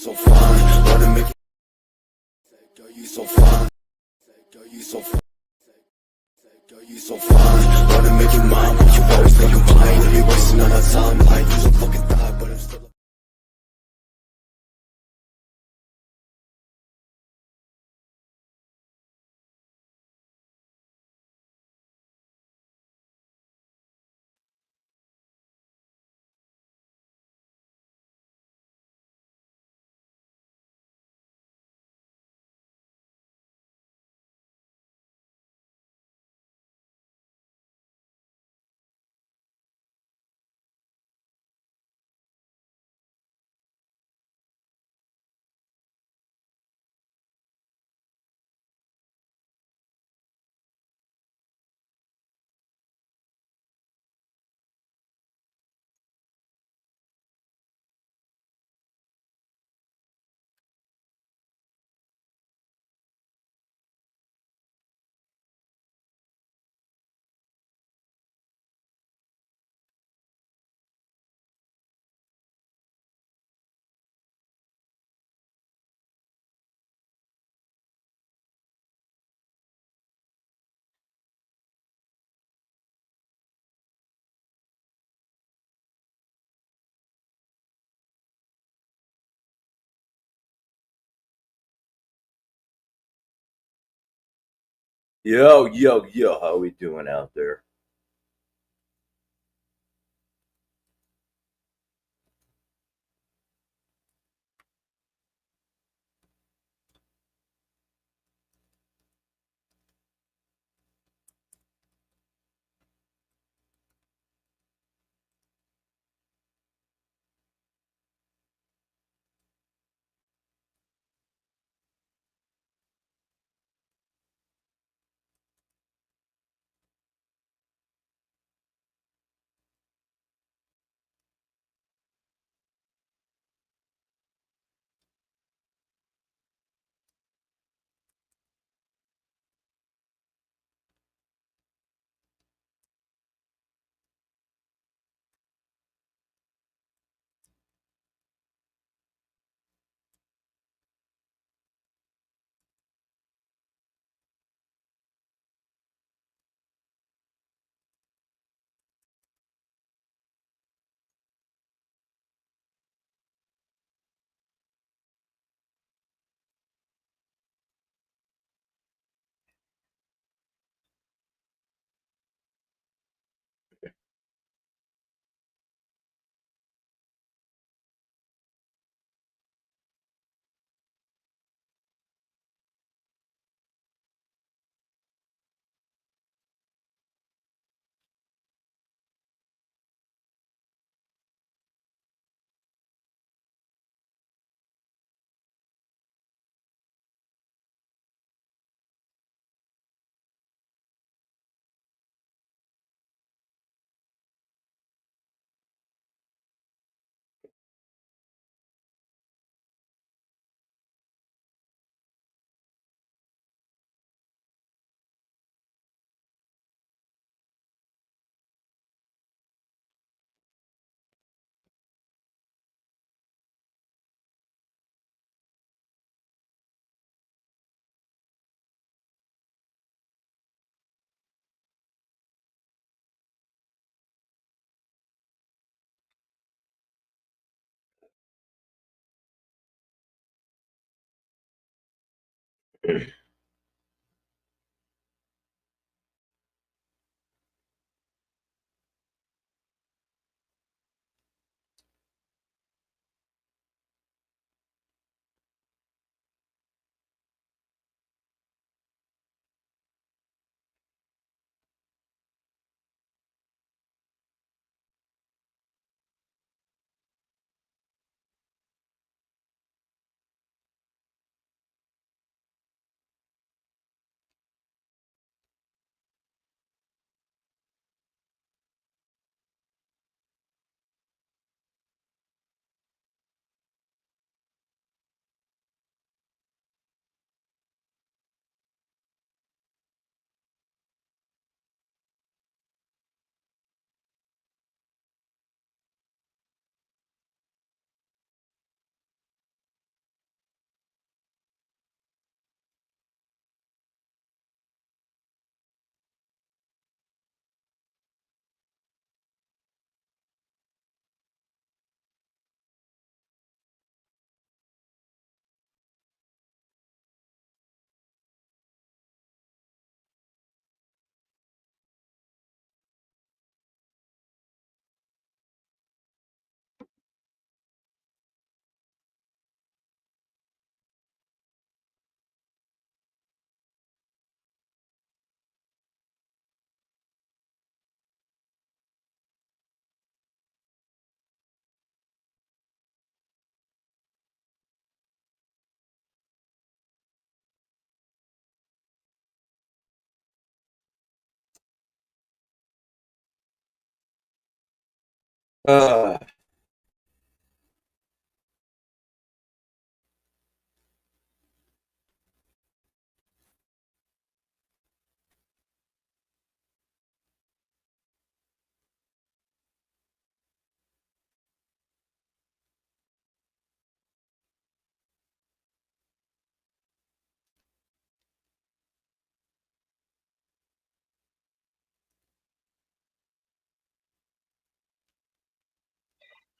so fine, wanna make girl, you so fine, girl, you so fine, girl, you so fine, wanna make you mine, but you always know you mine, don't be wasting all that time, like you so fucking thought, but I'm still Yo, yo, yo, how we doing out there? Uh,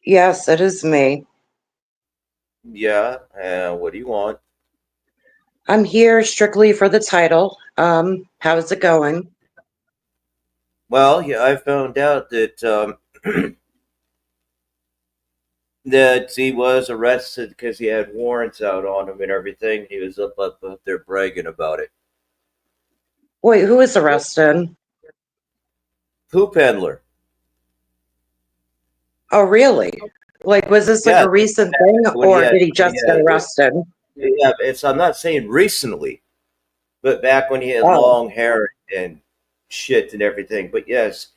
Yes, it is me. yeah, what do you want? I'm here strictly for the title. How's it going? Well, yeah, I found out that that he was arrested because he had warrants out on him and everything. He was up there bragging about it. Wait, who was arrested? Poop handler. Oh, really? Like, was this like Yeah, a recent thing, when he or had did he when he just get had arrested? yeah, it's I'm not saying recently, but back when he had Oh, long hair and shit and everything. But yes,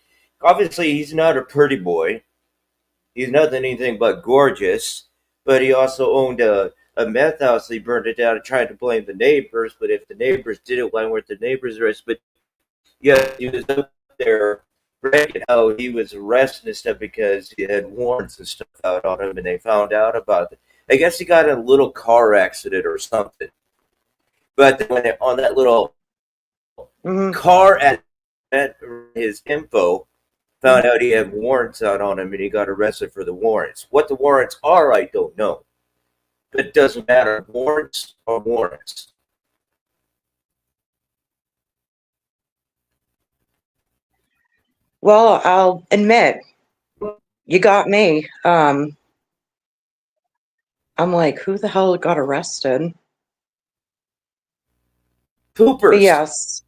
obviously he's not a pretty boy. He's not anything but gorgeous. But he also owned a meth house. He burned it down and tried to blame the neighbors. But if the neighbors did it, why weren't the neighbors arrested? But yeah, he was up there bragging how he was arrested and stuff because he had warrants and stuff out on him, and they found out about it. I guess he got in a little car accident or something. But when they, on that little hmm. car at his info, found out he had warrants out on him, and he got arrested for the warrants. What the warrants are, I don't know, but it doesn't matter. Warrants are warrants. Well, I'll admit, you got me. I'm like, who the hell got arrested? But Poopers. yes.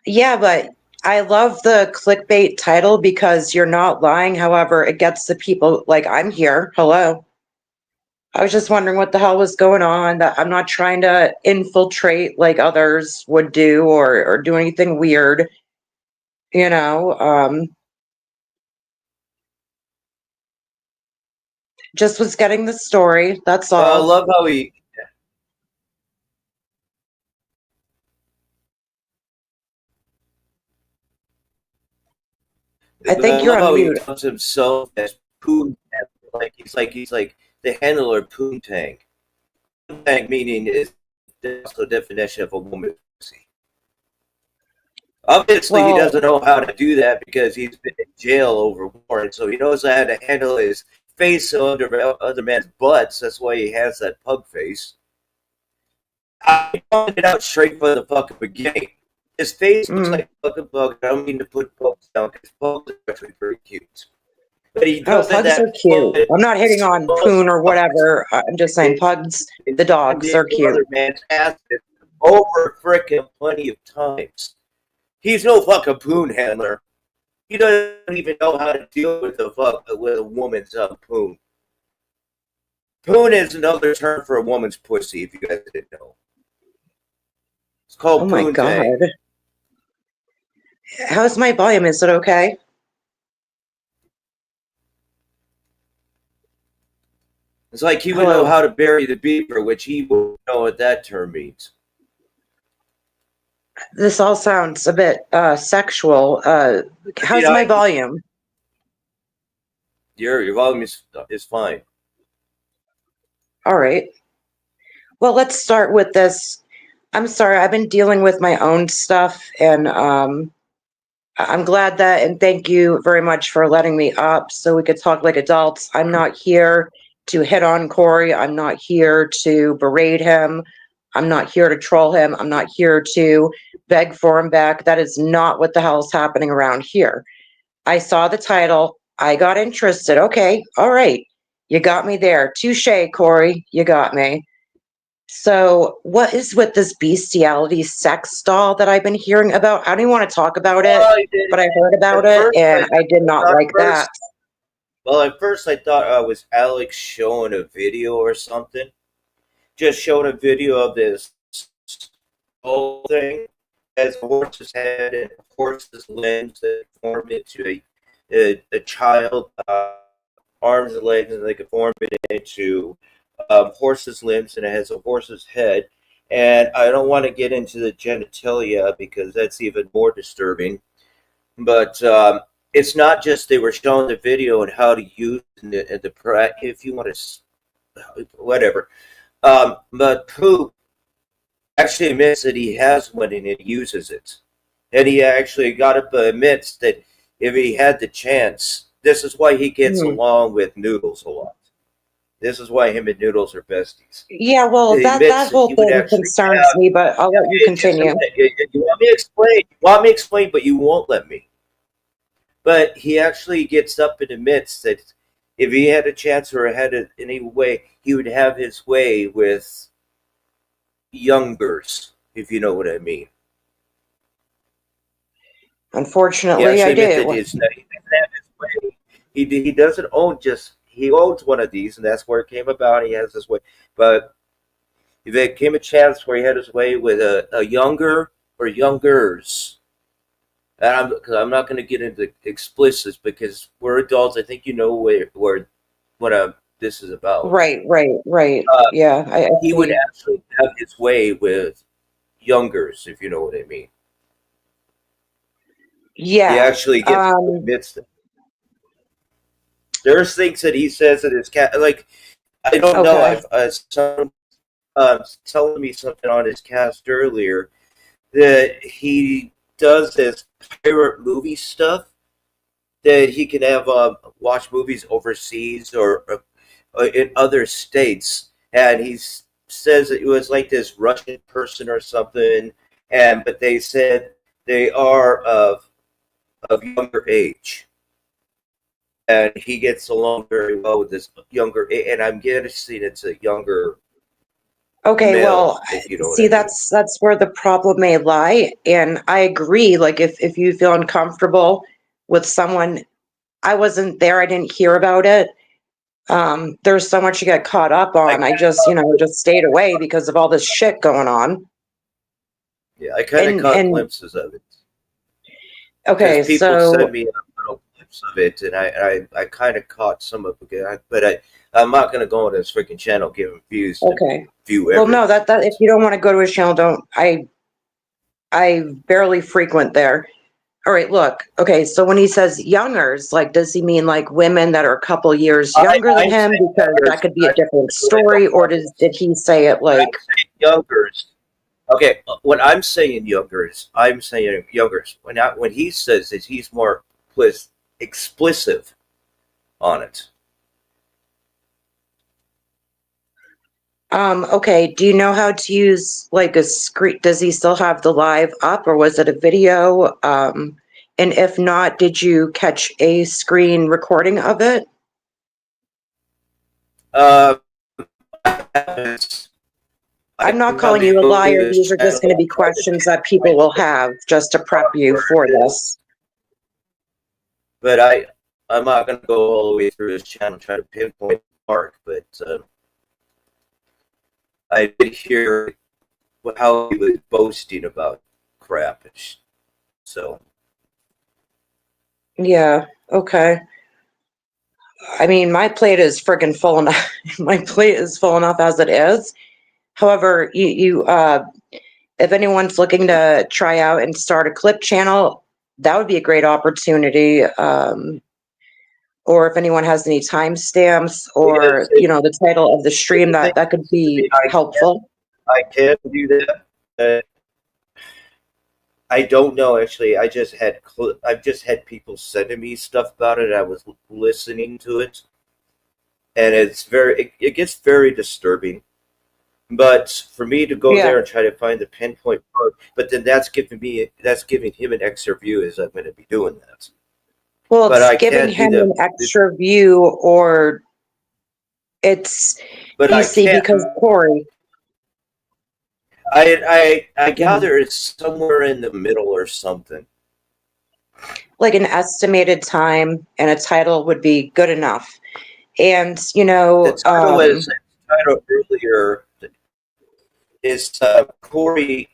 Yeah, but I love the clickbait title because you're not lying. However, it gets the people like, I'm here. Hello. I was just wondering what the hell was going on. That I'm not trying to infiltrate like others would do or do anything weird, you know. Just was getting the story. That's I all. love how he. I I think you're love on how he mute. tells himself as Poon. Like he's like the handler of Poontang. Poontang meaning is the definition of a woman pussy. Obviously, he Well, doesn't know how to do that because he's been in jail over warrants, so he knows how to handle his face under other men's butts. That's why he has that pug face. I pointed it out straight from the fucking beginning. His face looks mm, like a fucking bug. I don't mean to put pugs down because pugs are actually pretty cute. But he oh, doesn't pugs are that cute. foot I'm not hitting on so Poon or fucked whatever. I'm just saying and pugs, and the jammed dogs, are into cute. other man's ass over frickin' plenty of times. He's no fucking poon handler. He doesn't even know how to deal with with a woman's poon. Poon is another term for a woman's pussy. If you guys didn't know, it's Oh called my poontang. God. How's my volume? Is it okay? It's like he would know Hello. how to bury the beaver, which he would know what that term means. This all sounds a bit sexual. I mean, How's my volume? your volume is fine. All right. Well, let's start with this. I'm sorry, I've been dealing with my own stuff, and I'm glad that, and thank you very much for letting me up so we could talk like adults. I'm not here to hit on Corey. I'm not here to berate him. I'm not here to troll him. I'm not here to beg for him back. That is not what the hell is happening around here. I saw the title. I got interested. Okay, all right. You got me there. Touche, Corey. You got me. So, what is with this bestiality sex doll that I've been hearing about? I don't even want to talk about it, Well, I did. but I heard about At it first, and I did I not thought like that. first. Well, at first I thought I was Alex showing a video or something. Just showing a video of this whole thing as a horse's head and a horse's limbs that form into a child, arms and legs, and they could form it into horse's limbs, and it has a horse's head. And I don't want to get into the genitalia because that's even more disturbing. But it's not just they were showing the video and how to use the if you want to whatever. But Poop actually admits that he has one and he uses it, and he actually got up admits that if he had the chance, this is why he gets along with Noodles a lot. This is why him and Noodles are besties. Yeah, well, He that admits that that whole he would thing actually concerns have. me, but I'll let you continue. You want me to explain? You want me to explain, but you won't let me. But he actually gets up and admits that if he had a chance or had it any way, he would have his way with youngers, if you know what I mean. He Unfortunately, I actually admits do. that he doesn't have his way. He doesn't own just he owns one of these, and that's where it came about. He has his way, but if there came a chance where he had his way with a younger or youngers, and I'm not going to get into explicits because we're adults. I think you know where what this is about. Right. Uh, Yeah, I he would see. actually have his way with youngers, if you know what I mean. He Yeah. actually admits that. There's things that he says that his cat, like I don't know. Okay. I've someone telling me something on his cast earlier that he does this pirate movie stuff that he can have watch movies overseas or in other states, and he says it was like this Russian person or something, and but they said they are of younger age, and he gets along very well with this younger, and I'm guessing it's a younger Okay, male, well, if you know what see, I mean. that's where the problem may lie, and I agree. Like, if you feel uncomfortable with someone, I wasn't there, I didn't hear about it. There's so much you get caught up I on. I kind just, just stayed away because of all this shit going on. Yeah, I kind of caught And glimpses of it because okay, people sent so me a little clips of it, and I kind of caught some of it. But I'm not gonna go on his freaking channel giving views to okay. view Well, no, everything. that if you don't want to go to his channel, don't. I barely frequent there. All right, look. Okay, so when he says youngers, like, does he mean like women that are a couple years younger than I'm him? saying Because that youngers. could be a different Like story, or did he say it when I'm like, saying youngers. Okay, when I'm saying youngers, I'm saying youngers. When he says it, he's more explicit on it. okay, do you know how to use like a screen? Does he still have the live up, or was it a video? And if not, did you catch a screen recording of it? Uh, I I'm not can calling probably you a go to liar. his These are just channel going to be and try to questions that people pinpoint will have just to prep you where for it is. this. But I'm not going to go all the way through his channel and try to pinpoint Mark. But I did hear how he was boasting about crap. So Yeah, okay. I mean, my plate is friggin' full enough. My plate is full enough as it is. However, if anyone's looking to try out and start a clip channel, that would be a great opportunity. Or if anyone has any timestamps yes, or, the title of the stream, anything that could to be me, helpful. I can do that. I don't know actually. I've just had people sending me stuff about it. I was listening to it, and it gets very disturbing. But for me to go Yeah. there and try to find the pinpoint part, but then that's giving him an extra view as I'm going to be doing that. Well, But it's I giving can't do him an that. extra view, or it's, But you I see, can't. because Corey, I Mhm. gather it's somewhere in the middle or something. like an estimated time and a title would be good enough. And, The title is title earlier is Corey.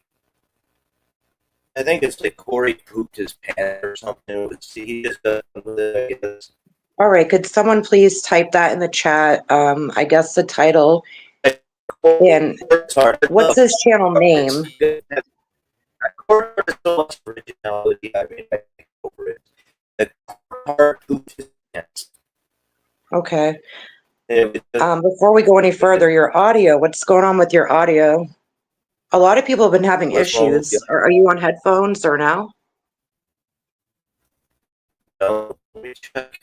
I think it's like Corey pooped his pants or something. He just does with it, I guess. All right, could someone please type that in the chat? I guess the title and It's hard what's enough. his channel name? Corey has so much originality. I mean, I think over it. The Corey pooped his pants. Okay. And Before we go any further, your audio, what's going on with your audio? A lot of people have been having what's wrong with issues. Are you on headphones or no? Let me check.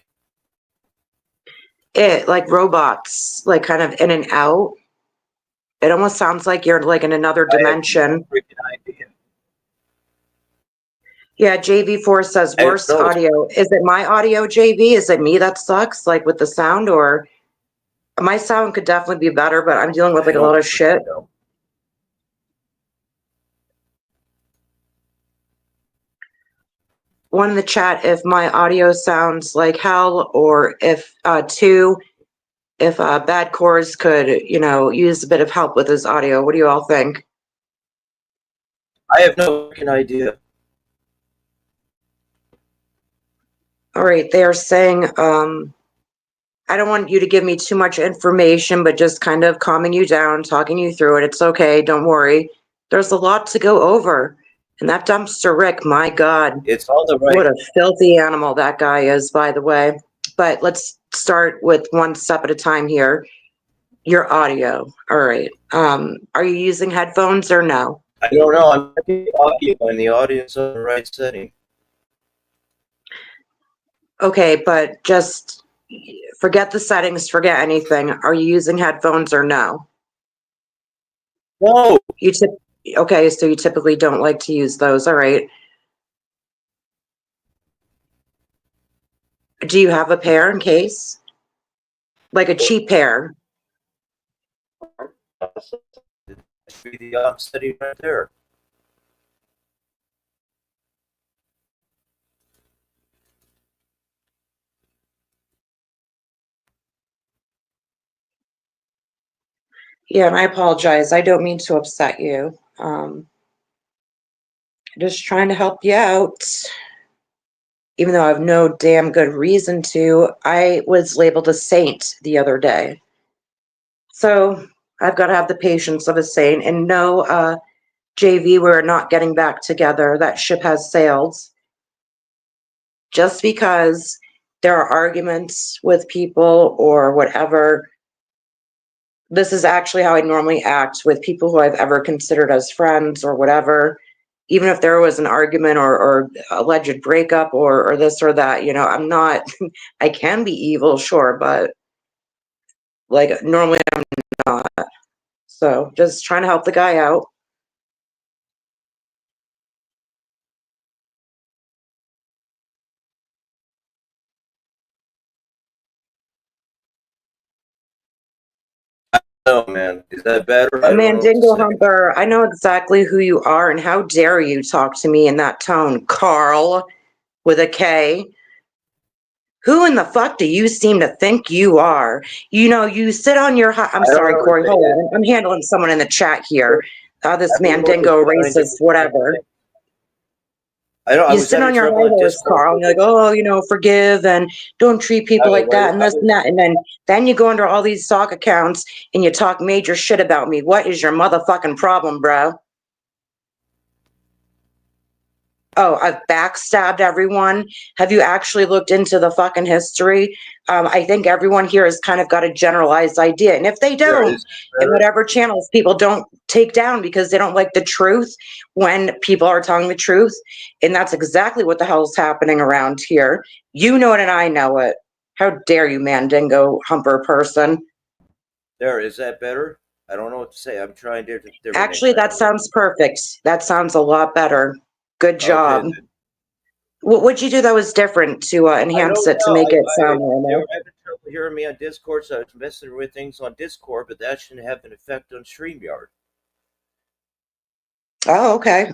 It like robots, like kind of in and out. It almost sounds like you're like in another I have no dimension. freaking idea. Yeah, JV4 says I worst know it's audio. Is it my audio, JV? Is it me that sucks, like with the sound, or my sound could definitely be better, but I'm dealing with I like a lot don't of shit. know. One in the chat if my audio sounds like hell, or if if Bad Cores could, use a bit of help with his audio. What do you all think? I have no freaking idea. All right, they are saying, I don't want you to give me too much information, but just kind of calming you down, talking you through it. It's okay, don't worry. There's a lot to go over. And that dumpster Rick, my God, It's all the right. what a filthy animal that guy is, by the way. But let's start with one step at a time here. Your audio. All right. Are you using headphones or no? I don't know. I'm checking the audio and the audience on the right setting. Okay, but just forget the settings, forget anything. Are you using headphones or no? No. Okay, so you typically don't like to use those. All right. Do you have a pair in case? Like a cheap pair? That should be the setting right there. Yeah, and I apologize. I don't mean to upset you. Just trying to help you out. Even though I have no damn good reason to. I was labeled a saint the other day. So I've got to have the patience of a saint. And no, JV, we're not getting back together. That ship has sailed. Just because there are arguments with people or whatever, this is actually how I normally act with people who I've ever considered as friends or whatever. Even if there was an argument or alleged breakup or this or that, I'm not, I can be evil, sure, but like normally I'm not. So just trying to help the guy out. No, man. Is that better? I don't know what to Mandingo say. Humper, I know exactly who you are, and how dare you talk to me in that tone, Carl, with a K. Who in the fuck do you seem to think you are? You sit on your I'm I don't sorry, know what Corey, they hold did. on. I'm handling someone in the chat here. This I don't know what they're Mandingo trying to racist, whatever. I You was sit having on your trouble high on horse, Discord. Carl, and you're like, oh, forgive and don't treat people like that and this and that. And then you go under all these sock accounts and you talk major shit about me. What is your motherfucking problem, bro? Oh, I've backstabbed everyone. Have you actually looked into the fucking history? I think everyone here has kind of got a generalized idea. And if they There don't, is in better. whatever channels people don't take down because they don't like the truth when people are telling the truth. And that's exactly what the hell's happening around here. You know it and I know it. How dare you, Mandingo Humper person? There, is that better? I don't know what to say. I'm trying different Actually, things. I that don't know. sounds perfect. That sounds a lot better. Good Okay, job. then. What would you do that was different to I enhance don't it to know. make it sound They normal? were having trouble hearing me on Discord, so I was messing with things on Discord, but that shouldn't have an effect on StreamYard. Oh, okay.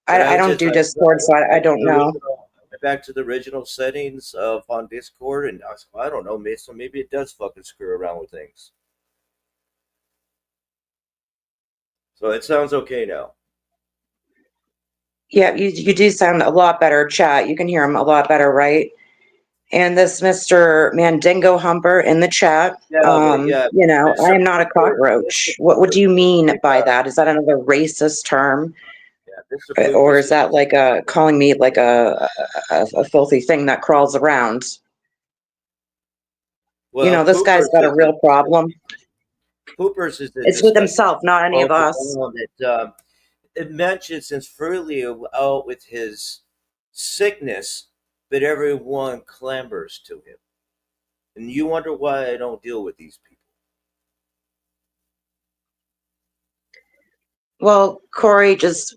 But I don't do Discord, so I don't know. I went back to the original settings of on Discord, and I don't know, so maybe it does fucking screw around with things. So it sounds okay now. Yeah, you do sound a lot better, chat. You can hear him a lot better, right? And this Mr. Mandingo Humper in the chat, Yeah, but yeah, I Mr. am not a Mr. cockroach. What do Pooper you seems mean like by that? Is that another racist term? yeah, Mr. Pooper Or is seems that like calling me like a filthy thing that crawls around? This guy's Pooper's got a is a real problem. Pooper's is a It's with disgusting himself, not any of us. overall that it mentions since freely out with his sickness, but everyone clambers to him. And you wonder why I don't deal with these people. Well, Corey, just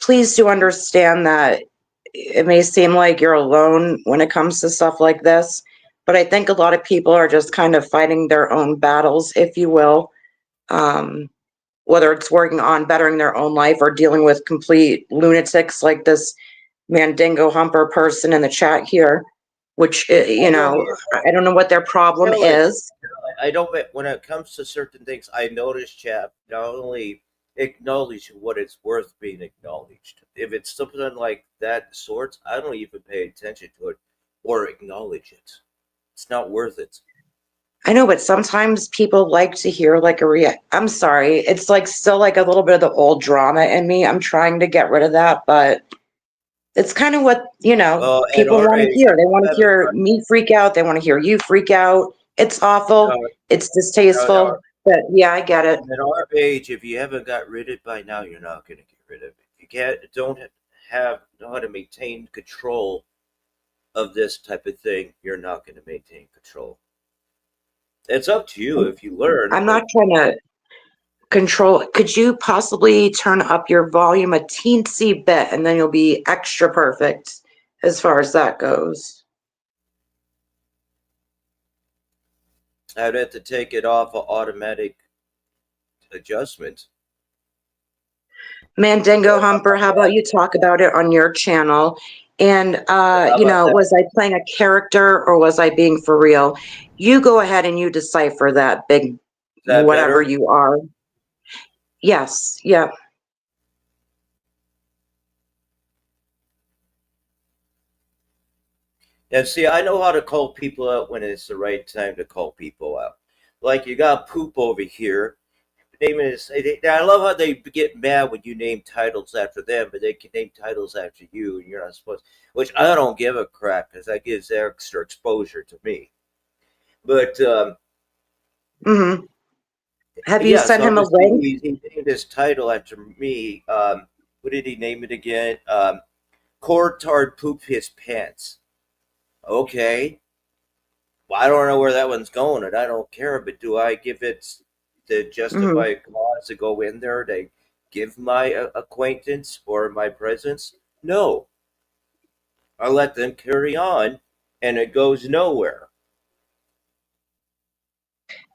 please do understand that it may seem like you're alone when it comes to stuff like this, but I think a lot of people are just kind of fighting their own battles, if you will. Um, Whether it's working on bettering their own life or dealing with complete lunatics like this Mandingo Humper person in the chat here, which, I don't I don't know what their problem feel it. is. I don't. When it comes to certain things, I notice, chap, not only acknowledge what it's worth being acknowledged. If it's something like that sort, I don't even pay attention to it or acknowledge it. It's not worth it. I know, but sometimes people like to hear like I'm sorry, it's like still like a little bit of the old drama in me. I'm trying to get rid of that, but it's kind of what, Well, at people our want to age, hear. if They you want to haven't hear me freak out. They want to hear you freak out. It's awful. got, It's at our, distasteful, but yeah, I get it. at our age, if you haven't got rid of it by now, you're not going to get rid of it. If you don't have know how to maintain control of this type of thing, you're not going to maintain control. It's up to you if you learn, I'm not but trying to control. Could you possibly turn up your volume a teensy bit and then you'll be extra perfect as far as that goes? I'd have to take it off of automatic adjustment. Mandingo Or how Humper, about how about that? you talk about it on your channel? And, Or how about that? was I playing a character or was I being for real? You go ahead and you decipher that, big Is that whatever better? you are. Yes, yeah. And see, I know how to call people out when it's the right time to call people out. Like you got poop over here. Name is. I love how they get mad when you name titles after them, but they can name titles after you, and you're not supposed. Which I don't give a crap because that gives extra exposure to me. But Hmm. Have you yes, sent him a obviously link? he named his title after me. What did he name it again? Cortard poop his pants. Okay. Well, I don't know where that one's going, and I don't care. But do I give it the Hmm. justify cause to go in there to give my acquaintance or my presence? No, I let them carry on, and it goes nowhere.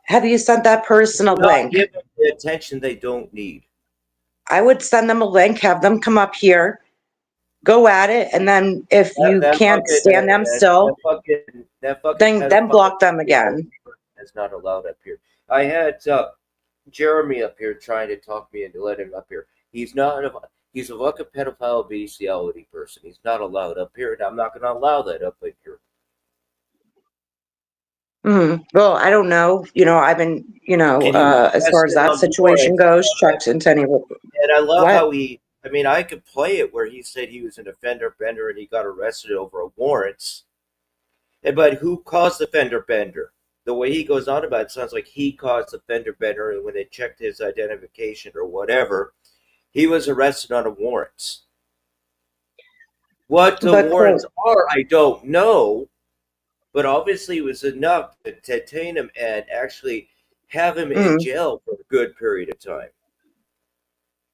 Have you sent that person a Do not link? give them the attention they don't need. I would send them a link, have them come up here, go at it, and then if That, you that can't fucking stand them still, that fucking then pedophile block them again. is not allowed up here. I had Jeremy up here trying to talk me into letting him up here. He's not. He's a fucking pedophile bestiality person. He's not allowed up here, and I'm not going to allow that up here. Well, I don't know. I've been, And he was as far as arrested that on situation warrants. goes, checked into any. And I love What? how he. I mean, I could play it where he said he was an offender bender and he got arrested over a warrants. But who caused the fender bender? The way he goes on about it sounds like he caused the fender bender, and when they checked his identification or whatever, he was arrested on a warrants. What the But warrants are, I don't know, but obviously it was enough to detain him and actually have him in mm, jail for a good period of time.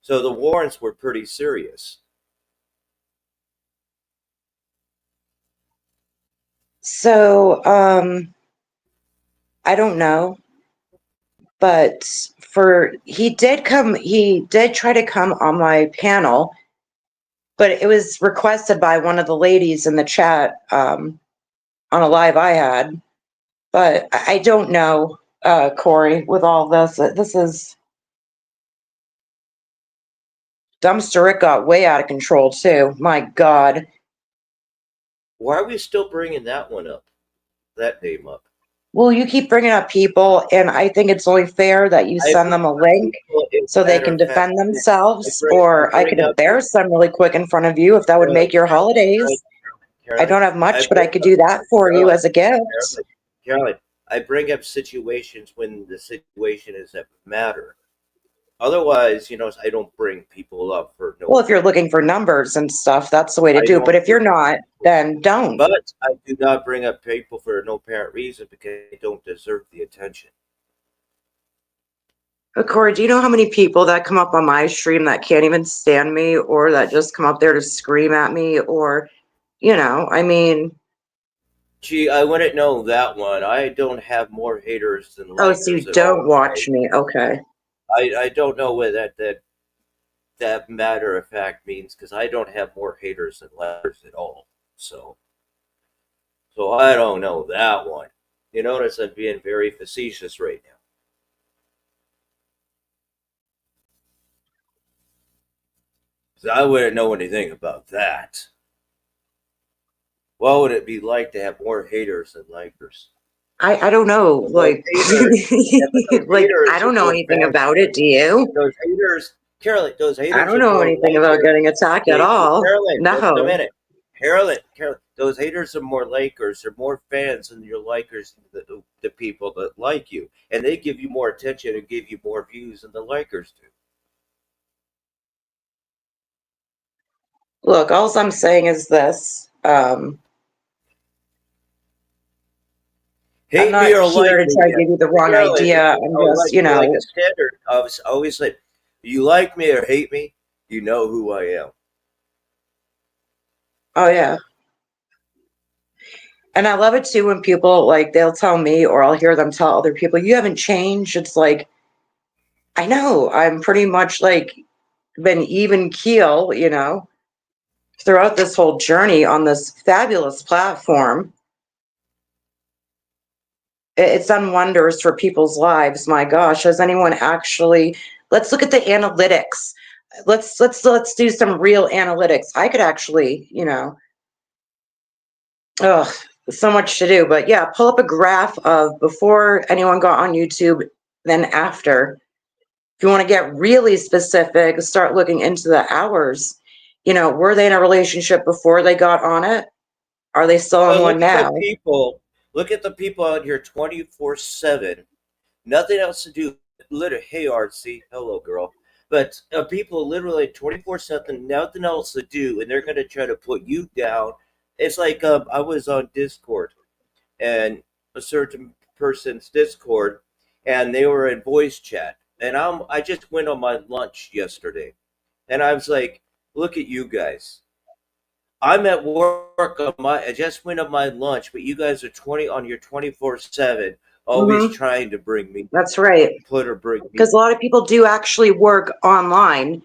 So the warrants were pretty serious. so I don't know, but he did try to come on my panel, but it was requested by one of the ladies in the chat on a live I had. But I don't know, Corey, with all this. This is Dumpster Rick got way out of control too. My God. Why are we still bringing that one up? That name up? Well, you keep bringing up people, and I think it's only fair that you I send bring them a up link people, as so a they matter can of fact. defend I themselves, bring, I or I bring could up embarrass them really quick in front of you if that would Carolyn, make your holidays. I Carolyn. don't have I much, but I bring could up do that for you Carolyn, as a gift. Carolyn, Carolyn. I bring up situations when the situation is that matter. Otherwise, I don't bring people up for no. Well, if you're looking for numbers and stuff, that's the way to I do it. But don't if you're bring not, then don't. But I do not bring up people for no apparent reason because they don't deserve the attention. But Corey, do you know how many people that come up on my stream that can't even stand me, or that just come up there to scream at me, or, I mean, Gee, I wouldn't know that one. I don't have more haters than oh, so you likers at don't all. watch me. Okay. I don't know what that matter of fact means because I don't have more haters than likers at all. So I don't know that one. You notice I'm being very facetious right now. 'Cause I wouldn't know anything about that. What would it be like to have more haters than likers? I don't know. But those haters, yeah, but those Like, I haters are don't know more anything fans. about it. Do you? Those haters, Carolyn, those I haters don't are know more anything about Lakers. getting attacked at all. Carolyn, just a No. minute. Carolyn, those haters are more Lakers. They're more fans than your likers, the people that like you. And they give you more attention and give you more views than the likers do. Look, all I'm saying is this. I'm Hate me not or here like to me, try to give you the wrong Carolyn, idea. I'm just, like me like a standard. I always say, you like me or hate me, you know who I am. oh yeah. And I love it too when people like they'll tell me or I'll hear them tell other people, you haven't changed. It's like, I know, I'm pretty much like been even keel, throughout this whole journey on this fabulous platform. It's done wonders for people's lives. My gosh, has anyone actually, let's look at the analytics. Let's do some real analytics. I could actually, oh, so much to do. But yeah, pull up a graph of before anyone got on YouTube, then after. If you want to get really specific, start looking into the hours. Were they in a relationship before they got on it? Are they still in But one look at now? the people. Look at the people out here 24/7. Nothing else to do. Literally, hey artsy, hello girl. But people literally 24/7, nothing else to do, and they're going to try to put you down. It's like I was on Discord, and a certain person's Discord, and they were in voice chat, and I just went on my lunch yesterday, and I was like, look at you guys. I'm at work on I just went on my lunch, but you guys are 20 on your 24/7, always Mm-hmm. trying to bring me That's right. bring me. Because a lot of people do actually work online.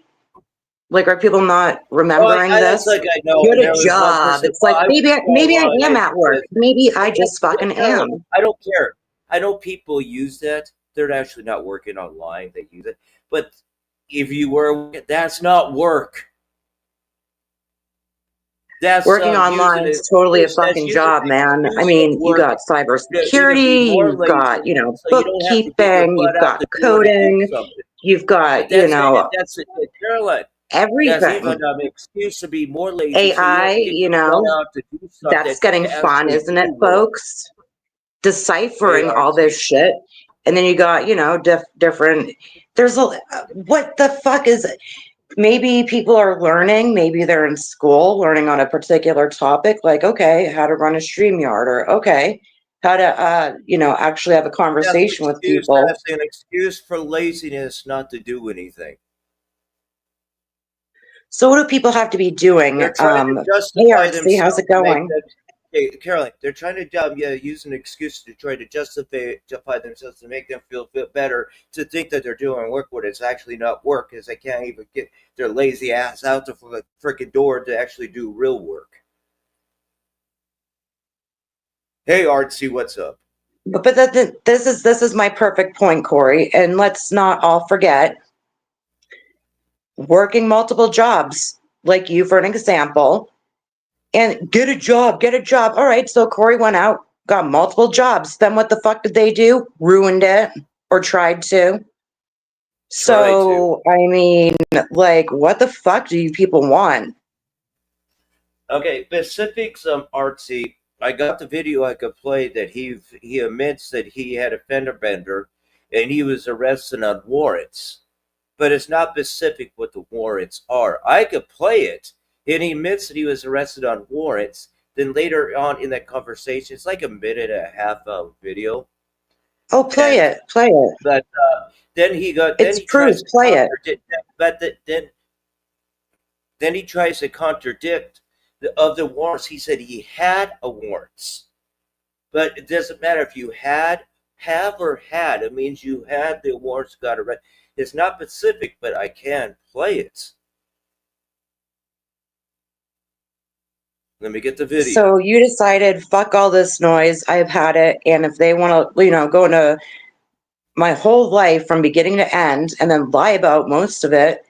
Like, are people not Well, remembering that's this? like I know, You had and a there was one job. person. It's Well, like I maybe work maybe I am online at work. because Maybe I well, just fucking Carolyn, am. I don't care. I know people use that. They're actually not working online. They use it, but if you were, that's not work. That's Working using online an is totally a excuse. That's fucking using job, an man. I excuse of mean, you work got so you can be cybersecurity, more you've lazy, got, so you don't have to get your bookkeeping, butt you've out got the door to do coding, something. you've got, That's it, Caroline. That's everything. even an excuse to be more lazy, so you AI, don't get your butt out to do something that's getting to fun, actually isn't do it, work. folks? Deciphering all this ARC. shit. And then you got, different, there's what the fuck is it? Maybe people are learning, maybe they're in school learning on a particular topic, like, okay, how to run a StreamYard, or okay, how to, actually have a conversation with people. That's an excuse for laziness not to do anything. So what do people have to be doing? They're trying to Hey, justify Artsy, how's themselves it to make going? them. Hey, Caroline, they're trying to use an excuse to try to justify themselves to make them feel better, to think that they're doing work when it's actually not work, because they can't even get their lazy ass out the freaking door to actually do real work. Hey, Artsy, what's up? But this is my perfect point, Corey. And let's not all forget, working multiple jobs, like you for an example, and get a job, get a job. All right, so Corey went out, got multiple jobs. Then what the fuck did they do? Ruined it or tried to. Try to. So, I mean, like, what the fuck do you people want? Okay, specifics artsy. I got the video I could play that he admits that he had a fender bender and he was arrested on warrants. But it's not specific what the warrants are. I could play it, and he admits that he was arrested on warrants. Then later on in that conversation, it's like a minute and a half of video. Oh, play And it, play it. but then It's he proof, tries to play it. contradict that. But then he tries to contradict of the warrants. He said he had a warrants, but it doesn't matter if you have or had. It means you had the warrants, got arrested. It's not specific, but I can play it. Let me get the video. So you decided, fuck all this noise, I've had it, and if they want to, go into my whole life from beginning to end and then lie about most of it,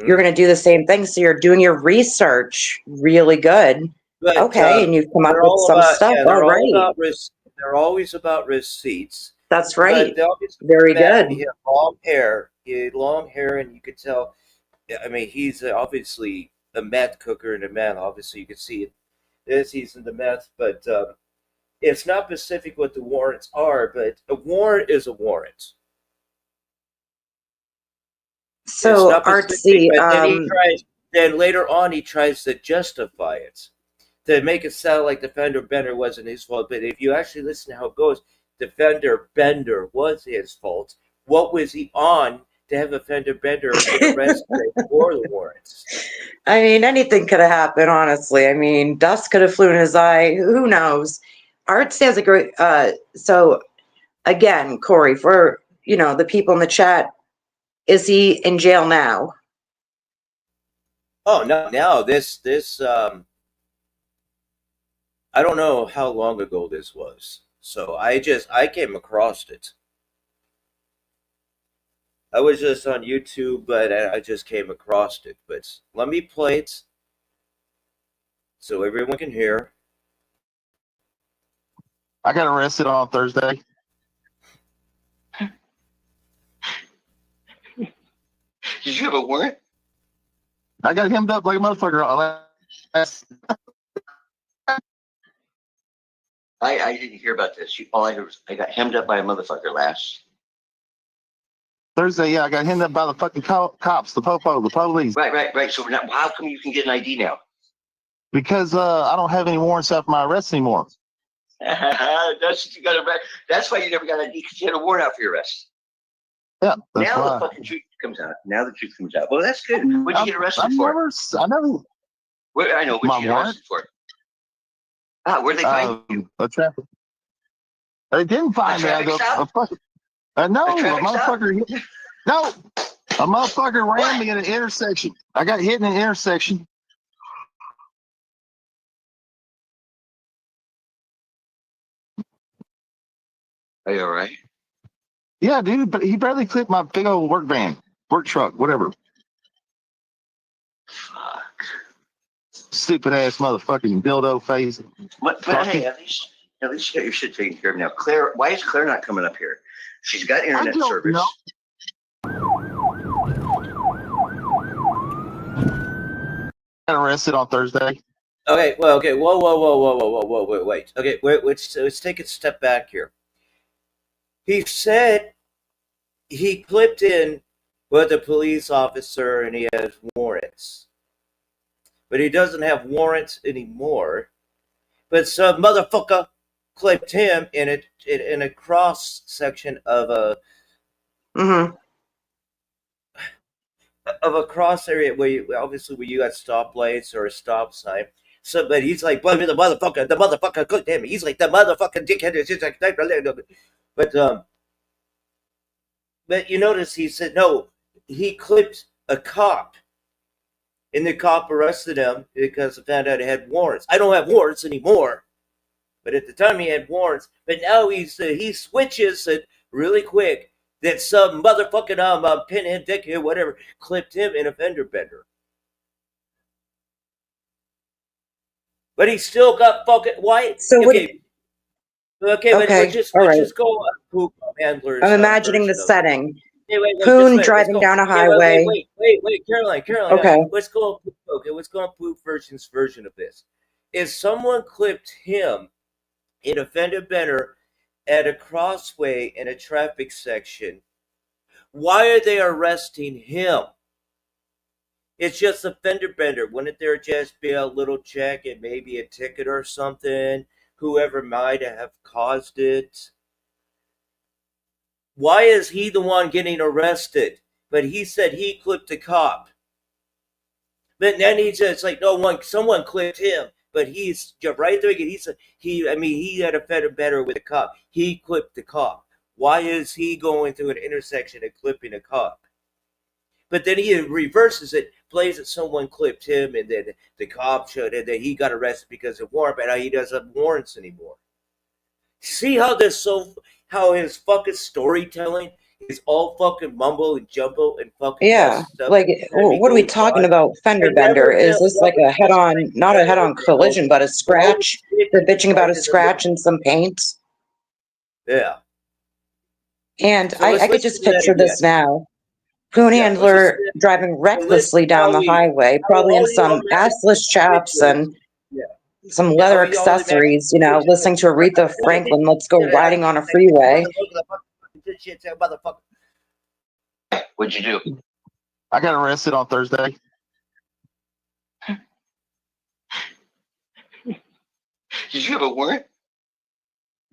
you're going to do the same thing. So you're doing your research really good. But Okay, and you've come up they're with all some about stuff. they're All all right. about they're always about receipts. That's But right. they always Very mad. good. He had long hair. He had long hair, and you could tell. I mean, he's obviously a meth cooker and a man. Obviously, you could see it. He's in the meth, but it's not specific what the warrants are. But a warrant is a warrant. It's So not specific, artsy, but then later on, he tries to justify it, to make it sound like the fender bender wasn't his fault. But if you actually listen to how it goes, the fender bender was his fault. What was he on to have a fender bender get arrested for the warrants? I mean, anything could have happened, honestly. I mean, dust could have flew in his eye. Who knows? Artsy has a great, so again, Corey, for, the people in the chat, is he in jail now? Oh no! Now this I don't know how long ago this was. So I came across it. I was just on YouTube, but I just came across it. But let me play it so everyone can hear. I got arrested on Thursday. Did you have a warrant? I got hemmed up like a motherfucker. I didn't hear about this. All I heard was I got hemmed up by a motherfucker last. Thursday, yeah, I got hemmed up by the fucking cops, the popo, the police. Right. So now, how come you can get an ID now? Because I don't have any warrants after my arrest anymore. That's what you got to. That's why you never got an ID, because you had a warrant out for your arrest. Yeah, that's Now why. the fucking truth comes out. Well, that's good. What'd you get arrested for? I never. I know. What'd you get arrested for? Where'd they find you? A traffic. They didn't find me. traffic stop? No, A a traffic stop? motherfucker. No, a motherfucker ran me in an intersection. I got hit in an intersection. Are you all right? Yeah, dude, but he barely clipped my big old work truck, whatever. Fuck. Stupid ass motherfucking dildo face. But hey, at least you got your shit taken care of now. Claire, why is Claire not coming up here? She's got internet service. Got arrested on Thursday. Okay, wait. Okay, let's take a step back here. He said he clipped in with a police officer and he has warrants. But he doesn't have warrants anymore. But some motherfucker clipped him in a cross section of a cross area where you got stoplights or a stop sign. So, but he's like, blame the motherfucker clipped him. He's like, the motherfucking dickhead is just like, but you notice he said, no, he clipped a cop. And the cop arrested him because he found out he had warrants. I don't have warrants anymore. But at the time he had warrants. But now he switches it really quick that some motherfucking pinhead dickhead, whatever, clipped him in a fender bender. But he still got fucking why? So what? Okay, okay, but Okay, all let's right. just go on Poop Handler's I'm imagining the version of it. setting. Hey, wait, just Poon wait. Let's driving go. down a Okay, highway. wait, Caroline. Okay. Let's go. Okay, let's go on Poop version of this. If someone clipped him in a fender bender at a crossway in a traffic section, why are they arresting him? It's just a fender bender. Wouldn't there just be a little check and maybe a ticket or something? Whoever might have caused it. Why is he the one getting arrested? But he said he clipped a cop. But then he says like someone clipped him. But he's right there. He said he had a fender bender with a cop. He clipped the cop. Why is he going through an intersection and clipping a cop? But then he reverses it, plays that someone clipped him, and then the cop showed it that he got arrested because of warrant, but now he doesn't have warrants anymore. See how how his fucking storytelling is all fucking mumble and jumble and fucking Yeah, messed up. like, what are we talking about? Fender bender? Is this like a head-on, not a head-on collision, but a scratch? They're bitching about a scratch and some paint. Yeah. And So I could just picture this now. Poon handler driving recklessly down the highway, probably in some assless chaps and some leather accessories, you know, listening to Aretha Franklin, Let's Go Riding on a Freeway. What'd you do? I got arrested on Thursday. Did you have a warrant?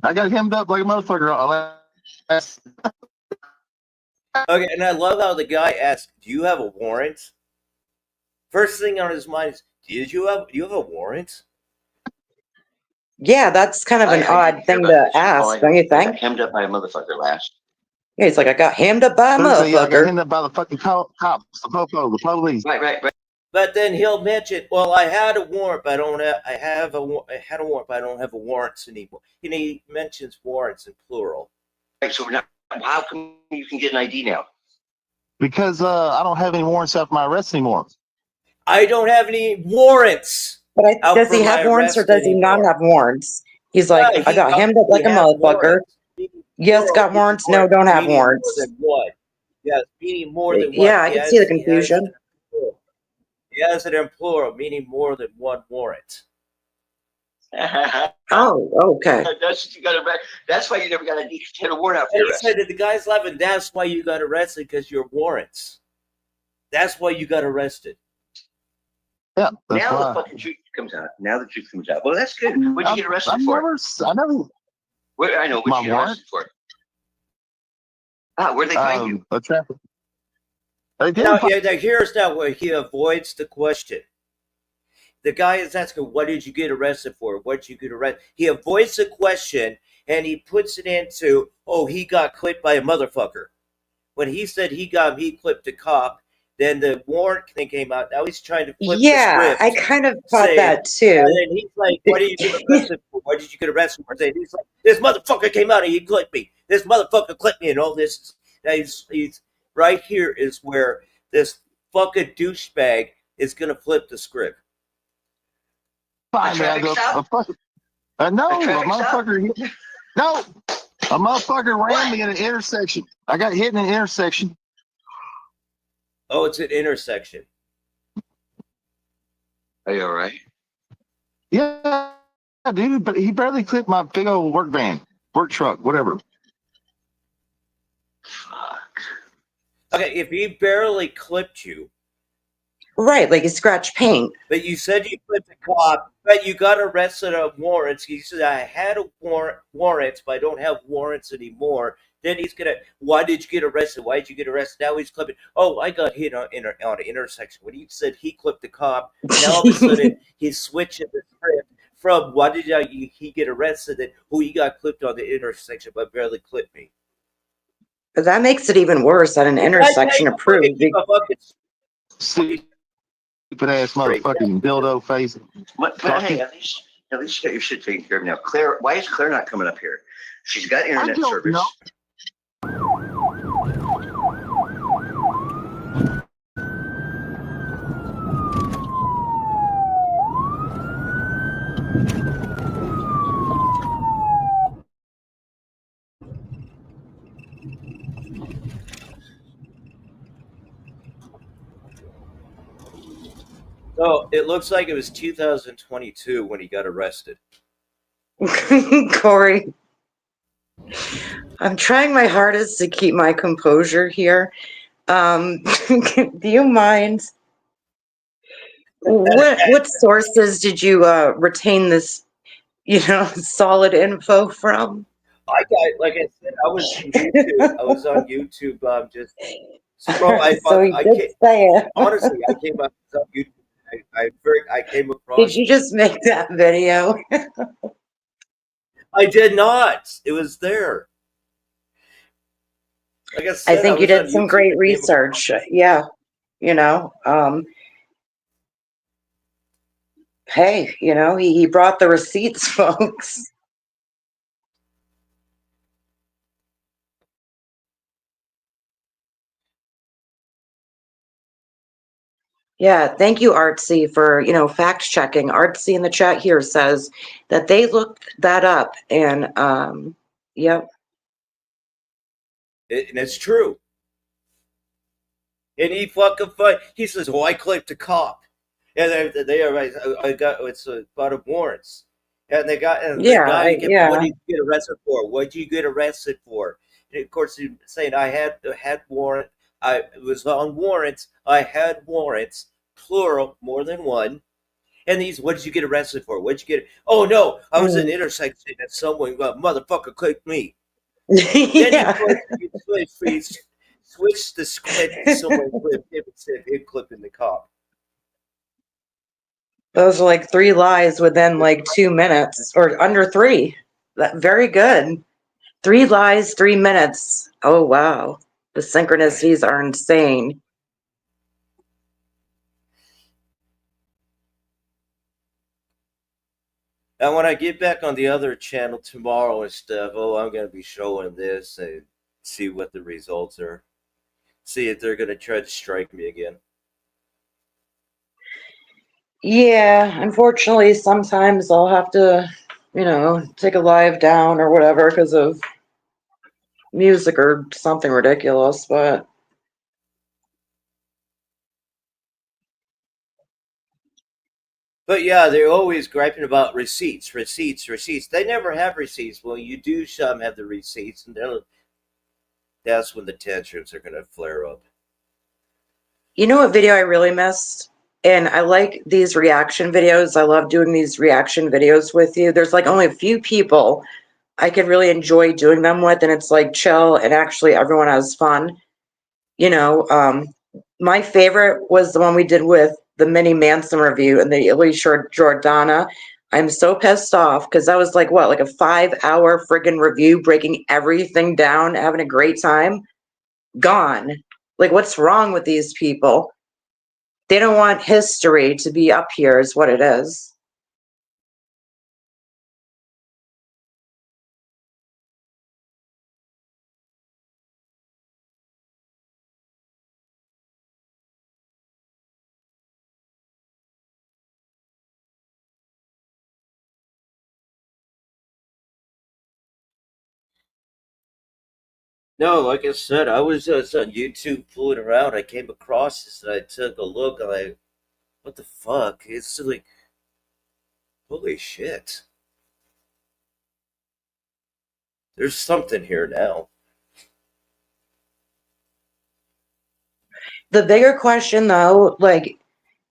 I got hemmed up like a motherfucker. Okay, and I love how the guy asked, "Do you have a warrant?" First thing on his mind is, "Do you have a warrant?" Yeah, that's kind of an odd thing to ask, don't you I got think? hemmed up by a motherfucker last. Yeah, he's like, I got hemmed up by a Thursday, I got motherfucker. hemmed up by the fucking cops, the popo, the police. Right. But then he'll mention, "Well, I had a warrant, but I had a warrant, but I don't have a warrants anymore." And he mentions warrants in plural. Right, so now, how come you can get an ID now? Because I don't have any warrants after my arrest anymore. I don't have any warrants. But does he have warrants or does he not have warrants? He's like, Yeah, I got hemmed up like a motherfucker. Yes, got warrants. No, don't have warrants. More than what? Yes, meaning more than what? Yeah, I can see the confusion. He has it in plural, meaning more than one warrant. Oh, okay. That's what you got to. That's why you never got a warrant out for And your he arrest. said that the guy's laughing. That's why you got arrested, because your warrants. That's why you got arrested. Yeah. Now the fucking truth comes out. Well, that's good. What'd you get arrested for? I never. I know what you got arrested for. Where'd they find you? A traffic. They did. Here's now where he avoids the question. The guy is asking, "What did you get arrested for? What did you get arrested?" He avoids the question and he puts it into, "Oh, he got clipped by a motherfucker." When he said he clipped a cop, then the warrant thing came out. Now he's trying to flip the script. I kind of thought that too. And then he's like, "What did you get arrested for? What did you get arrested for?" And he's like, "This motherfucker came out and he clipped me. This motherfucker clipped me," and all this. Now he's right here is where this fucking douchebag is gonna flip the script. No, a motherfucker. No, a motherfucker ran me in an intersection. I got hit in an intersection. Oh, it's an intersection. Are you all right? Yeah, dude, but he barely clipped my big old work truck, whatever. Fuck. Okay, if he barely clipped you. Right, like he scratched paint. But you said you clipped the cop, but you got arrested on warrants. He said, "I had a warrants, but I don't have warrants anymore." Then he's gonna, "Why did you get arrested? Why did you get arrested?" Now he's clipping, "Oh, I got hit on an intersection." When he said he clipped the cop, now all of a sudden he's switching the script from "Why did he get arrested?" and "Who he got clipped on the intersection, but barely clipped me." But that makes it even worse at an intersection approved. Stupid ass motherfucking dildo face. But hey, at least you got your shit taken care of now. Claire, why is Claire not coming up here? She's got internet service. No, it looks like it was 2022 when he got arrested. Corey, I'm trying my hardest to keep my composure here. Do you mind? What sources did you retain this, solid info from? I got, like I said, I was on YouTube. I was on YouTube. Just scroll. So he I did came, say it. honestly, I came up on YouTube. I came Did across. you just make that video? I did not. It was there. Like I I said, I think you was on did some YouTube great and came across. research. Yeah, you know. Hey, he brought the receipts, folks. Yeah, thank you, Artsy, for, fact checking. Artsy in the chat here says that they looked that up and yep. And it's true. And he fucking fight. He says, "Oh, I clipped a cop," and they are right. I got it's about a warrants, and they got and the Yeah, guy kept, "What yeah. did you get arrested for? What did you get arrested for?" And of course, he's saying, "I had warrant. I was on warrants. I had warrants, plural, more than one." And these, what did you get arrested for? What did you get? Oh no, I was at an Mm. intersection and someone, motherfucker, clipped me. Then he Yeah. switched the script to someone clipped him instead of him clipping the cop. Those are like three lies within like 2 minutes or under three. Very good. Three lies, 3 minutes. Oh, wow. The synchronicities are insane. Now, when I get back on the other channel tomorrow and stuff, I'm going to be showing this and see what the results are. See if they're going to try to strike me again. Yeah, unfortunately, sometimes I'll have to, take a live down or whatever because of music or something ridiculous, but But yeah, they're always griping about receipts, receipts, receipts. They never have receipts. Well, you do some have the receipts, and that's when the tensions are going to flare up. you know what video I really missed? And I like these reaction videos. I love doing these reaction videos with you. There's like only a few people I could really enjoy doing them with, and it's like chill and actually everyone has fun. You know, my favorite was the one we did with the Mini Manson review and the Alicia Jordana. I'm so pissed off because that was like what, like a 5 hour friggin' review, breaking everything down, having a great time. Gone. Like, what's wrong with these people? They don't want history to be up here, is what it is. No, like I said, I was just on YouTube fooling around. I came across this and I took a look. I'm like, what the fuck? It's like, holy shit. There's something here now. The bigger question, though, like,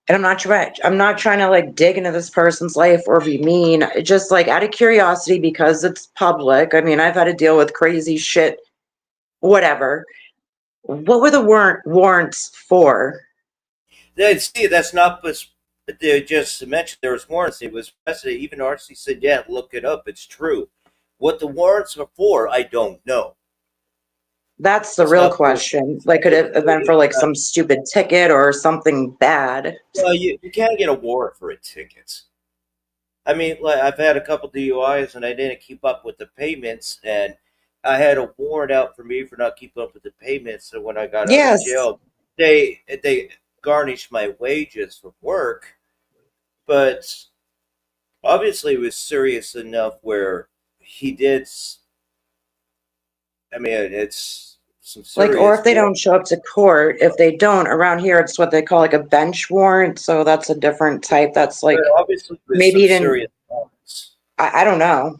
and I'm not trying to like dig into this person's life or be mean. Just like out of curiosity because it's public. I mean, I've had to deal with crazy shit, whatever. What were the warrants for? Then see, that's not what they just mentioned. There was warrants. It was arrested. Even RC said, "Yeah, look it up. It's true." What the warrants are for, I don't know. That's the It's real not posted. question. Like, could it have been for like some stupid ticket or something bad? Well, you can't get a warrant for a ticket. I mean, like I've had a couple DUIs and I didn't keep up with the payments, and I had a warrant out for me for not keeping up with the payments. So when I got out of Yes. jail, they garnished my wages for work, but obviously it was serious enough where he did. I mean, it's some Like, or serious if they don't warrants. show up to court, if they don't, around here, it's what they call like a bench warrant. So that's a different type. That's But like, obviously with maybe some he didn't, serious warrants. I don't know.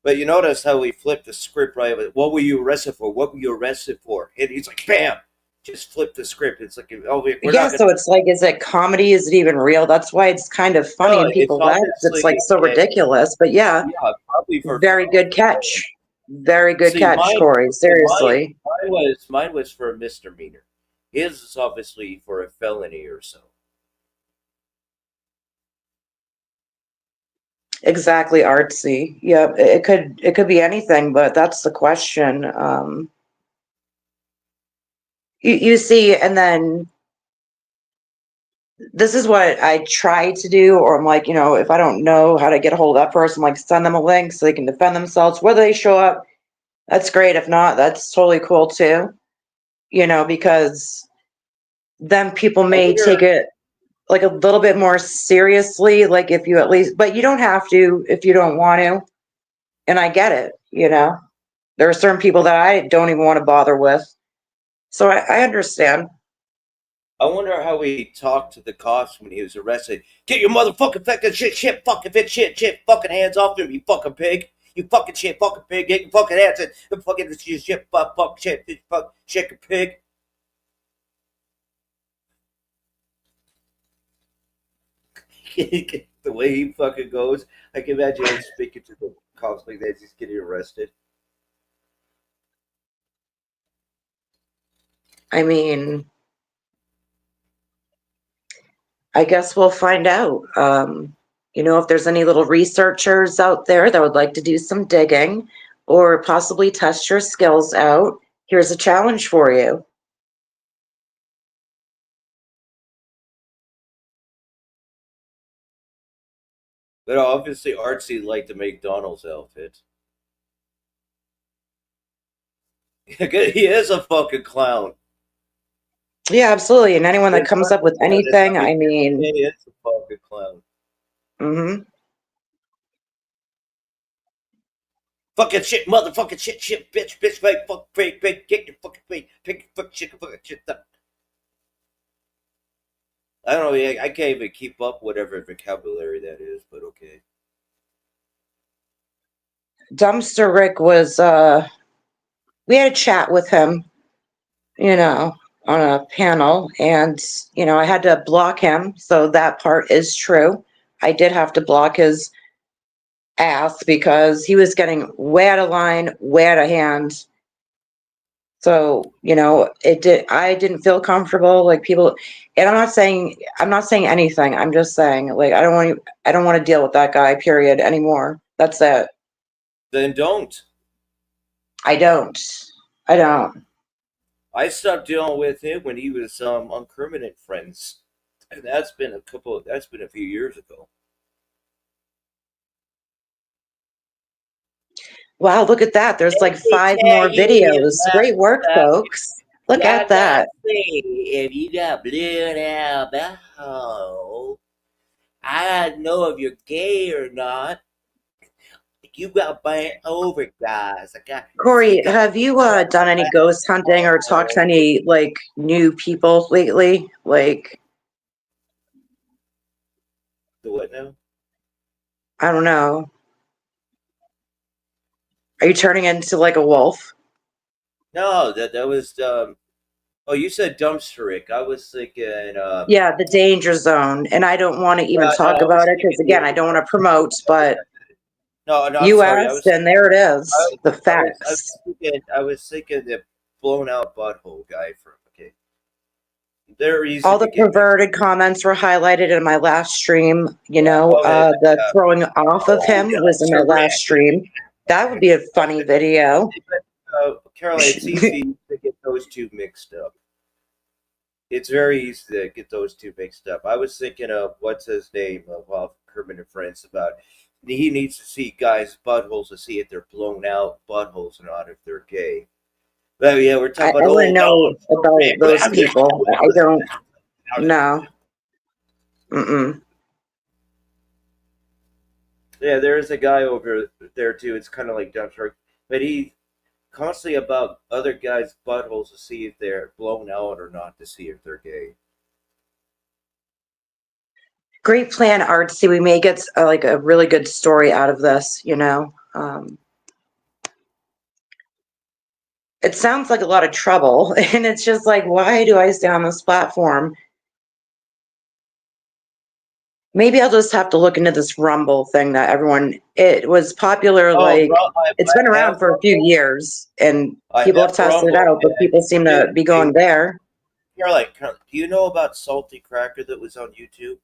But you notice how we flipped the script right? What were you arrested for? What were you arrested for? And he's like, bam, just flip the script. It's like, oh, we're Yeah, not going so to. it's like, is it comedy? Is it even real? That's why it's kind of funny No, and it's people laugh. It's obviously, like so ridiculous. But yeah, yeah, probably for very good felony. catch. Very good See, catch, Corey. Seriously. mine was for a misdemeanor. His is obviously for a felony or so. Exactly, artsy. Yeah, it could be anything, but that's the question. You see, and then this is what I try to do, or I'm like, if I don't know how to get a hold of that person, like send them a link so they can defend themselves. Whether they show up, that's great. If not, that's totally cool too. Because then people I may take wonder. it like a little bit more seriously, like if you at least, but you don't have to if you don't want to. And I get it. There are certain people that I don't even want to bother with. So I understand. I wonder how he talked to the cops when he was arrested. Get your motherfucking fucking shit, fucking bitch, shit, fucking hands off him, you fucking pig. You fucking shit, fucking pig. Get your fucking hands in, fucking shit, fuck, shit, bitch, fuck, shit, pig. The way he fucking goes, I can imagine him speaking to the cops like that as he's getting arrested. I mean, I guess we'll find out. If there's any little researchers out there that would like to do some digging or possibly test your skills out, here's a challenge for you. But obviously, Artsy liked the McDonald's outfit. He is a fucking clown. Yeah, absolutely. And anyone that It's comes hard up to with be honest. anything, I mean, I mean, he is a fucking clown. hmm Fucking shit, motherfucking shit, bitch, fake, fuck, fake, get your fucking fake, pick, fuck, fucking shit up. I don't know, I can't even keep up whatever vocabulary that is, but okay. Dumpster Rick was, we had a chat with him, you know, on a panel, and, I had to block him. So that part is true. I did have to block his ass because he was getting way out of line, way out of hand. So, I didn't feel comfortable, like people, and I'm not saying anything. I'm just saying, like, I don't want to deal with that guy, period, anymore. That's it. Then don't. I don't. I don't. I stopped dealing with him when he was on Permanent Friends, and that's been a few years ago. Wow, look at that. There's like Let me 5 tell more you videos. Great work, about folks. Look at y'all got that. say if you got blood out the hole, I don't know if you're gay or not. You got bent over, guys. You Corey, got have you done any blood ghost hunting or talked to hole. any like new people lately? Like, The what now? I don't know. Are you turning into like a wolf? No, that was oh, you said dumpsteric. I was thinking Yeah, the danger zone. And I don't want to even no, talk I was about it because thinking again, I don't want to promote, but no, I'm you sorry. asked and there it is. The I facts. was I was thinking the blown out butthole guy from okay. They're easy All to the get mixed. perverted comments were highlighted in my last stream. Oh, The throwing off of oh, him was in my last dumpsteric. stream. That would be a funny video. Caroline, it's easy to get those two mixed up. It's very easy to get those two mixed up. I was thinking of what's his name of Kermit and Friends about he needs to see guys' buttholes to see if they're blown out buttholes or not if they're gay. But yeah, we're I talking about wouldn't old know dogs. about those people. I don't know. Mm-mm. Yeah, there is a guy over there too. It's kind of like Dumpster, but he constantly about other guys' buttholes to see if they're blown out or not, to see if they're gay. Great plan, Artsy. We may get like a really good story out of this, you know. It sounds like a lot of trouble, and it's just like, why do I stay on this platform? Maybe I'll just have to look into this Rumble thing that everyone, it was popular, like, it's been around for a few years, and people have tested it out, but people seem to be going there. Caroline, do you know about Salty Cracker that was on YouTube?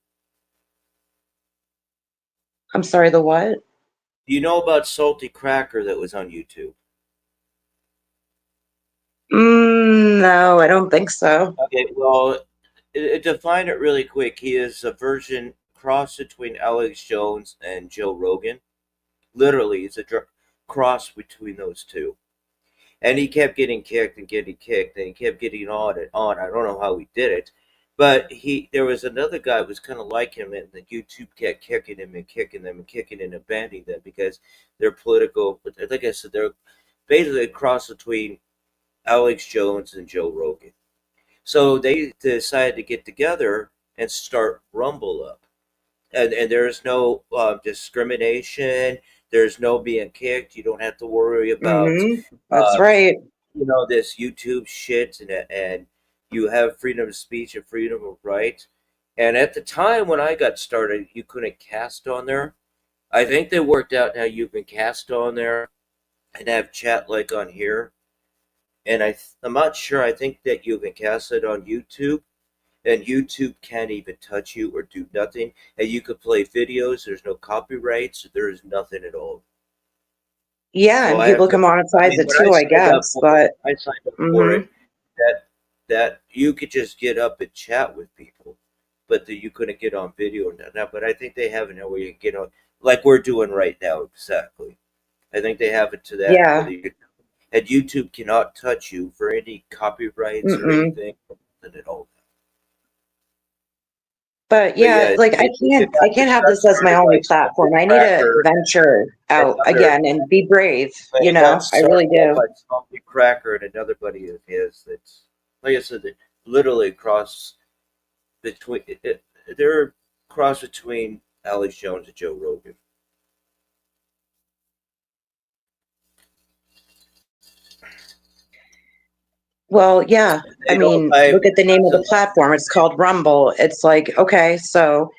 I'm sorry, the what? Do you know about Salty Cracker that was on YouTube? No, I don't think so. Okay, well, define it really quick. He is a version cross between Alex Jones and Joe Rogan. Literally, it's a cross between those two. And he kept getting kicked and getting kicked, and he kept getting on and on. I don't know how he did it, but there was another guy who was kind of like him, and the YouTube kept kicking him and kicking them and kicking and abandoning them because they're political. But like I said, they're basically a cross between Alex Jones and Joe Rogan. So they decided to get together and start Rumble Up. And there's no discrimination. There's no being kicked. You don't have to worry about That's right. This YouTube shit, and you have freedom of speech and freedom of right. And at the time when I got started, you couldn't cast on there. I think they worked out now you can cast on there and have chat like on here. And I'm not sure. I think that you can cast it on YouTube, and YouTube can't even touch you or do nothing. And you could play videos. There's no copyrights. There is nothing at all. Yeah, So and people can monetize it too, I guess. But I signed up for it that you could just get up and chat with people, but that you couldn't get on video now. But I think they have it now where you can get on, like we're doing right now. Exactly. I think they have it to that. Yeah. And YouTube cannot touch you for any copyrights or anything at all. But yeah, like I can't have this as my only platform. I need to venture out again and be brave. You know, I really do. Salty Cracker and another buddy of his that's, like I said, literally cross between. They're cross between Alex Jones and Joe Rogan. Well, yeah. I mean, look at the name of the platform. It's called Rumble. It's like, okay, so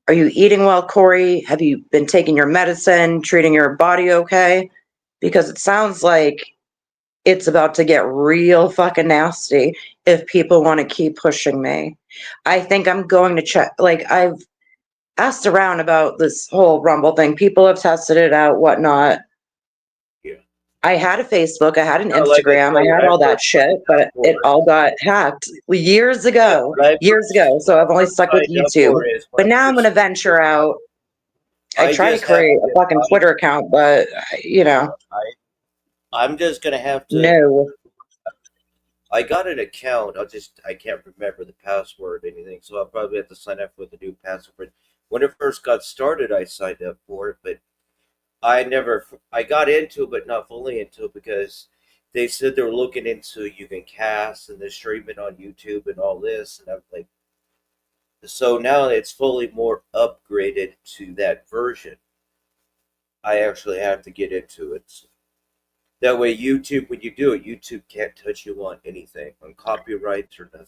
are you eating well, Corey? Have you been taking your medicine, treating your body okay? Because it sounds like it's about to get real fucking nasty if people want to keep pushing me. I think I'm going to check. Like, I've asked around about this whole Rumble thing. People have tested it out, whatnot. I had a Facebook, I had an Instagram, I had all that shit, but it all got hacked years ago. So I've only stuck with YouTube. But now I'm going to venture out. I try to create a fucking Twitter account, but, you know. I'm just going to have to. No. I got an account. I can't remember the password or anything, so I'll probably have to sign up with a new password. When it first got started, I signed up for it, but I got into it, but not fully into it, because they said they were looking into you can cast and the streaming on YouTube and all this, and I'm like, so now it's fully more upgraded to that version. I actually have to get into it. So that way, YouTube, when you do it, YouTube can't touch you on anything, on copyrights or nothing.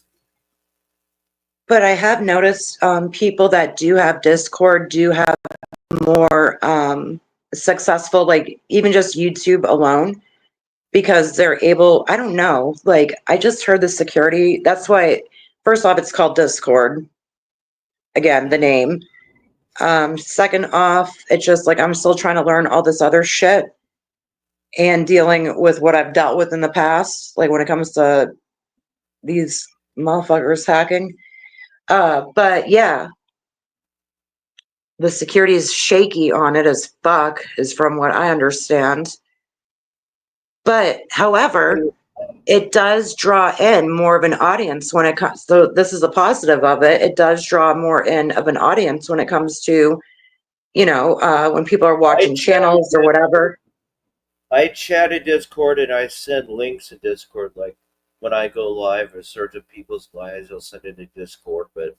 But I have noticed people that do have Discord do have more successful, like even just YouTube alone, because they're able, I don't know, like I just heard the security. That's why, first off, it's called Discord. Again, the name. Second off, it's just like I'm still trying to learn all this other shit and dealing with what I've dealt with in the past, like when it comes to these motherfuckers hacking. But yeah, the security is shaky on it as fuck, is from what I understand. But however, it does draw in more of an audience when it comes. So this is a positive of it. It does draw more in of an audience when it comes to, you know, when people are watching channels or whatever. I chat in Discord and I send links to Discord. Like when I go live or certain people's lives, I'll send it to Discord. But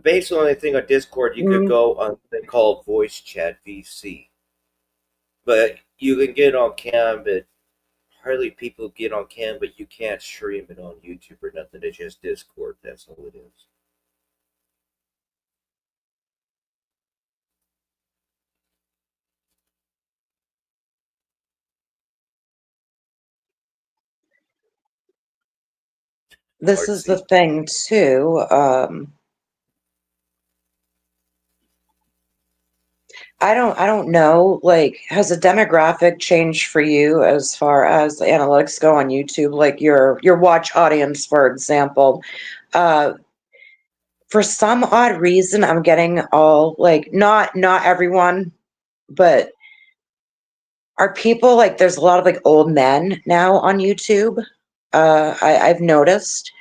based on anything on Discord, you could go on they call voice chat VC. But you can get on cam, but hardly people get on cam, but you can't stream it on YouTube or nothing. It's just Discord. That's all it is. This is the thing too. I don't know, like, has the demographic changed for you as far as the analytics go on YouTube? Like your watch audience, for example. For some odd reason, I'm getting all like not everyone, but are people like there's a lot of like old men now on YouTube. I've noticed,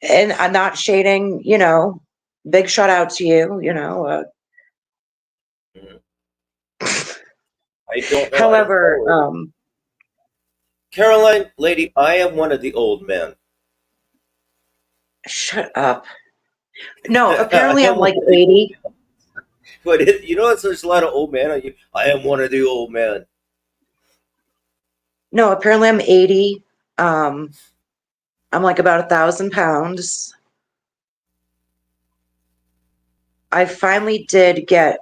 and I'm not shading, big shout out to you, I don't know. However, Caroline, lady, I am one of the old men. shut up. No, apparently I'm like 80. But there's a lot of old men on you. I am one of the old men. No, apparently I'm 80. I'm like about 1,000 pounds. I finally did get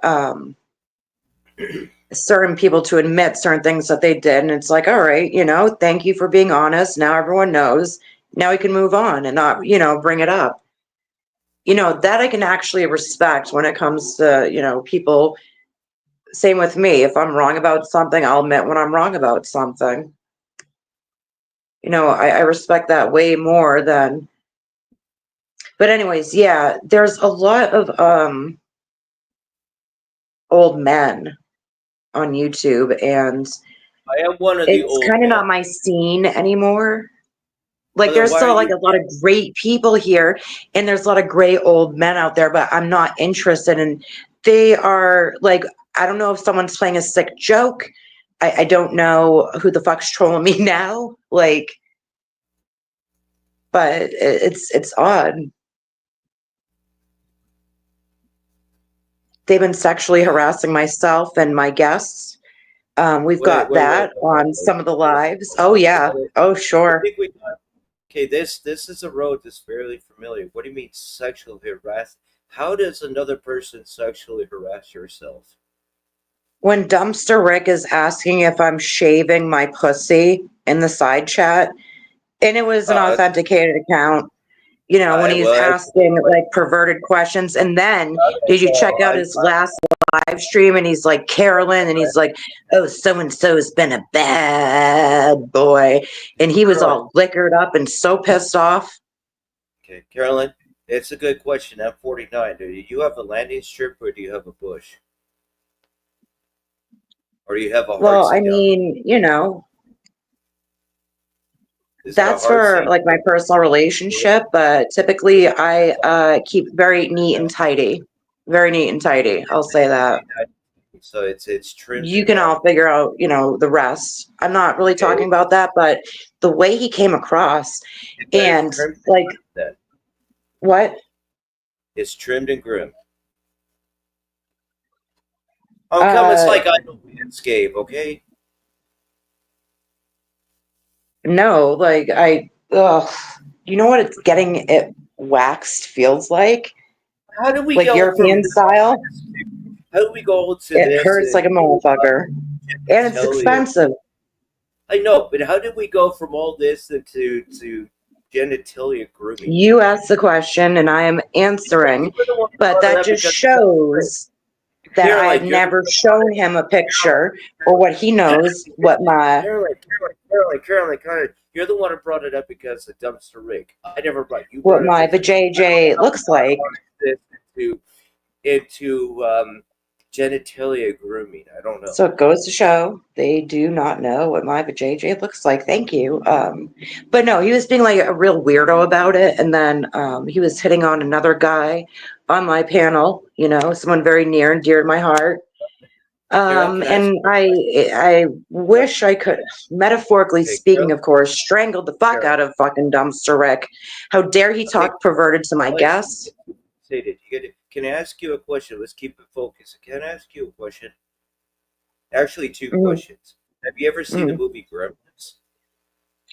certain people to admit certain things that they did, and it's like, all right, thank you for being honest. Now everyone knows. Now we can move on and not, bring it up. That I can actually respect when it comes to, people. Same with me. If I'm wrong about something, I'll admit when I'm wrong about something. I respect that way more than. But anyways, yeah, there's a lot of old men on YouTube, and I am one of the it's old kind of men. not my scene anymore. Like, Well, then there's why still are like you? a lot of great people here, and there's a lot of great old men out there, but I'm not interested in. They are like, I don't know if someone's playing a sick joke. I don't know who the fuck's trolling me now. Like, but it's odd. They've been sexually harassing myself and my guests. We've Wait, got wait, wait, that on some of the lives. Oh yeah. Oh I sure. think we got. Okay, this is a road that's fairly familiar. What do you mean sexual harass? How does another person sexually harass yourself? When Dumpster Rick is asking if I'm shaving my pussy in the side chat, and it was an Uh, authenticated account, when he's well, asking like perverted questions. And then did you check out his last live stream? And he's like, Carolyn, and he's like, oh, so and so has been a bad boy. And he was Carolyn. all liquored up and so pissed off. Okay, Carolyn, it's a good question. I'm 49. Do you have a landing strip or do you have a bush? Or do you have a Well, I heart's down? mean, Is it a that's heart's for like my personal relationship, but typically I keep very neat and tidy. Very neat and tidy. I'll say that. So it's trimmed You and can all right. figure out, the rest. I'm not really talking Okay, about that, but the way he came across but it's and trimmed and like groomed then. what? It's trimmed and groomed. How come it's Uh like I don't landscape, okay? no, like you know what it's getting it waxed feels like? How do we Like go from European style? how do we go to It this hurts like a and motherfucker. And it's genitalia? expensive. I know, but how did we go from all this to genitalia grooming? You asked the question and I am Because answering, you're the one who but brought it that up just because it's so shows that I have Caroline, you're the never one who brought shown it him a Caroline, picture or what he knows, what my Caroline, you're the one who brought it up because of dumpster Rick. I never brought you brought it up because I don't know vajayjay looks how like. this into genitalia grooming. I don't know. So it goes to show they do not know what my vajayjay looks like. Thank you. But no, he was being like a real weirdo about it, and then he was hitting on another guy on my panel. Someone very near and dear to my heart. Carol, can I ask And you a question? I wish I could, metaphorically Okay, speaking, Carol, of course, strangle the fuck Carol. out of fucking Dumpster Rick. How dare he Okay, talk perverted to my Carol, guests? say that. You get it. Can I ask you a question? Let's keep it focused. Can I ask you a question? Actually, two Mm, questions. Have you ever seen the mm. movie Gremlins?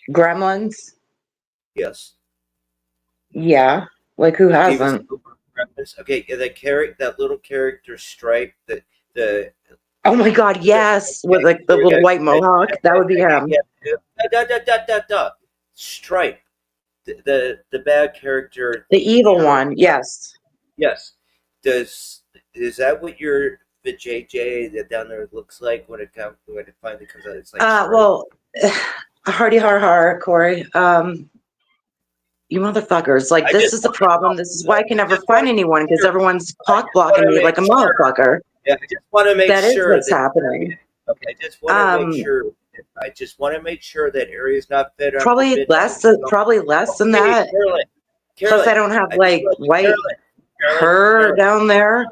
Gremlins? Yes. Yeah. Like who Steven hasn't? Spielberg Gremlins. Okay, yeah, that little character Stripe, the Oh my God, the yes, with like the little white mohawk. That would be him. Stripe, the bad character, The evil leader. one, yes. Yes. Does is that what your the JJ that down there looks like when it finally comes out? It's like Stripe. Well, hardy har har, Corey. You motherfuckers. Like, I this just is the want to problem. know. This is why I can I never just find want to anyone, make because sure. everyone's I cock just want blocking to me like make a sure. motherfucker. Yeah, I just want to make That is sure what's that happening. okay, I just want to make Um, sure. I just want to make sure that area's not fed after probably midnight. less, probably less than Okay, that. Carolyn, Plus, I Carolyn, don't have I just like want white Carolyn, Carolyn, hair Carolyn, down there,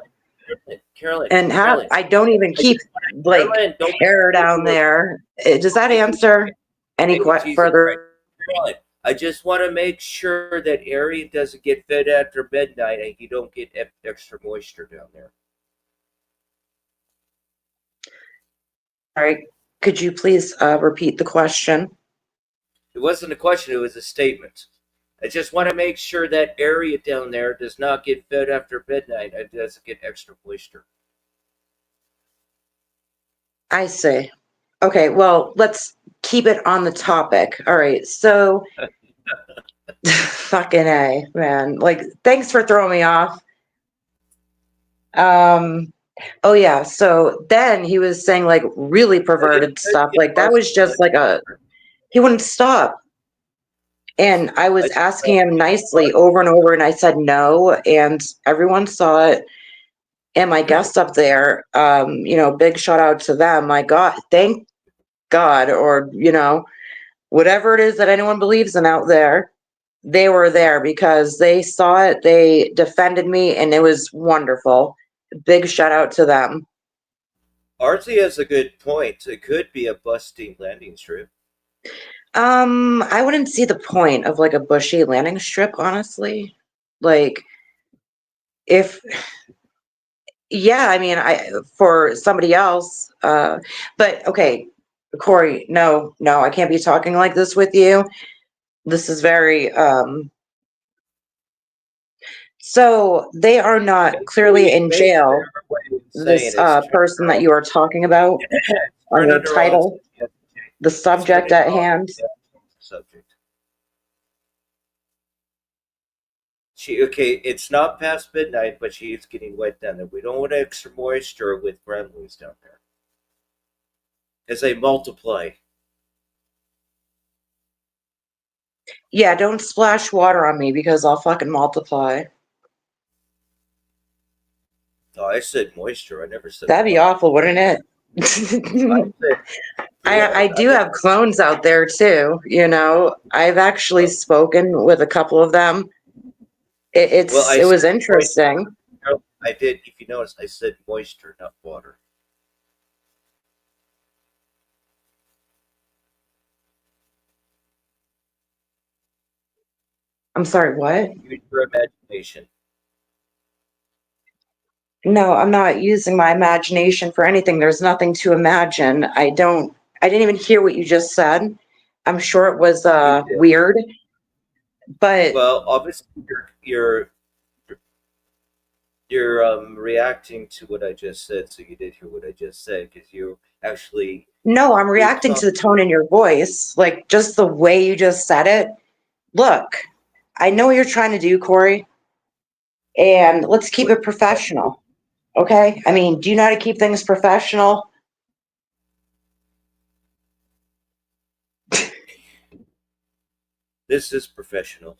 Carolyn, and Carolyn. I don't even I keep just want to like Carolyn. Don't make hair me down do it. there. Does that Jesus answer Christ. any Jesus Christ. further? Carolyn, I just want to make sure that area doesn't get fed after midnight and you don't get extra moisture down there. All right. Could you please repeat the question? It wasn't a question, it was a statement. I just want to make sure that area down there does not get fed after midnight and doesn't get extra moisture. I see. Okay, well, let's keep it on the topic. All right, so fucking A, man. Like, thanks for throwing me off. Oh yeah, so then he was saying like really perverted stuff. Like that was just like he wouldn't stop. And I was asking him nicely over and over, and I said no, and everyone saw it. And my guests up there, big shout out to them. My God, thank God, or whatever it is that anyone believes in out there, they were there because they saw it, they defended me, and it was wonderful. Big shout out to them. Artsy has a good point. It could be a busting landing strip. I wouldn't see the point of like a bushy landing strip, honestly. Like, if, yeah, I mean, for somebody else, but okay, Corey, no, I can't be talking like this with you. This is very, so they are not clearly in Basically, jail. our way of saying This it's person that you are talking about on turn your under all title, the it's turn subject under at all hand. subject. It's not past midnight, but she is getting wet down there. We don't want extra moisture with gremlins down there. As they multiply. Yeah, don't splash water on me because I'll fucking multiply. Oh, I said moisture. I never said That'd be water. awful, wouldn't it? I said I yes. do have clones out there too, I've actually spoken with a couple of them. Well, I It said was interesting. moisture. I did. If you notice, I said moisture, not water. I'm sorry, what? Use your imagination. No, I'm not using my imagination for anything. There's nothing to imagine. I didn't even hear what you just said. I'm sure it was You did. weird, but Well, obviously, you're reacting to what I just said, so you did hear what I just said because you actually no, I'm your reacting tongue. to the tone in your voice, like just the way you just said it. Look, I know what you're trying to do, Corey, and let's keep it professional. Okay? I mean, do you know how to keep things professional? This is professional.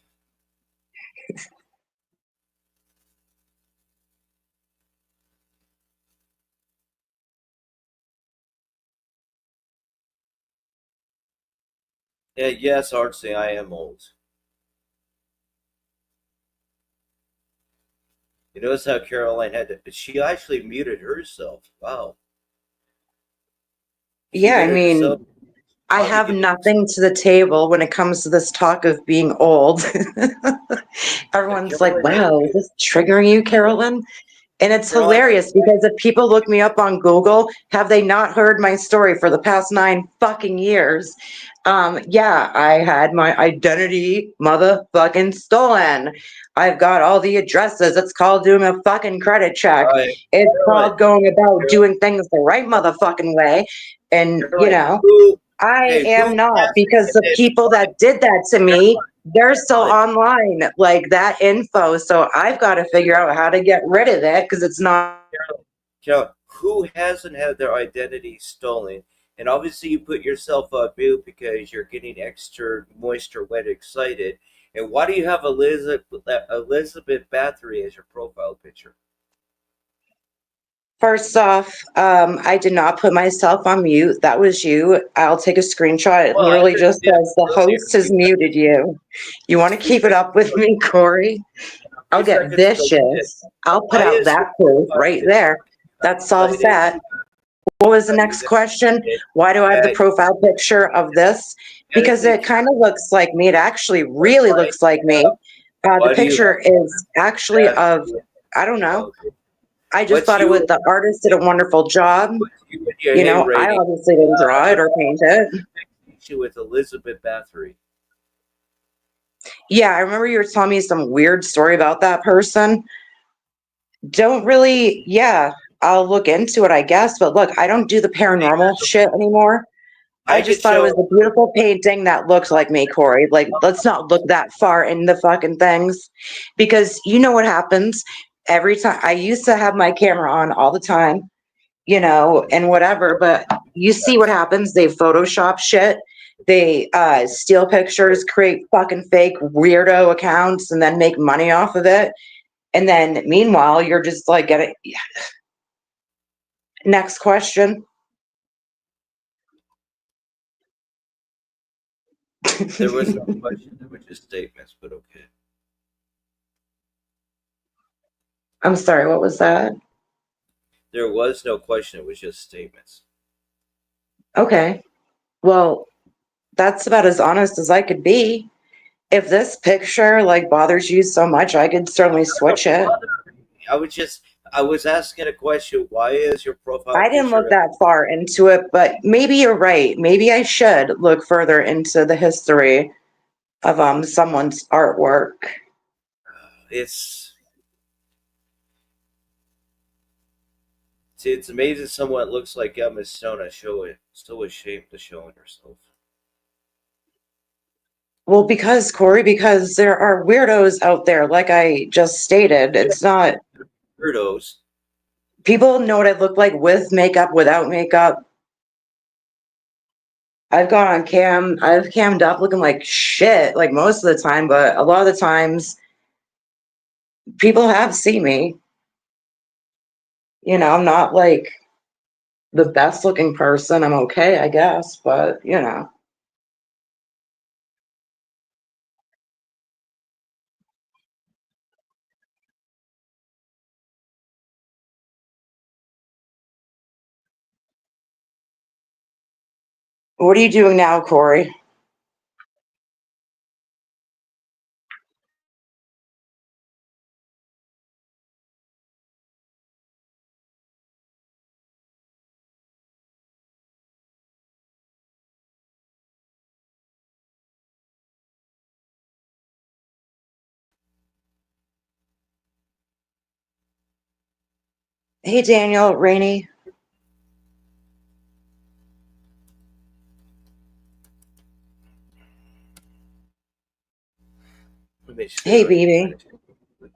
Yeah, yes, Artsy, I am old. You notice how Caroline had to, she actually muted herself. Wow. Yeah, I There, so mean, I how do have you do? nothing to the table when it comes to this talk of being old. Everyone's like, Carolyn, wow, is this triggering you, Carolyn? And it's Carolyn, hilarious because if people look me up on Google, have they not heard my story for the past 9 fucking years? Yeah, I had my identity motherfucking stolen. I've got all the addresses. It's called doing a fucking credit check. It's Carolyn, called going about Carolyn, doing things the right motherfucking way. And, Carolyn, I am who not, has because the it? people that did that to me, they're still Carolyn, online, like that info. So I've got to figure out how to get rid of it because it's not. Carolyn, who hasn't had their identity stolen? And obviously, you put yourself on mute because you're getting extra moisture wet excited. And why do you have Elizabeth Bathory as your profile picture? First off, I did not put myself on mute. That was you. I'll take a screenshot. It Well, I literally just just did says the earlier. host has muted you. You want to A few keep it seconds up with ago. me, Corey? A I'll few get seconds ago, you did. vicious. I'll put Why out is your that proof profile right picture there. That solves excited? that. What was the Are you next there? question? Why do I have the Yeah, profile picture of this? Because identity it kind of looks like me. It actually But really looks like me. The why do you have picture is actually that? of, I don't know. I just What's thought you? the artist did a wonderful job. What's you and your A I rating? obviously didn't draw it or paint it. Issue with Elizabeth Bathory. Yeah, I remember you were telling me some weird story about that person. Don't really, yeah, I'll look into it, I guess. But look, I don't do the paranormal shit anymore. I I just could thought it was show. a beautiful painting that looked like me, Corey. Like, let's not look that far in the fucking things. Because you know what happens every time. I used to have my camera on all the time, and whatever, but you see what happens. They Photoshop shit. They steal pictures, create fucking fake weirdo accounts, and then make money off of it. And then meanwhile, you're just like getting. Next question. There was no question. There were just statements, but okay. I'm sorry, what was that? There was no question. It was just statements. Okay. Well, that's about as honest as I could be. If this picture like bothers you so much, I could certainly switch it. I was just. I was asking a question. Why is your profile I didn't look picture? that far into it, but maybe you're right. Maybe I should look further into the history of someone's artwork. It's. See, it's amazing someone looks like Emma Stone. Still ashamed of showing herself. Well, because there are weirdos out there, like I just stated. It's not Weirdos. people know what I look like with makeup, without makeup. I've gone on cam, I've cammed up looking like shit, like most of the time, but a lot of the times people have seen me. I'm not like the best looking person. I'm okay, I guess, but what are you doing now, Corey? Hey, Daniel, Rainey. Let me Hey, share. I can BB. find it.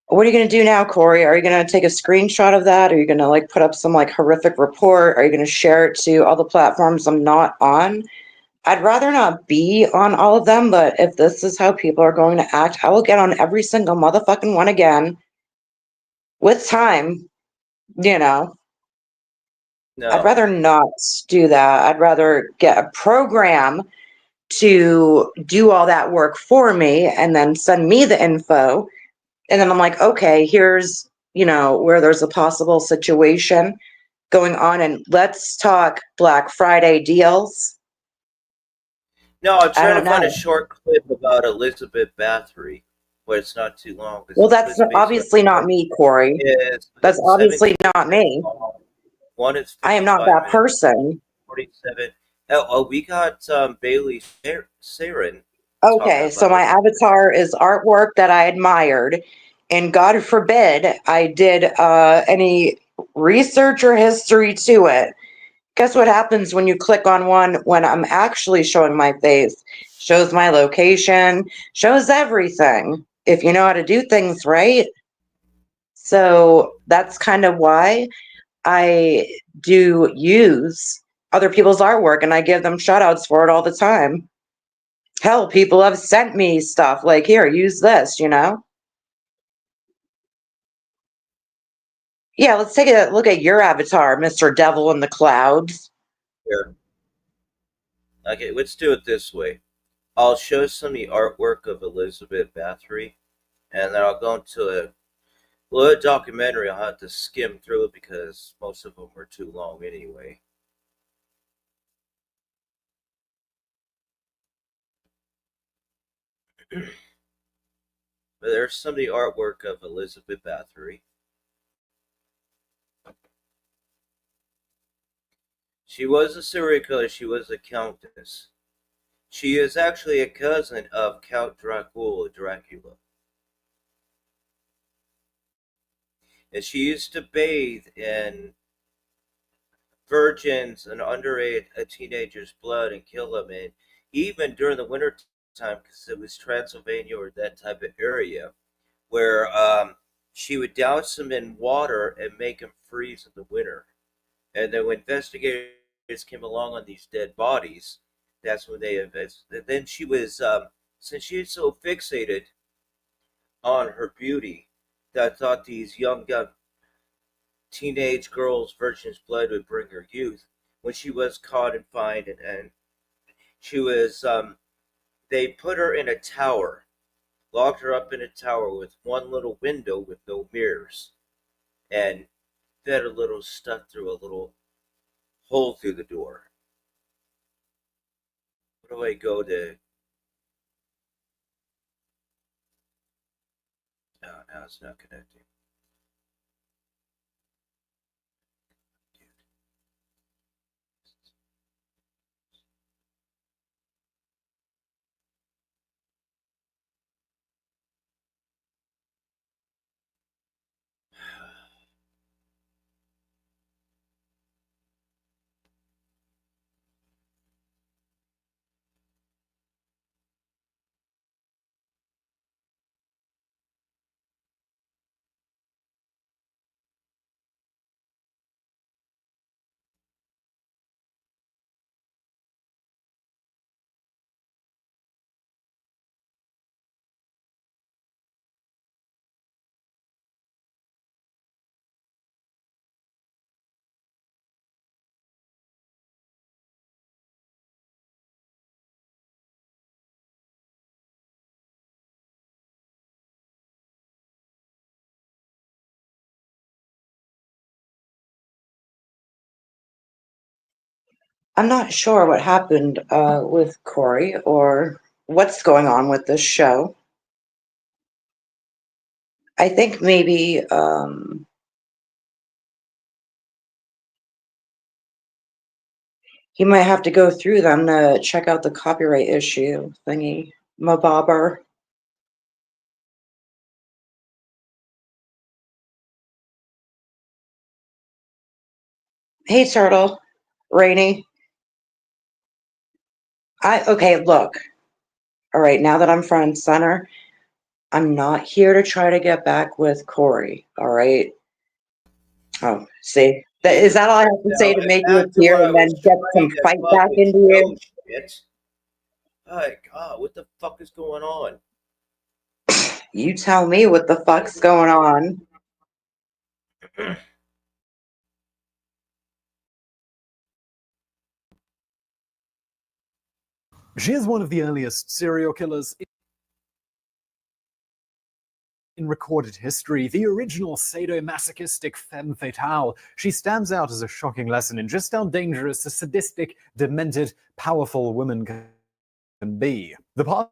What are you going to do now, Corey? Are you going to take a screenshot of that? Are you going to like put up some like horrific report? Are you going to share it to all the platforms I'm not on? I'd rather not be on all of them, but if this is how people are going to act, I will get on every single motherfucking one again with time, you know. I'd No. rather not do that. I'd rather get a program to do all that work for me and then send me the info. And then I'm like, okay, here's where there's a possible situation going on, and let's talk Black Friday deals. No, I'm I trying don't to find a know. short clip about Elizabeth Bathory, but it's not too long. Well, This that's was based on obviously not me, Corey. is That's 17 obviously not minutes me. long. One is I am not 55 that minutes. person. 47. Oh, we got Bailey Saren talking Okay, so about my it. avatar is artwork that I admired, and God forbid I did any research or history to it. Guess what happens when you click on one when I'm actually showing my face? Shows my location, shows everything, if you know how to do things right. So that's kind of why I do use other people's artwork, and I give them shout outs for it all the time. Hell, people have sent me stuff like, here, use this. Yeah, let's take a look at your avatar, Mr. Devil in the Clouds. Here. Okay, let's do it this way. I'll show some of the artwork of Elizabeth Bathory, and then I'll go into a little documentary. I'll have to skim through it because most of them were too long anyway. But there's some of the artwork of Elizabeth Bathory. She was a serial killer. She was a countess. She is actually a cousin of Count Dracula. And she used to bathe in virgins and underage teenagers' blood and kill them. And even during the winter time, because it was Transylvania or that type of area, where she would douse them in water and make them freeze in the winter. And then when investigators came along on these dead bodies, that's when they investigated. Then she was, since she was so fixated on her beauty, that thought these young teenage girls' virgin's blood would bring her youth. When she was caught and fined, and she was, they put her in a tower, locked her up in a tower with one little window with no mirrors, and fed a little stuff through a little hole through the door. Where do I go to? No, now it's not connecting. I'm not sure what happened with Corey or what's going on with this show. I think maybe he might have to go through them to check out the copyright issue thingy. Mabobber. Hey, Turtle. Rainy. Okay, look. All right, now that I'm front and center, I'm not here to try to get back with Corey. All right. Oh, see, is Jesus that all I have Christ, to now, say to make you back to appear where I and then was get some trying to fight back fucking into show you? shit. My God, what the fuck is going on? You tell me what the fuck's going on. She is one of the earliest serial killers in recorded history, the original sadomasochistic femme fatale, she stands out as a shocking lesson in just how dangerous a sadistic, demented, powerful woman can be. The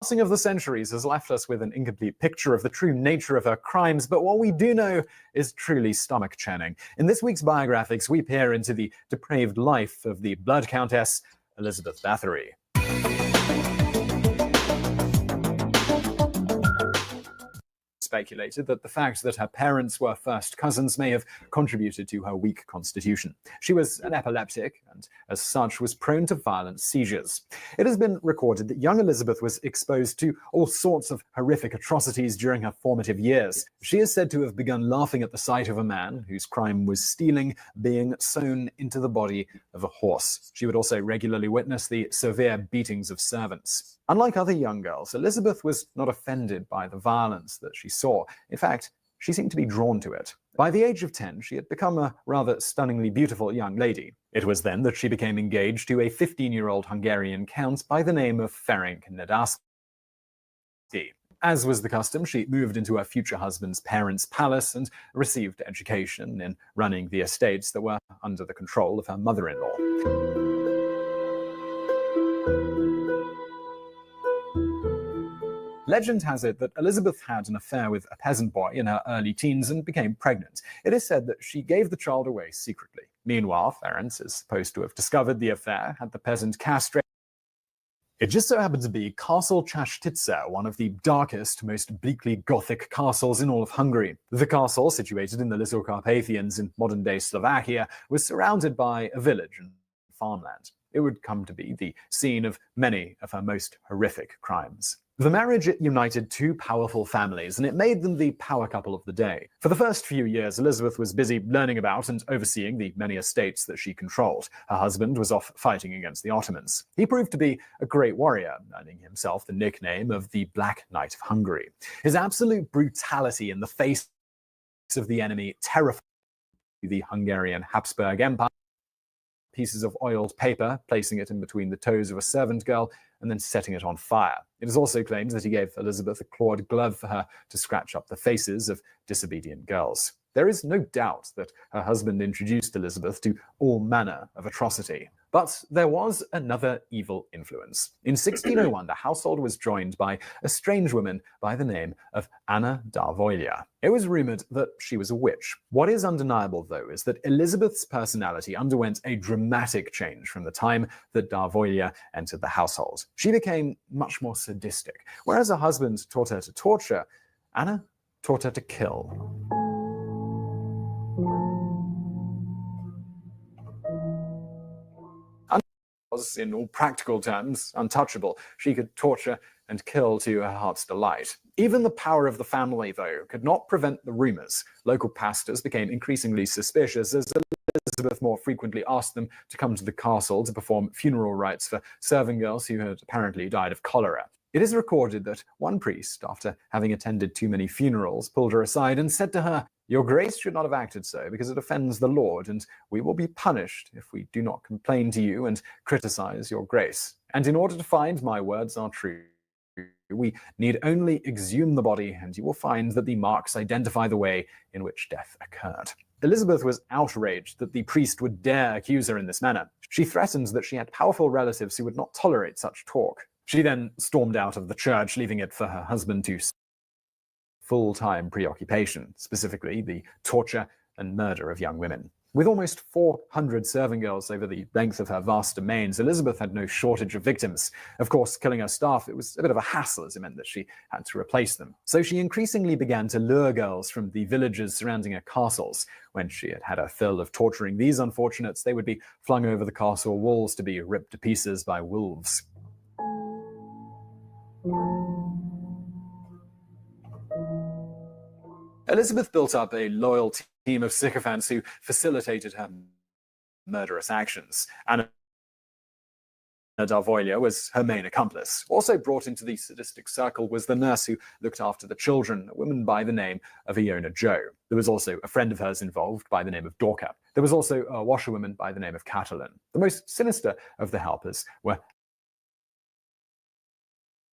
passing of the centuries has left us with an incomplete picture of the true nature of her crimes, but what we do know is truly stomach-churning. In this week's Biographics, we peer into the depraved life of the Blood Countess, Elizabeth Bathory. Speculated that the fact that her parents were first cousins may have contributed to her weak constitution. She was an epileptic and, as such, was prone to violent seizures. It has been recorded that young Elizabeth was exposed to all sorts of horrific atrocities during her formative years. She is said to have begun laughing at the sight of a man, whose crime was stealing, being sewn into the body of a horse. She would also regularly witness the severe beatings of servants. Unlike other young girls, Elizabeth was not offended by the violence that she saw. In fact, she seemed to be drawn to it. By the age of 10, she had become a rather stunningly beautiful young lady. It was then that she became engaged to a 15-year-old Hungarian count by the name of Ferenc Nadasdy. As was the custom, she moved into her future husband's parents' palace and received education in running the estates that were under the control of her mother-in-law. Legend has it that Elizabeth had an affair with a peasant boy in her early teens and became pregnant. It is said that she gave the child away secretly. Meanwhile, Ferenc is supposed to have discovered the affair, had the peasant castrated. It just so happened to be Castle Chastitza, one of the darkest, most bleakly Gothic castles in all of Hungary. The castle, situated in the Little Carpathians in modern-day Slovakia, was surrounded by a village and farmland. It would come to be the scene of many of her most horrific crimes. The marriage united two powerful families, and it made them the power couple of the day. For the first few years, Elizabeth was busy learning about and overseeing the many estates that she controlled. Her husband was off fighting against the Ottomans. He proved to be a great warrior, earning himself the nickname of the Black Knight of Hungary. His absolute brutality in the face of the enemy terrified the Hungarian Habsburg Empire. Pieces of oiled paper, placing it in between the toes of a servant girl, and then setting it on fire. It is also claimed that he gave Elizabeth a clawed glove for her to scratch up the faces of disobedient girls. There is no doubt that her husband introduced Elizabeth to all manner of atrocity. But there was another evil influence. In 1601, the household was joined by a strange woman by the name of Anna Darvolia. It was rumored that she was a witch. What is undeniable, though, is that Elizabeth's personality underwent a dramatic change from the time that Darvolia entered the household. She became much more sadistic. Whereas her husband taught her to torture, Anna taught her to kill. Was, in all practical terms, untouchable. She could torture and kill to her heart's delight. Even the power of the family, though, could not prevent the rumors. Local pastors became increasingly suspicious as Elizabeth more frequently asked them to come to the castle to perform funeral rites for serving girls who had apparently died of cholera. It is recorded that one priest, after having attended too many funerals, pulled her aside and said to her, "Your Grace should not have acted so, because it offends the Lord, and we will be punished if we do not complain to you and criticize your Grace. And in order to find my words are true, we need only exhume the body, and you will find that the marks identify the way in which death occurred." Elizabeth was outraged that the priest would dare accuse her in this manner. She threatened that she had powerful relatives who would not tolerate such talk. She then stormed out of the church, leaving it for her husband to full-time preoccupation, specifically the torture and murder of young women. With almost 400 serving girls over the length of her vast domains, Elizabeth had no shortage of victims. Of course, killing her staff, it was a bit of a hassle, as it meant that she had to replace them. So she increasingly began to lure girls from the villages surrounding her castles. When she had had her fill of torturing these unfortunates, they would be flung over the castle walls to be ripped to pieces by wolves. Elizabeth built up a loyal team of sycophants who facilitated her murderous actions. Anna Darvolia was her main accomplice. Also brought into the sadistic circle was the nurse who looked after the children, a woman by the name of Iona Jo. There was also a friend of hers involved by the name of Dorka. There was also a washerwoman by the name of Catalin. The most sinister of the helpers were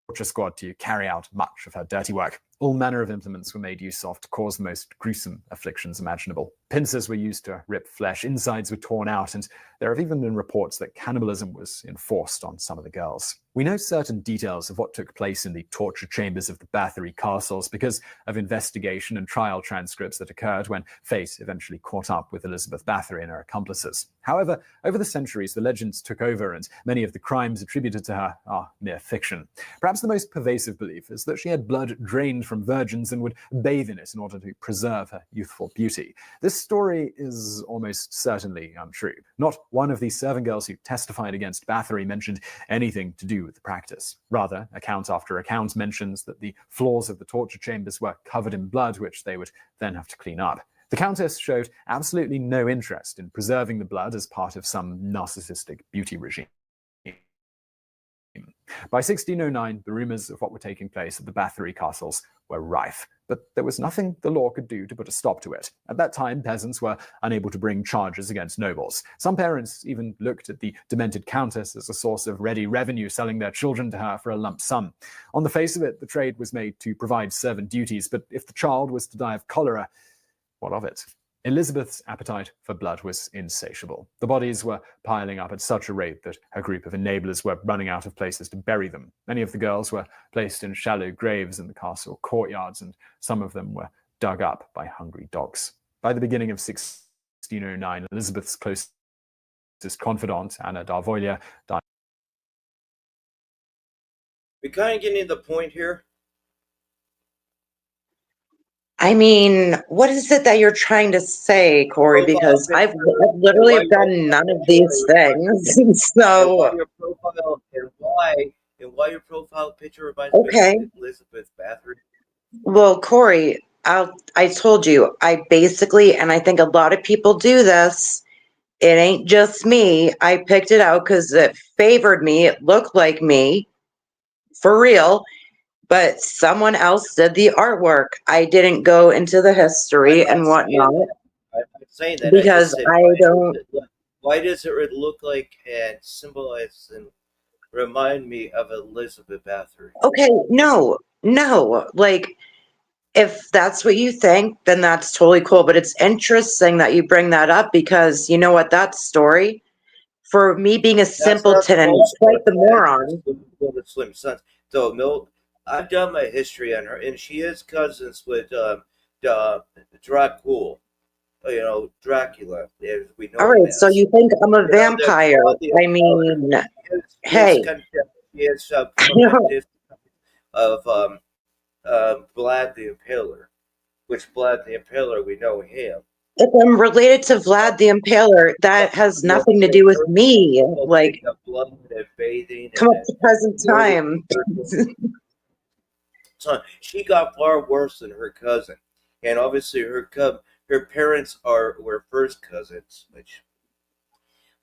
torture squad to carry out much of her dirty work. All manner of implements were made use of to cause the most gruesome afflictions imaginable. Pincers were used to rip flesh, insides were torn out, and there have even been reports that cannibalism was enforced on some of the girls. We know certain details of what took place in the torture chambers of the Bathory castles because of investigation and trial transcripts that occurred when fate eventually caught up with Elizabeth Bathory and her accomplices. However, over the centuries, the legends took over, and many of the crimes attributed to her are mere fiction. Perhaps the most pervasive belief is that she had blood drained from virgins and would bathe in it in order to preserve her youthful beauty. This story is almost certainly untrue. Not one of these servant girls who testified against Bathory mentioned anything to do with the practice. Rather, account after account mentions that the floors of the torture chambers were covered in blood, which they would then have to clean up. The Countess showed absolutely no interest in preserving the blood as part of some narcissistic beauty regime. By 1609, the rumors of what were taking place at the Bathory castles were rife, but there was nothing the law could do to put a stop to it. At that time, peasants were unable to bring charges against nobles. Some parents even looked at the demented countess as a source of ready revenue, selling their children to her for a lump sum. On the face of it, the trade was made to provide servant duties, but if the child was to die of cholera, what of it? Elizabeth's appetite for blood was insatiable. The bodies were piling up at such a rate that her group of enablers were running out of places to bury them. Many of the girls were placed in shallow graves in the castle courtyards, and some of them were dug up by hungry dogs. By the beginning of 1609, Elizabeth's closest confidant, Anna d'Arvolia, died. We kind of getting to the point here. I mean, what is it that you're trying to say, Corey? Because I've literally done none of these things. So, Your profile and why your profile picture reminds okay. me of Elizabeth Bathory. Well, Corey, I told you, I basically, and I think a lot of people do this, it ain't just me. I picked it out because it favored me. It looked like me, for real. But someone else did the artwork. I didn't go into the history and whatnot. I'm not saying that. Because I don't. Why does it look like and symbolize and remind me of Elizabeth Bathory? Okay, no. Like, if that's what you think, then that's totally cool. But it's interesting that you bring that up because you know what? That story, for me being a simpleton and quite the moron. Slim Sons. So no, I've done my history on her, and she is cousins with Dracul. You know, Dracula. As we know. All right, so you think I'm a vampire? I mean, hey. He is of Vlad the Impaler, which Vlad the Impaler we know him. If I'm related to Vlad the Impaler, that has nothing to do with me. Like, come up to present time. So she got far worse than her cousin, and obviously her parents were first cousins, which.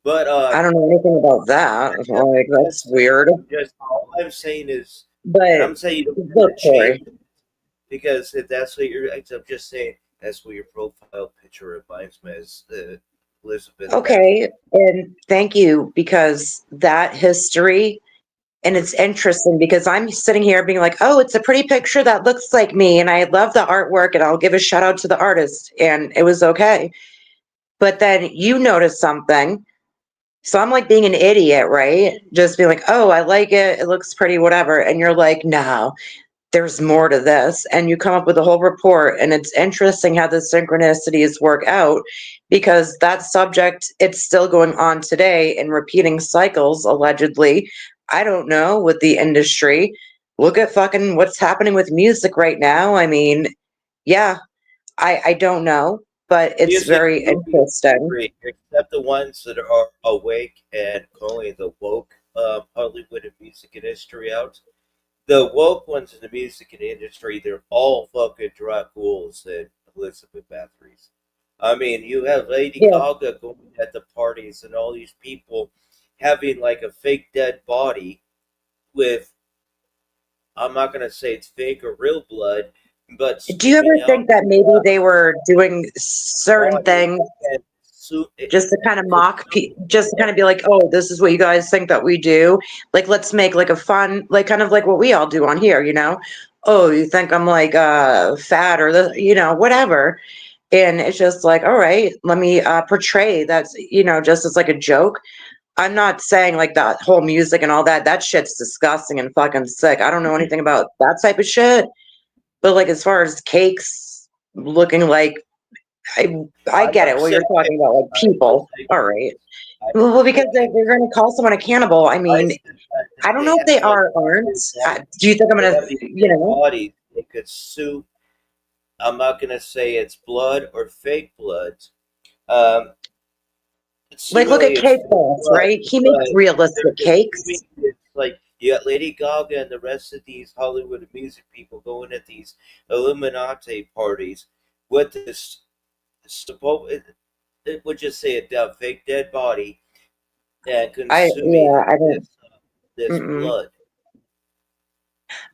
But I don't know anything about that. Like, that's weird. Just all I'm saying is, but I'm saying you look, Corey, because if that's what you're, I'm just saying that's what your profile picture reminds me as Elizabeth. Okay, and thank you because that history, and it's interesting because I'm sitting here being like, oh, it's a pretty picture that looks like me, and I love the artwork, and I'll give a shout out to the artist, and it was okay. But then you notice something. So I'm like being an idiot, right? Just being like, oh, I like it. It looks pretty, whatever. And you're like, no, there's more to this. And you come up with a whole report. And it's interesting how the synchronicities work out because that subject, it's still going on today in repeating cycles, allegedly. I don't know with the industry. Look at fucking what's happening with music right now. I mean, yeah, I don't know. But it's music very interesting. Except the ones that are awake and calling the woke Hollywood and music industry out. The woke ones in the music industry, they're all fucking Draculs and Elizabeth Bathory's. I mean, you have Lady Gaga going at the parties and all these people having like a fake dead body with, I'm not going to say it's fake or real blood, but do you ever think that maybe they were doing certain things just to kind of mock, just to kind of be like, oh, this is what you guys think that we do? Like, let's make like a fun, like kind of like what we all do on here, you know? oh, you think I'm like fat or the, whatever. And it's just like, all right, let me portray that's, just as like a joke. I'm not saying like that whole music and all that. That shit's disgusting and fucking sick. I don't know anything about that type of shit. But like as far as cakes looking like, I I get it. never Well, said you're talking about like I never people. said All right. I Well, never because said they're going to call someone a cannibal. I I mean, said that I don't they know if have they like are or aren't. that Do you think I'm they going have to, these dead bodies. They could sue. I'm not gonna say it's blood or fake blood. Um, like look at Assumingly, it's Cake fake Boss, blood, right? He makes but realistic they're cakes. assuming it's like you got Lady Gaga and the rest of these Hollywood music people going at these Illuminati parties with this it would just say a fake dead body and consuming I don't. this Mm-mm. blood.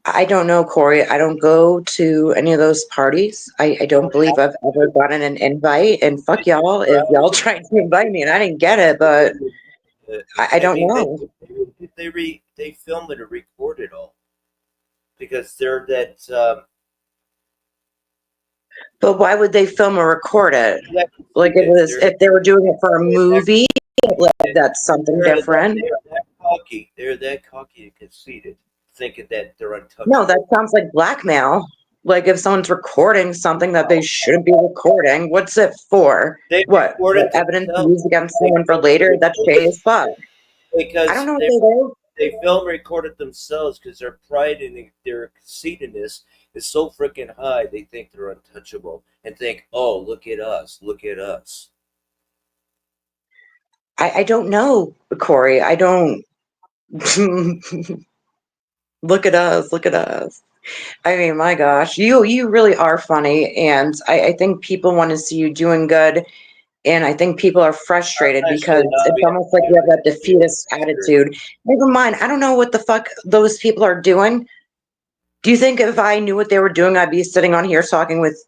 I don't know, Corey. I don't go to any of those parties. I You don't don't believe have I've ever to. gotten an invite. And fuck It's y'all if y'all morality. tried to invite me and I didn't get it, but I I don't mean, know. they film it or record it all because they're that But why would they film or record it? yeah, Like it was they're if they were doing it for a they're that movie, like that's something different. they're that cocky. They're that cocky and conceited, thinking that they're No, that untouchable. sounds like blackmail. Like if someone's recording something that they shouldn't be recording, what's it for? They What recorded evidence to themselves. use against They someone for filmed and later? That's shady recorded as fuck. I don't because know what they do. they film and recorded themselves because their pride and their conceitedness is so freaking high. They think they're untouchable and think, "Oh, look at us! Look at us!" I don't know, Corey. I don't look at us, look at us. I mean, my gosh, you really are funny, and I think people want to see you doing good, and I think people are frustrated I'm because actually not it's being almost like you have that defeatist attitude. Never mind, I don't know what the fuck those people are doing. Do you think if I knew what they were doing, I'd be sitting on here talking with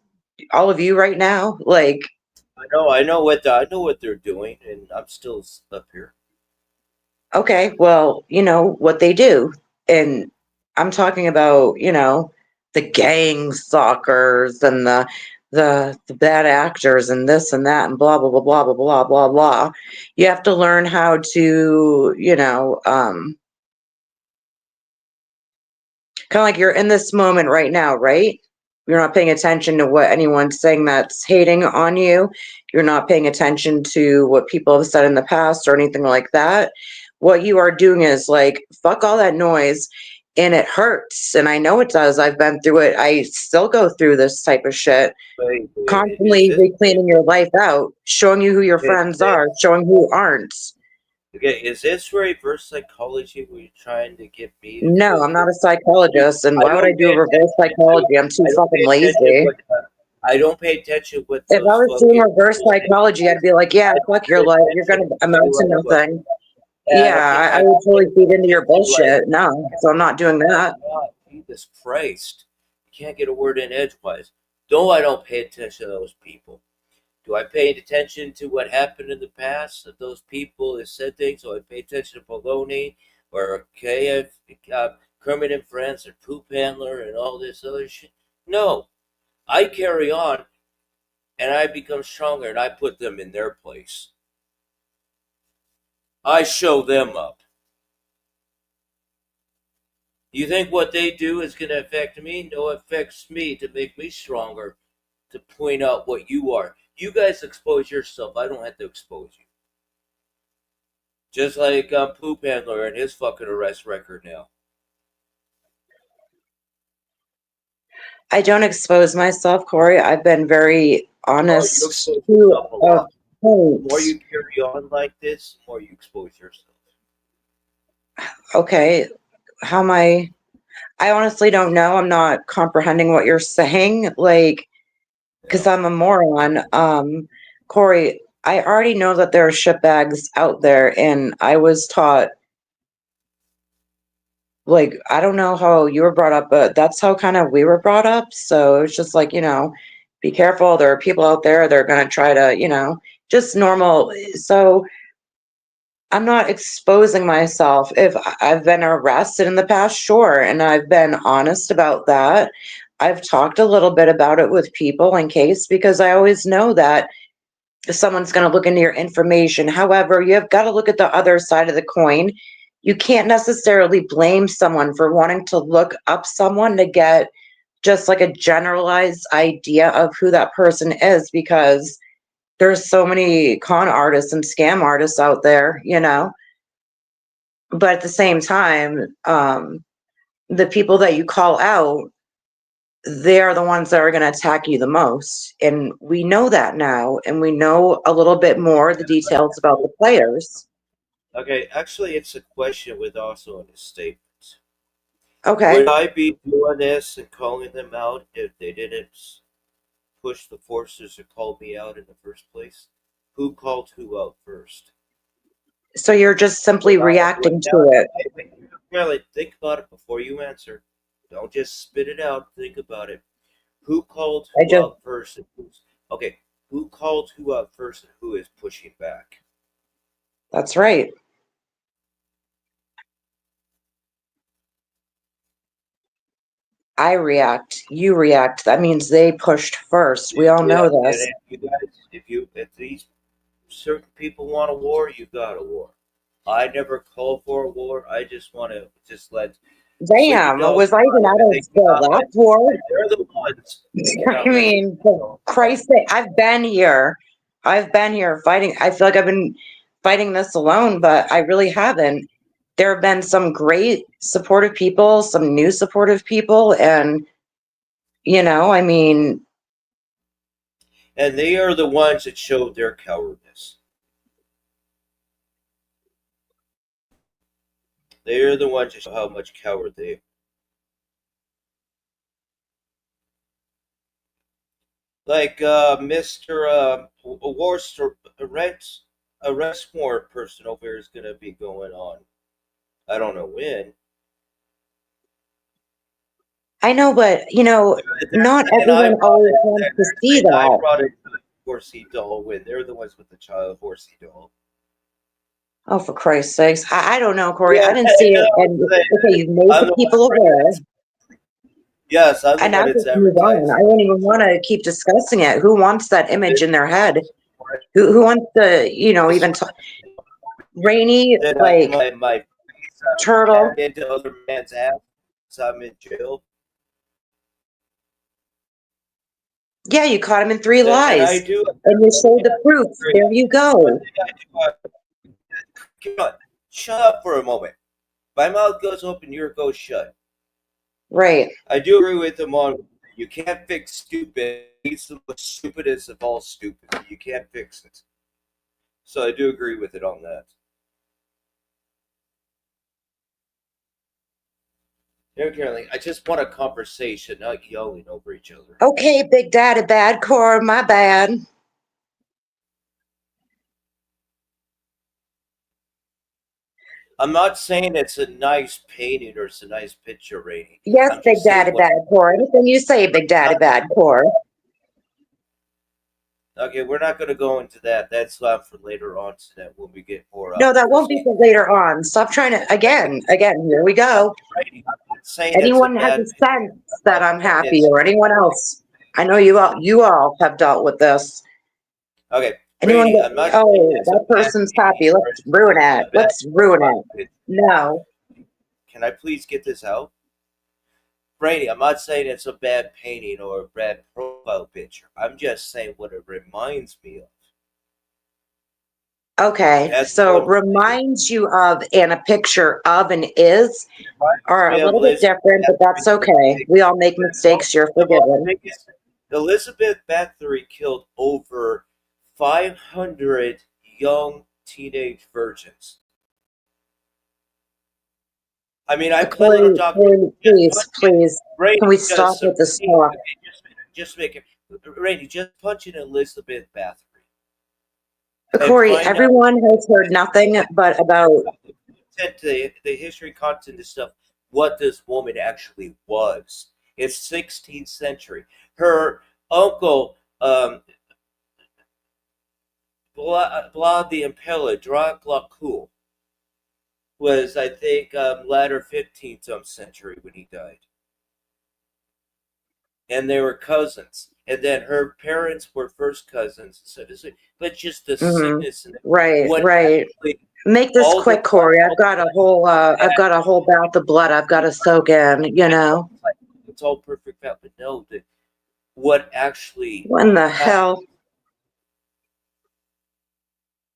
all of you right now? Like, I know what they're doing, and I'm still up here. okay, well, you know what they do. And I'm talking about, the gang stalkers and the bad actors and this and that and blah blah blah blah blah blah blah blah. You have to learn how to, kind of like you're in this moment right now, right? You're not paying attention to what anyone's saying that's hating on you. You're not paying attention to what people have said in the past or anything like that. What you are doing is like, fuck all that noise. And it hurts. And I know it does. I've been through it. I still go through this type of shit. Wait, is Constantly this reclaiming your life out, showing you who your okay? friends are, showing who aren't. Okay, is this reverse psychology where you're trying to get me to No, feel I'm not good? a psychologist. And I why would I don't do pay reverse attention to. psychology? I'm too I don't fucking pay attention lazy. what. I don't pay attention what If I those was doing fucking reverse people say. psychology, I'd be like, yeah, I don't fuck your pay life. You're attention. going to I'll tell amount you to right away. nothing. And Yeah, I I would don't totally pay feed into your attention to like. bullshit. No, so I'm not doing Oh that. God, Jesus Christ! You can't get a word in edgewise. No, I don't pay attention to those people. Do I pay attention to what happened in the past of those people that said things? Do I pay attention to Baloney or KF, Kermit and Friends or Poop Handler and all this other shit? No. I carry on and I become stronger and I put them in their place. I show them up. You think what they do is going to affect me? No, it affects me to make me stronger, to point out what you are. You guys expose yourself. I don't have to expose you. Just like Poop Handler and his fucking arrest record now. I don't expose myself, Corey. I've been very Oh, you honest expose to yourself a a lot. The more point. you carry on like this, the more you expose yourself. Okay, how am I honestly don't know. I'm not comprehending what you're saying. Like, because Yeah. I'm a moron. Corey, I already know that there are shitbags out there, and I was taught, like, I don't know how you were brought up, but that's how kind of we were brought up. So it's just like, be careful. There are people out there that are going to try to, just normal. So I'm not exposing myself. If I've been arrested in the past, sure, and I've been honest about that. I've talked a little bit about it with people in case, because I always know that someone's going to look into your information. However, you have got to look at the other side of the coin. You can't necessarily blame someone for wanting to look up someone to get just like a generalized idea of who that person is, because there's so many con artists and scam artists out there, you know. But at the same time, the people that you call out, they are the ones that are going to attack you the most. And we know that now, and we know a little bit more the details about the players. Okay, actually, it's a question with also in a statement. Okay. Would I be doing this and calling them out if they didn't push the forces or call me out in the first place? Who called who out first? So you're just simply reacting to it. Really, think about it before you answer. Don't just spit it out. Think about it. Who called I who just, out first? Okay, who called who out first and who is pushing back? that's right. I react, you react. That means they pushed first. We all Yeah, know and this. if these certain people want a war, you got a war. I never call for a war. I just want to just let so you Damn, know. was I even out I of think the lap war? they're the ones you're I not letting mean, for go. Christ's sake, I've been here. I've been here fighting. I feel like I've been fighting this alone, but I really haven't. There have been some great supportive people, some new supportive people, and, you know, I mean, And they are the ones that showed their cowardice. They are the ones that show how much coward they are. Like Mr. Arrest warrant person over here is going to be going on. I don't know when. I know, but, you know, not And I everyone brought always it. wants to They're see saying I that. brought it to the horsey doll win. They're the ones with the child horsey doll. Oh, for Christ's sakes. I don't know, Corey. Yeah, I didn't I see it. know. And okay, you've made I'm the the one people bringing aware. it. Yes, I'm the And now one just that's move on. advertising. I don't even want to keep discussing it. Who wants that image in their head? Who wants to, you know, even talk? Rainy, Then I like, my face turtle. into other man's ass. So I'm in jail. Yeah, you caught him in 3 And I lies. do. And you showed the proof. There you One go. thing I do. Come on, shut up for a moment. My mouth goes open, your goes shut. Right. I do agree with him on you can't fix stupid. He's the most stupidest of all stupid. You can't fix it. So I do agree with it on that. Caroline, I just want a conversation, not yelling over each other. Okay, Big Daddy Bad Core, my bad. I'm not saying it's a nice painting or it's a nice picture rating. Yes, I'm Big just saying Daddy what. Bad Core. Anything you say, Big Daddy Bad Core. Okay, we're not going to go into that. That's for later on tonight when we get more. No, that won't be for later on. Stop trying to, again, here we go. I'm not saying it's a Anyone has bad a picture. sense that I'm saying happy, it's or anyone else. I know you all have dealt with this. okay. Anyone Brady, I'm that, not saying oh, it's a that bad person's painting happy. or Let's it's ruin it. a bad Let's ruin profile it. picture. No. Can I please get this out? Brady, I'm not saying it's a bad painting or a bad profile picture. I'm just saying what it reminds me of. Okay. That's So what reminds you of and a picture of and is it reminds are me a of little bit Elizabeth different, but that's okay. Bathory. We all make mistakes. You're The most forgiven. biggest Elizabeth Bathory killed over 500 young teenage virgins. I mean, I plan on Corey, talking. Corey, Just please, punch it. please. Brady, Can we stop with this talk? just make it. Randy, just punch in Elizabeth Bathory and Corey, find out everyone has heard nothing but about, the history, content, and stuff. What this woman actually was. It's 16th century. Her uncle, Vlad the Impaler, Dracula Cool. was, I think, latter 15th century when he died. And they were cousins. And then her parents were first cousins, so to say, but just the Hmm. sickness and Right, what right. actually Make this all the quick, Corey. I've got a whole bath of blood I've got to soak in, you know. it's all perfect, but no, what actually What in the happened. hell?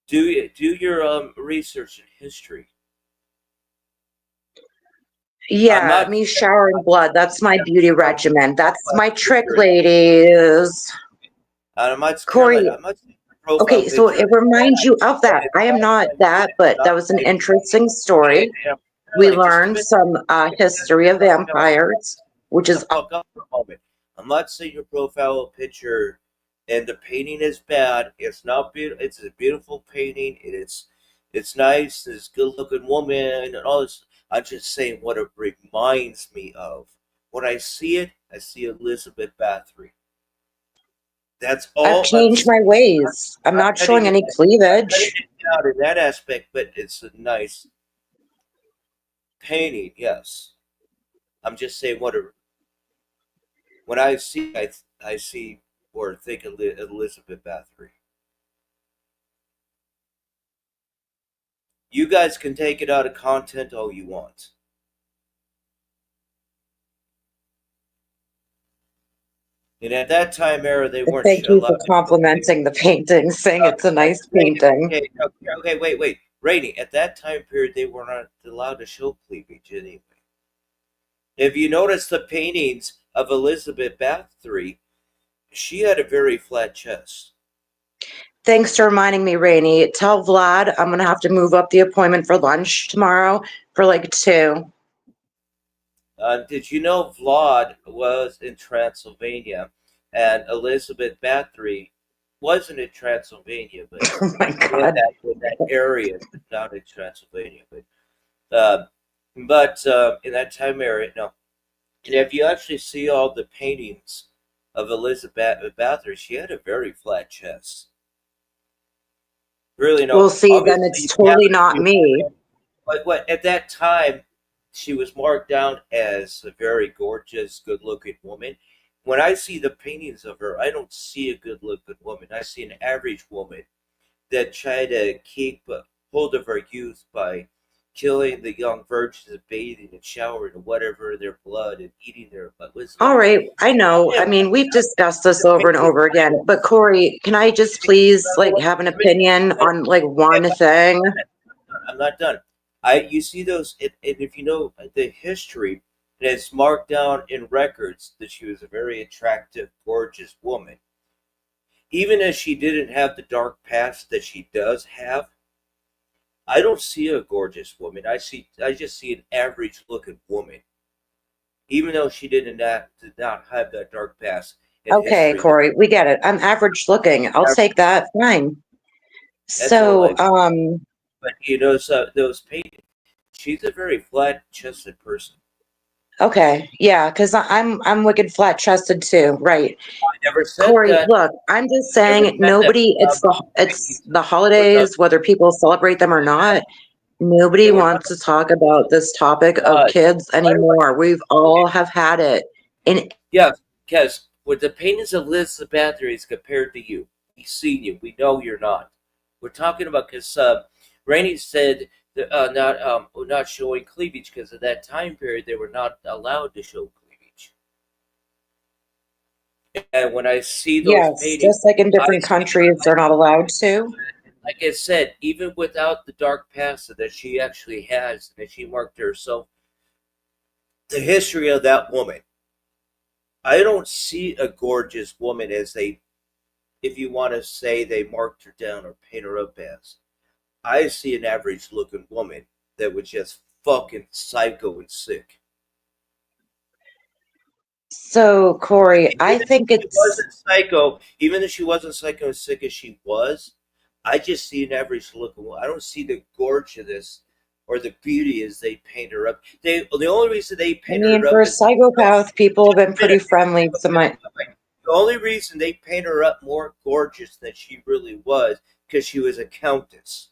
Do your research in history. I'm Yeah, not me showering blood. That's my beauty I'm regimen. That's my trick, ladies. not scared. Corey, I'm not seeing your profile okay, so picture. it reminds you of that. I am not that, but that was an interesting story. We Just learned some history of vampires, which the is fuck up for a moment. I'm not saying your profile picture and the painting is bad. It's not beautiful. It's a beautiful painting. It's nice. It's a good looking woman and all this. I'm just saying what it reminds me of. When I see it, I see Elizabeth Bathory. That's I've all I'm changed saying. my ways. I'm I'm not cutting showing it. any I'm cutting cleavage. it down in that aspect, but it's a nice painting. Yes, I'm just saying what it. When I see or think of Elizabeth Bathory. You guys can take it out of content all you want. And at that time era, they weren't Thank you for allowed to show cleavage. complimenting the painting, saying it's a nice Rainy, painting. okay, wait. Rainy, at that time period, they were not allowed to show cleavage anyway. If you notice the paintings of Elizabeth Bathory, she had a very flat chest. Thanks for reminding me, Rainey. Tell Vlad I'm gonna have to move up the appointment for lunch tomorrow for like 2. Did you know Vlad was in Transylvania and Elizabeth Bathory wasn't in Transylvania, but Oh my in God. that area, but not in Transylvania. But in that time area, no. And if you actually see all the paintings of Elizabeth Bathory, she had a very flat chest. Really, We'll no. see, then Obviously, it's you have totally it if not you me. want it. But what at that time, she was marked down as a very gorgeous, good-looking woman. When I see the paintings of her, I don't see a good-looking woman. I see an average woman that tried to keep hold of her youth by killing the young virgins, bathing and showering and whatever in their blood and eating their blood. All right, I know. I mean, we've discussed this over and over again. But Corey, can I just please like have an opinion on like one thing? I'm not done. You see those, and if you know the history, it's marked down in records that she was a very attractive, gorgeous woman. Even as she didn't have the dark past that she does have, I don't see a gorgeous woman. I just see an average looking woman. Even though she did not have that dark past in Okay, history. Corey, we get it. I'm average looking. I'll take that. Fine. That's all So, I. But you know, so those paintings. She's a very flat-chested person. okay, yeah, because I'm wicked flat chested too, right? I never said Corey, that. look, I'm just I never saying said that. nobody. It's the holidays, whether people celebrate them or not. Nobody They were not. wants to talk about this topic of Uh, kids by the way, anymore. We've all have had it. And yeah, because with the paintings of Elizabeth Bathory is compared to you, we see you. We know you're not. We're talking about because Rainey said that, not showing cleavage because at that time period they were not allowed to show cleavage. And when I see those yes, paintings, just like in I different see, countries, they're not allowed to. like I said, even without the dark past that she actually has, and that she marked herself, the history of that woman. I don't see a gorgeous woman as they, if you want to say they marked her down or paint her up as. I see an average looking woman that was just fucking psycho and sick. So, Corey, I think She it's, wasn't psycho, even if she wasn't psycho and sick as she was, I just see an average looking woman. I don't see the gorgeousness or the beauty as they paint her up. The only reason they I painted mean, her for up a is psychopath, people have just been a minute. pretty friendly to my, The only reason they paint her up more gorgeous than she really was because she was a countess.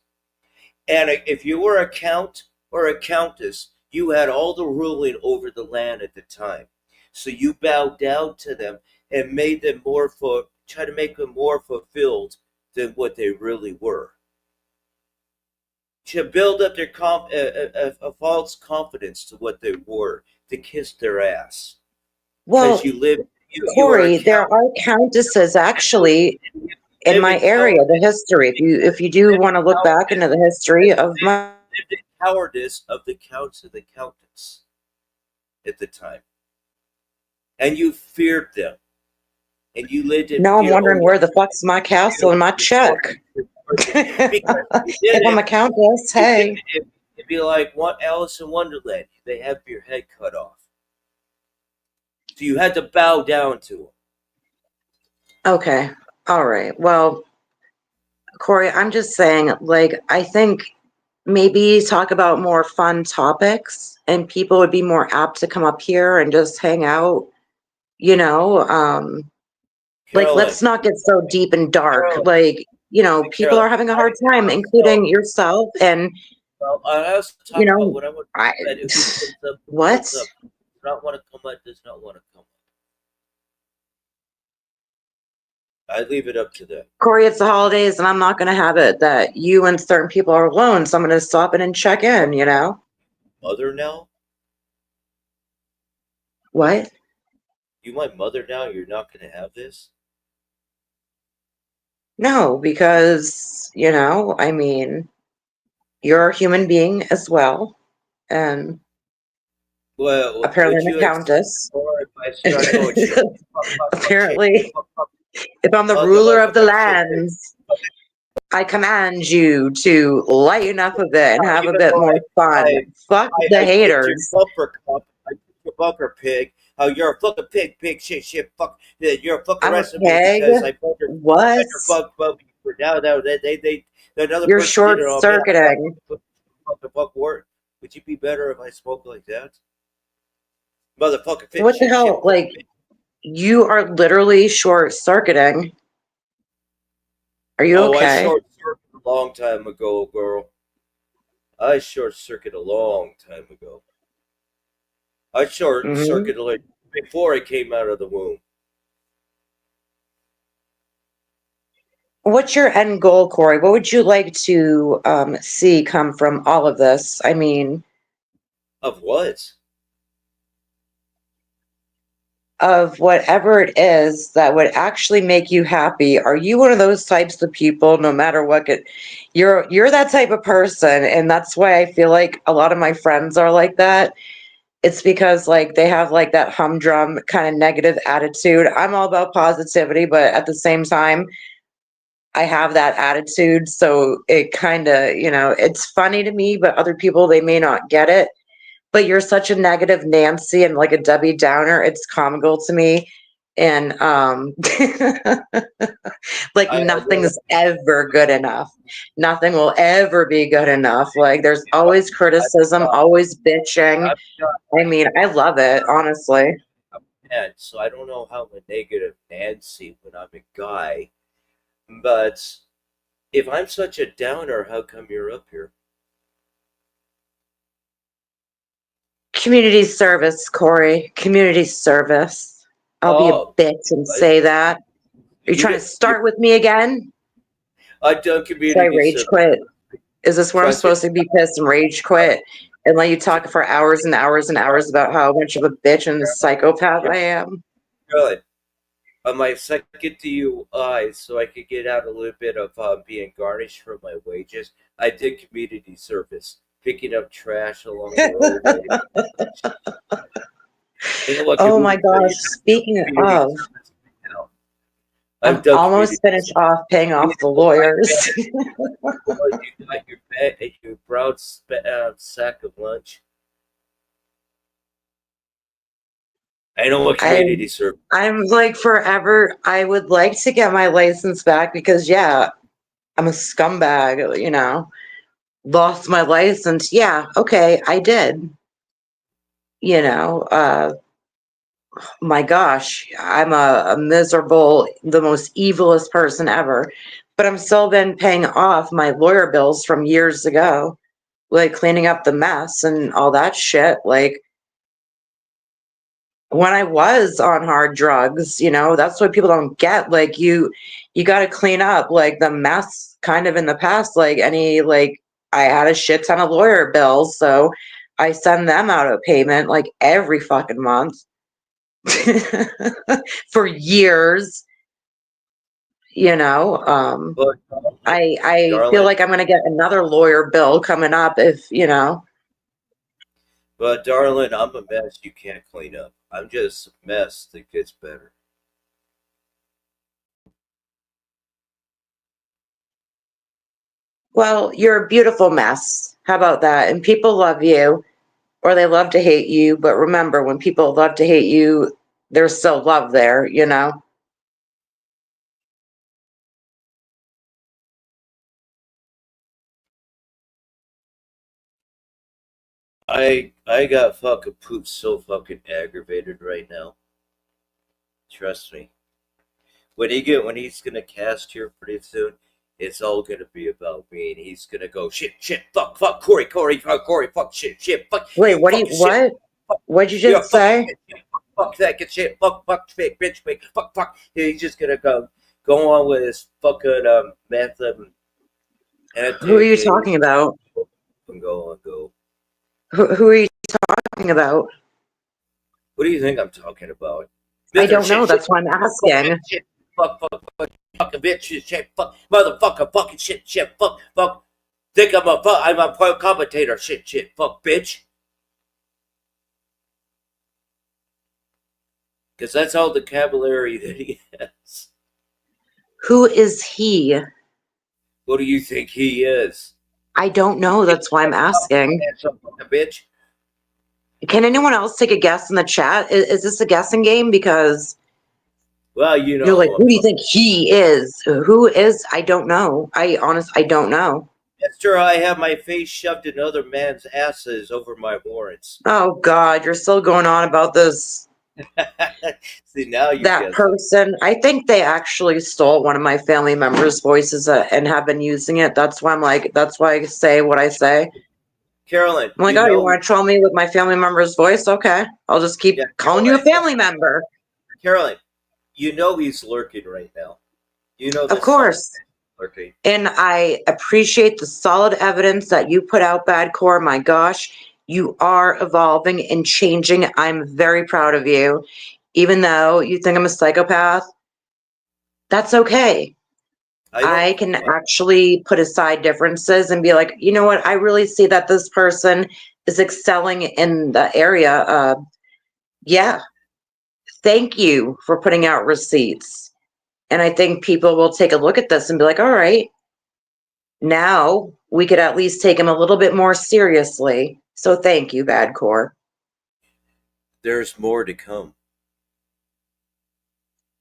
And if you were a count or a countess, you had all the ruling over the land at the time. So you bowed down to them and made them try to make them more fulfilled than what they really were. To build up their a false confidence to what they were, to kiss their ass. Well, Because you are a Corey, there are countesses actually in my area, the history. If you do want to look back into the history of my the cowardice of the counts and the countess at the time. And you feared them. And you lived in Now I'm fear. wondering where the fuck's my castle and my check. If I'm a countess, hey. It'd be like what Alice in Wonderland. They have your head cut off. So you had to bow down to them. Okay. All right. Well, Corey, I'm just saying, like, I think maybe talk about more fun topics and people would be more apt to come up here and just hang out, you know. Like, Carolyn, let's not get so deep and dark. Carolyn, Like, you know, people Carolyn, are having a hard time, including yourself. And, well, I also talk you know, about what I want I, that if he comes up, what? comes up, does not want to come up, does not want to come up. I leave it up to them. Corey, it's the holidays, and I'm not going to have it that you and certain people are alone. So I'm going to stop in and check in, you know? Mother now? What? You my mother now? You're not going to have this? No, because, you know, I mean, you're a human being as well. And Well, apparently would I'm a you countess. if I start going shit? Apparently, if I'm the Fuck, ruler of the fuck, shit. lands, I command you to lighten up a bit and have a Even bit though more fun. Fuck the I kicked your haters. bumper cup. I kicked your bumper pig. Oh, you're a fucking pig, shit, fuck. You're a fucking I'm a arresting me pig? because I bumped your What? bump. Now, they, another You're person did it on me. short-circuiting. Fuck word. Would you be better if I spoke like that? Motherfucking pig, What the shit, hell? Like, you are literally short-circuiting. Are you I okay? short circuited a long time ago, girl. I short circuited a long time ago. I short Mm-hmm. circuited like before I came out of the womb. What's your end goal, Corey? What would you like to see come from all of this? I mean, Of what? of whatever it is that would actually make you happy. Are you one of those types of people, no matter what, you're that type of person, and that's why I feel like a lot of my friends are like that. It's because like they have like that humdrum kind of negative attitude. I'm all about positivity, but at the same time, I have that attitude. So it kind of, you know, it's funny to me, but other people, they may not get it. But you're such a negative Nancy and like a Debbie Downer. It's comical to me. And like nothing's ever good enough. Nothing will ever be good enough. Like there's always criticism, always bitching. I mean, I love it, honestly. And so I don't know how I'm a negative Nancy when I'm a guy, but if I'm such a downer, how come you're up here? Community service, Corey. Community service. I'll be a bitch and say that. Are you trying to start with me again? I've done Should I community rage service. quit? Is this where I'm Trust supposed to be pissed and rage quit and let you talk for hours and hours and hours about how much of a bitch and psychopath I am? Good. On my second DUI, so I could get out a little bit of being garnished for my wages, I did community service, picking up trash along the roadway. You know what Oh my community gosh, service- speaking community of, service, you know. I've I'm done almost community finished off paying off the lawyers. Well, you got your brown sack of lunch. I know what community service. I'm like forever, I would like to get my license back because, yeah, I'm a scumbag, you know. Lost my license. Yeah, okay, I did. You know, my gosh, I'm a miserable, the most evilest person ever. But I'm still been paying off my lawyer bills from years ago. like cleaning up the mess and all that shit. Like when I was on hard drugs, you know, that's what people don't get. Like you got to clean up like the mess kind of in the past. Like I had a shit ton of lawyer bills, so I send them out of payment like every fucking month for years, you know. But I feel darling, like I'm gonna get another lawyer bill coming up if, you know. darling, I'm a mess you can't clean up. I'm just a mess that gets better. Well, you're a beautiful mess. How about that? And people love you or they love to hate you. But remember, when people love to hate you, there's still love there, you know? I got fucking poop so fucking aggravated right now. Trust me. When he's gonna cast here pretty soon, it's all gonna be about me, and he's gonna go shit, fuck, Corey, fuck, shit, fuck, Wait, you fucking shit, what? fuck, What'd you you're just fucking say? shit, fuck that good shit, fuck, fake, bitch, fake, fuck. He's just gonna go on with his fucking meth and Who are you decade talking about? and go. Who are you talking about? What do you think I'm talking about? I Mother don't know. shit, That's why I'm fuck, asking. shit, fuck, fucking bitch, shit, fuck, motherfucker, fucking shit, fuck. Think I'm a pro commentator, shit, fuck, bitch. Because that's all the vocabulary that he has. Who is he? What do you think he is? I don't know. That's why I'm asking. Fucking bitch. Can anyone else take a guess in the chat? Is this a guessing game? Because Well, you know you're like, who I'm who do you talking. think he is? Who is? I don't know. I don't know. Mister, I have my face shoved in other man's asses over my warrants. Oh God, you're still going on about this. See, now you That guess it. person, I think they actually stole one of my family members' voices and have been using it. That's why I'm like, that's why I say what I say. Carolyn, I'm like, you oh, you know, want to troll me with my family member's voice? Okay, I'll just keep yeah, calling you a family member. Carolyn, you know he's lurking right now. You know Of this son of a course. bitch is lurking. And I appreciate the solid evidence that you put out, Bad Core. My gosh, you are evolving and changing. I'm very proud of you. Even though you think I'm a psychopath, that's okay. I don't. I can actually put aside differences and be like, you know what? I really see that this person is excelling in the area. Yeah, thank you for putting out receipts. And I think people will take a look at this and be like, all right, now we could at least take him a little bit more seriously. So thank you, Bad Core. There's more to come.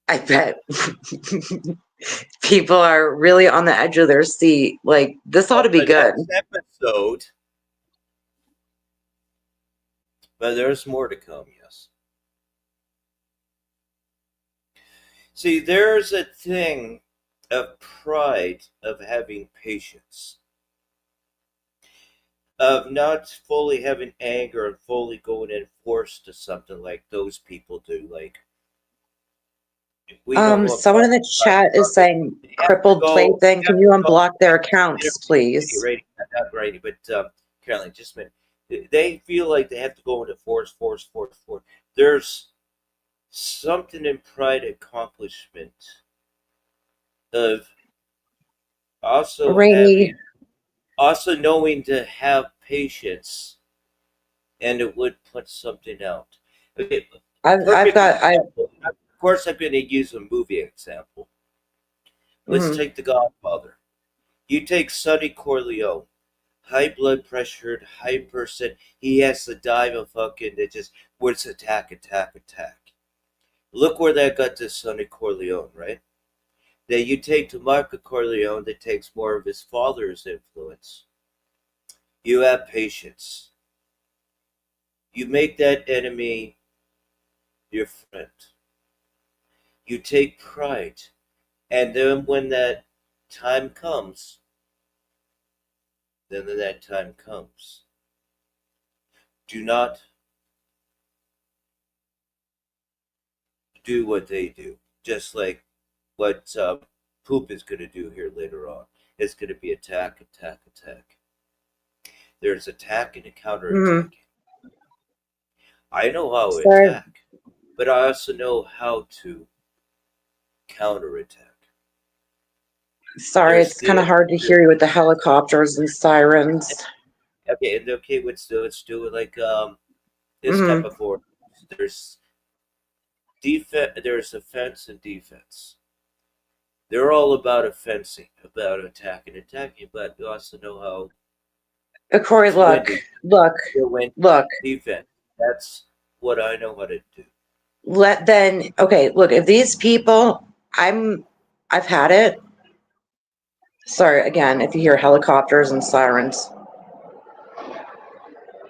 I bet people are really on the edge of their seat. Like, this ought to be The good. next episode, but there's more to come. Yes. See, there's a thing of pride of having patience, of not fully having anger and fully going in force to something like those people do. Like, if we know who I'm Someone in talking the chat about, is saying they have to crippled go. plaything. They Can have you to go. unblock their Wait, accounts, please? wait, not Brady, but Carolyn, just a minute. They feel like they have to go into force. There's something in pride accomplishment of also Rainy, having, also knowing to have patience, and it would put something out. Okay, I've perfect got, example. Of course, I'm going to use a movie example. Let's mhm. take The Godfather. You take Sonny Corleone, high blood pressure, high person. He has to die of fucking. It just words attack. Look where that got to Sonny Corleone, right? That you take to Marco Corleone that takes more of his father's influence. You have patience. You make that enemy your friend. You take pride. And then when that time comes, then that time comes. Do not do what they do. Just like what Poop is going to do here later on. It's going to be attack, attack, attack. There's attack and a counterattack. I know how to Sorry. attack, but I also know how to counterattack. Sorry, it's kind of hard to hear you with the helicopters and sirens. Okay, and okay, let's do it like this type of war. There's there's offense and defense. They're all about offensing, about attacking, but you also know how Corey, look, defense. That's what I know how to do. Okay, look, if these people, I've had it. Sorry, again, if you hear helicopters and sirens.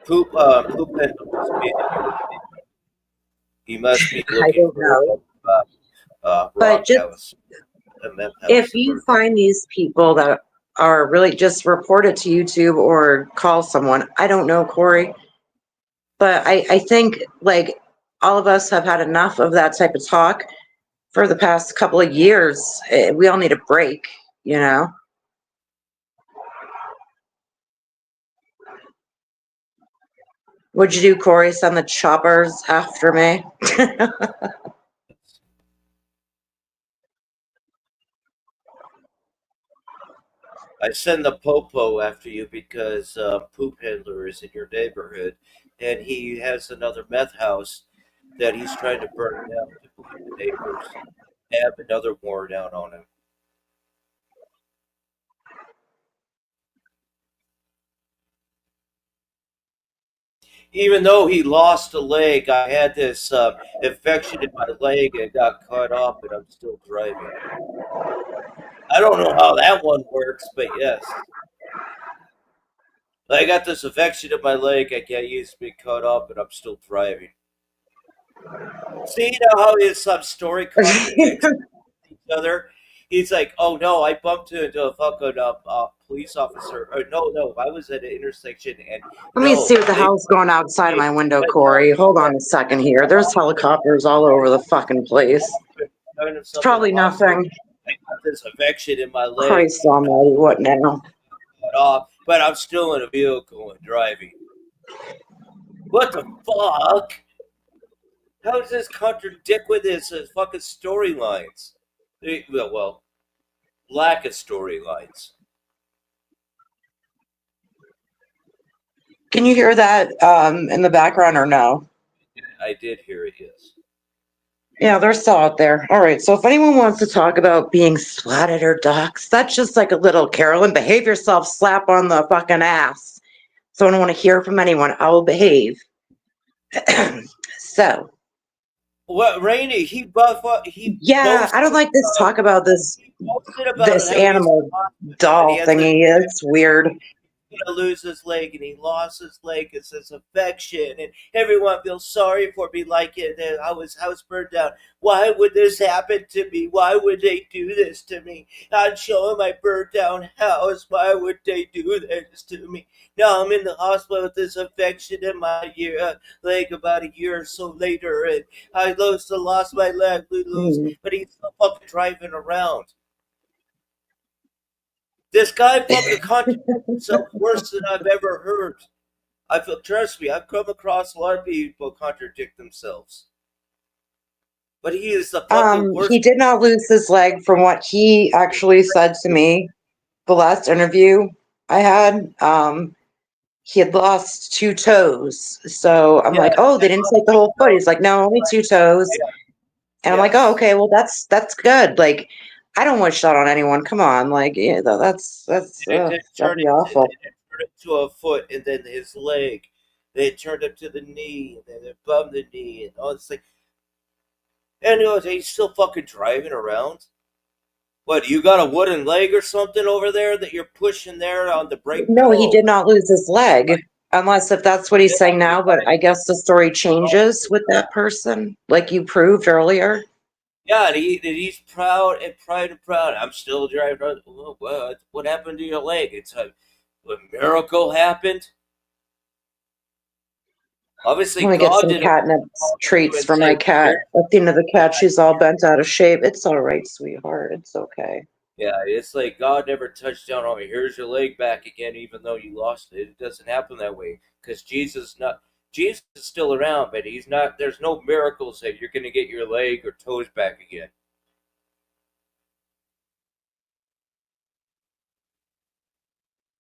Poop he must be looking I don't know. But just, if you find these people that are really, just report it to YouTube or call someone. I don't know, Corey. But I think, like, all of us have had enough of that type of talk for the past couple of years. We all need a break, you know? What'd you do, Corey? Send the choppers after me? I send the popo after you because Poop Handler is in your neighborhood, and he has another meth house that he's trying to burn down to blame the neighbors. Have another war down on him. Even though he lost a leg, I had this infection in my leg and got cut off, and I'm still driving. I don't know how that one works, but yes. I got this infection in my leg, I can't use to be cut off, but I'm still driving. See now how his story contradicts each other? He's like, oh no, I bumped into a fucking police officer. Or no, I was at an intersection and Let me see what the hell's going outside of my window, Corey. Hold on a second here. There's helicopters all over the fucking place. It's probably nothing. I got this infection in my leg. Christ almighty, what now? But I'm still in a vehicle and driving. What the fuck? How does this contradict with his fucking storylines? Well, lack of storylines. Can you hear that in the background or no? I did hear it, yes. Yeah, they're still out there. All right, so if anyone wants to talk about being swatted or doxxed, that's just like a little Carolyn, behave yourself, slap on the fucking ass. So I don't want to hear from anyone. I will behave. So. What, Rainey? Yeah, I don't like this talk about this animal doll thingy. It's weird. Gonna lose his leg, and he lost his leg. It's his affection, and everyone feels sorry for me, like it. I was house burned down. Why would this happen to me? Why would they do this to me? I'd show him my burned down house. Why would they do this to me? Now I'm in the hospital with this infection in my leg about a year or so later, and I lost my leg, but he's still fucking driving around. This guy fucking contradicts himself worse than I've ever heard. Trust me, I've come across a lot of people contradict themselves. But he is the fucking worst. He did not lose his leg from what he actually said to me. The last interview I had, he had lost 2 toes. So I'm like, oh, they didn't take the whole foot. He's like, no, only 2 toes. Yeah. And I'm like, oh, okay, well, that's good. Like, I don't wish that on anyone. Come on, like, yeah, that'd be awful. It turned it to a foot, and then his leg. They turned it to the knee, and then it bumped the knee, and all this thing. And he's still fucking driving around. What, you got a wooden leg or something over there that you're pushing there on the brake? No, he did not lose his leg, unless if that's what he's saying now. But I guess the story changes with that person, like you proved earlier. Yeah, and he's proud. I'm still driving. What happened to your leg? a miracle happened. Obviously, Let me get God some didn't catnip call you treats and for my say, cat. Athena the cat, she's all bent out of shape. It's all right, sweetheart. It's okay. yeah, it's like God never touched down on me. Here's your leg back again, even though you lost it. It doesn't happen that way because Jesus is still around, but he's not. There's no miracles that you're going to get your leg or toes back again.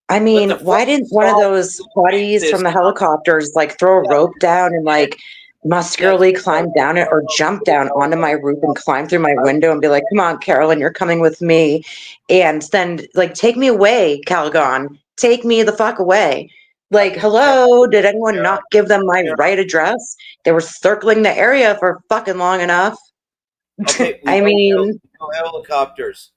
I But mean, the why fucking didn't one of psalm those buddies this from the helicopters like throw a rope down and like yes, muscularly climb down it or jump down onto my roof and climb through my window and be like, come on, Carolyn, you're coming with me. And then like, take me away, Calgon. Take me the fuck away. Like, hello, did anyone not give them my right address? They were circling the area for fucking long enough. okay, I mean, we know helicopters.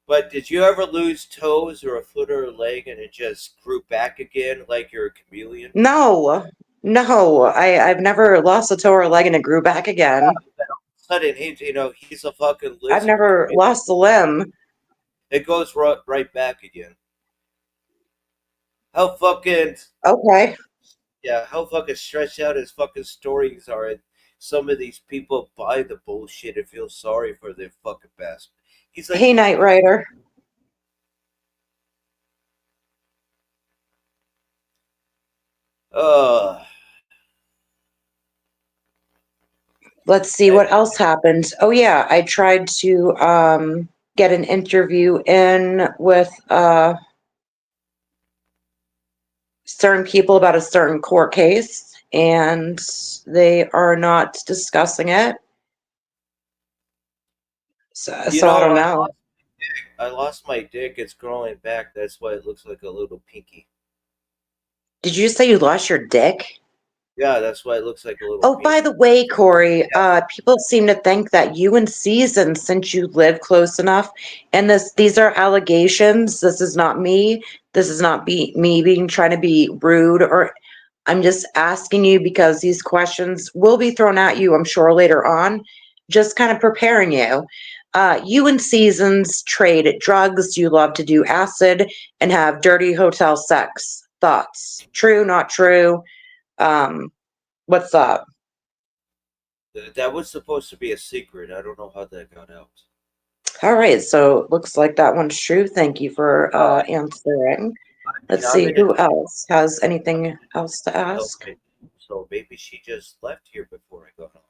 But did you ever lose toes or a foot or a leg and it just grew back again like you're a chameleon? no, I've never lost a toe or a leg and it grew back again. Sudden, he's a fucking I've lizard. never lost a limb. It goes right back again. How fucking Okay. yeah, how fucking stretched out his fucking stories are, and some of these people buy the bullshit and feel sorry for their fucking bastard. He's like, Hey, Knight Rider. uh, Let's see I, what else happened. Oh yeah, I tried to get an interview in with certain people about a certain court case, and they are not discussing it. So I don't know. I lost my dick. It's growing back. That's why it looks like a little pinky. Did you say you lost your dick? Yeah, that's why it looks like a little Oh, by pinky. the way, Corey, people seem to think that you and Season, since you live close enough, and these are allegations. This is not me. This is not me being trying to be rude, or I'm just asking you because these questions will be thrown at you, I'm sure, later on. Just kind of preparing you. You and Seasons trade drugs. You love to do acid and have dirty hotel sex. Thoughts? True, not true? Um, what's up? That was supposed to be a secret. I don't know how that got out. All right, so it looks like that one's true. Thank you for Uh, answering. and Let's I'm see in a who else has anything else to ask. okay, so maybe she just left here before I got on.